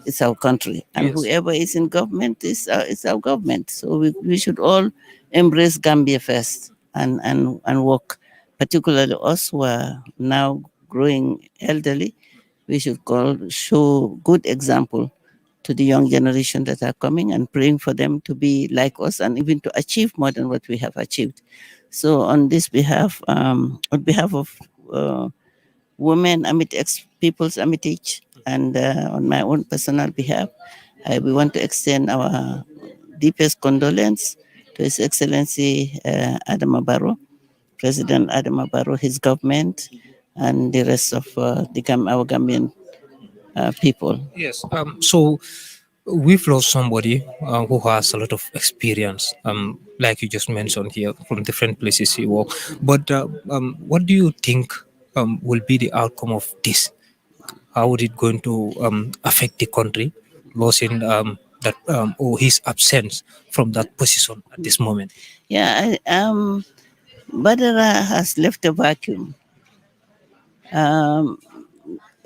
it's our country, and whoever is in government is our government. So we should all embrace Gambia first and work, particularly us who are now growing elderly. We should show good example to the young generation that are coming, and praying for them to be like us and even to achieve more than what we have achieved. So on this behalf, on behalf of Women People's Hermitage, and on my own personal behalf, we want to extend our deepest condolence to His Excellency Adama Barrow, President Adama Barrow, his government, and the rest of our Gambian people. Yes. So we've lost somebody who has a lot of experience, like you just mentioned here, from different places he worked. But what do you think will be the outcome of this? How would it going to affect the country, losing that or his absence from that position at this moment? Yeah, Badara has left a vacuum.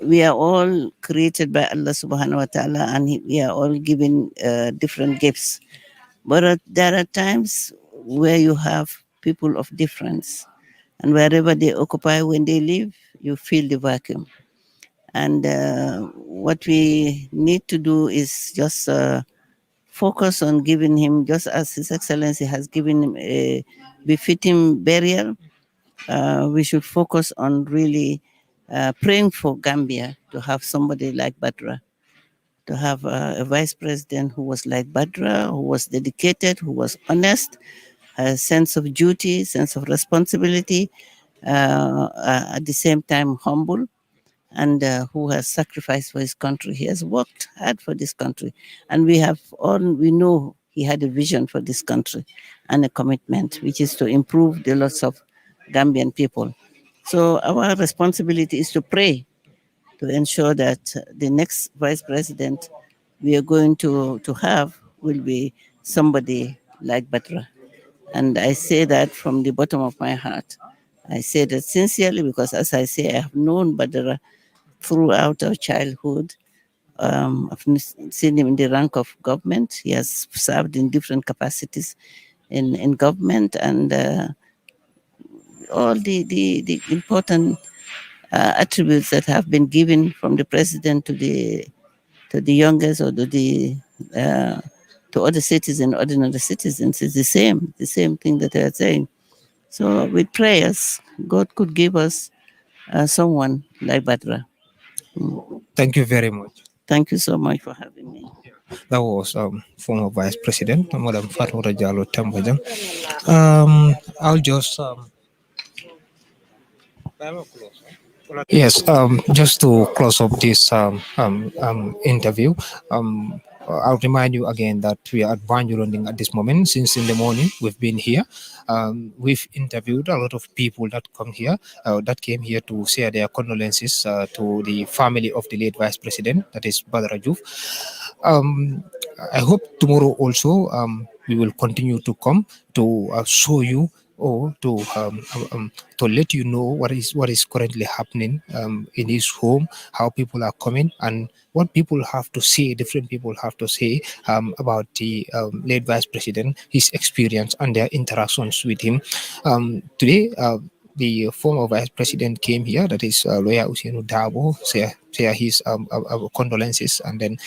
We are all created by Allah subhanahu wa ta'ala, and we are all given different gifts. But there are times where you have people of difference, and wherever they occupy, when they leave, you feel the vacuum. And what we need to do is just focus on giving him, just as His Excellency has given him a befitting burial. We should focus on really praying for Gambia to have somebody like Badara, to have a vice president who was like Badara, who was dedicated, who was honest, a sense of duty, sense of responsibility, at the same time humble, and who has sacrificed for his country. He has worked hard for this country, and we know he had a vision for this country and a commitment, which is to improve the lots of Gambian people. So our responsibility is to pray to ensure that the next vice president we are going to have will be somebody like Badara. And I say that from the bottom of my heart. I say that sincerely because, as I say, I have known Badara throughout our childhood. I've seen him in the rank of government. He has served in different capacities in government, and all the important attributes that have been given from the president to the youngest, or to other citizens, ordinary citizens, is the same thing that they are saying. So with prayers, God could give us someone like Badara. Thank you very much. Thank you so much for having me. That was former Vice President, Madam Fatouata Jallow Tambajang. I'll just yes, just to close up this interview, I'll remind you again that we are at Banjul at this moment. Since in the morning, we've been here. We've interviewed a lot of people that came here to share their condolences to the family of the late Vice President, that is Badara Joof. I hope tomorrow also we will continue to come to show you, or to let you know what is currently happening in his home, how people are coming, and what people have to say, different people have to say about the late Vice President, his experience and their interactions with him. Today, the former Vice President came here, that is lawyer Usainu Darboe, share his condolences, and then,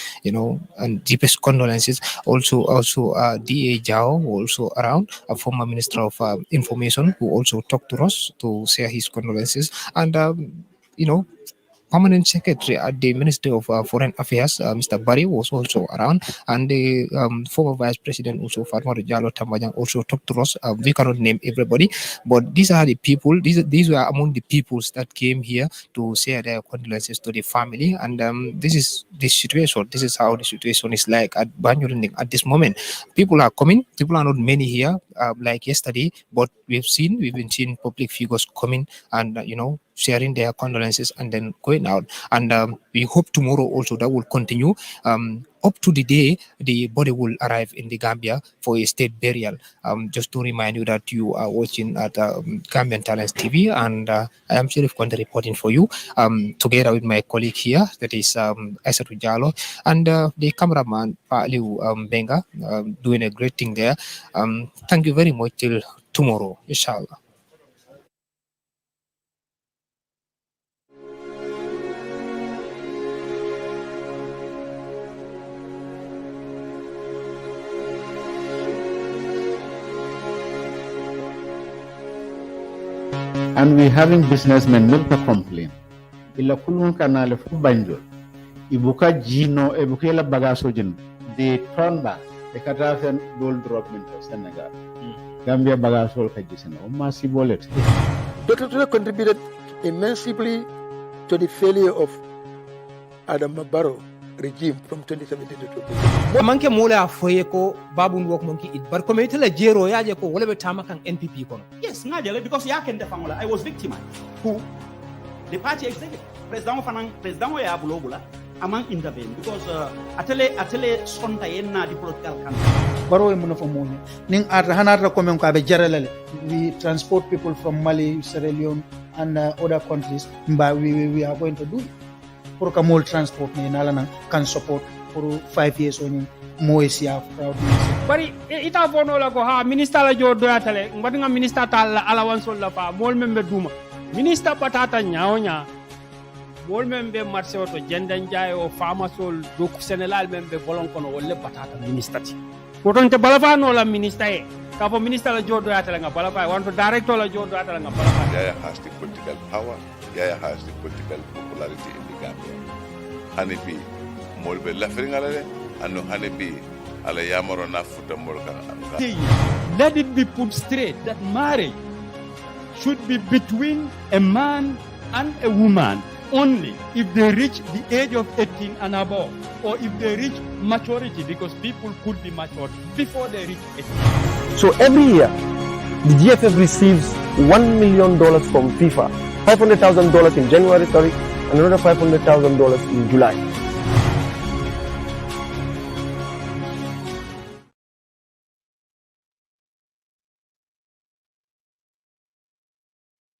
and deepest condolences. Also DA Jao, also around, a former Minister of Information, who also talked to us to share his condolences. And permanent secretary at the Ministry of Foreign Affairs, Mr. Barry, was also around, and the former Vice President also, Fatma Jallo Tambajang, also talked to us. We cannot name everybody, but these are the people. These were among the peoples that came here to share their condolences to the family, and this is the situation. This is how the situation is like at Banjul at this moment. People are coming. People are not many here like yesterday, but we've been seeing public figures coming and sharing their condolences and then going out. And we hope tomorrow also that will continue. Up to the day the body will arrive in the Gambia for a state burial. Just to remind you that you are watching at Gambian Talents TV, and I am Sheriff Conte reporting for you, together with my colleague here, that is Aissatou Jallow, and the cameraman Pa Aliu Benga, doing a great thing there. Thank you very much till tomorrow, inshallah. And we having businessmen will complain. Ila kulun kanale fu banjol. Ibuka jino ebuka la bagaso jin. They turn back. They katafen dole drop into Senegal. Gambia bagaso kajisena. Masi bolet. Dr. Ture contributed immensely to the failure of Adam Barrow regime from 2017 to 2020. Manke mola foye ko babun wok monkey it bar committee la jero yaje ko wala be tamakan NPP kono. Yes, ngajale because ya kende fangola I was victimized. Who? The party executive. President ya bulobula among intervene because atele sonta yenna di political campaign. Baro e muno famoni ning ata hanata ko men ko be jaralale. We transport people from Mali, Sierra Leone and other countries, but we are going to do it. Pour que mol transport ni nalana can support for 5 years on moesia proud. Bari ita fono la ko ha minister la jo doyatale ngati nga minister tal allowance la fa mol membe duma minister patata nyaonya mol membe marché auto jendan jaay o famasol do Sénégal membe bolon kono wolle patata minister ti woton te balafa no la minister e ka fo minister la jo doyatale nga balafa wanto director la jo doyatale nga balafa. Yaya has the political power, Yaya has the political popularity in the Gambia. Hanibi molbe lafringalale anu hanibi ala yamaro na futa molka. Let it be put straight that marriage should be between a man and a woman only if they reach the age of 18 and above, or if they reach maturity, because people could be matured before they reach 18. So every year, the GFF receives $1 million from FIFA, $500,000 in January, and another $500,000 in July.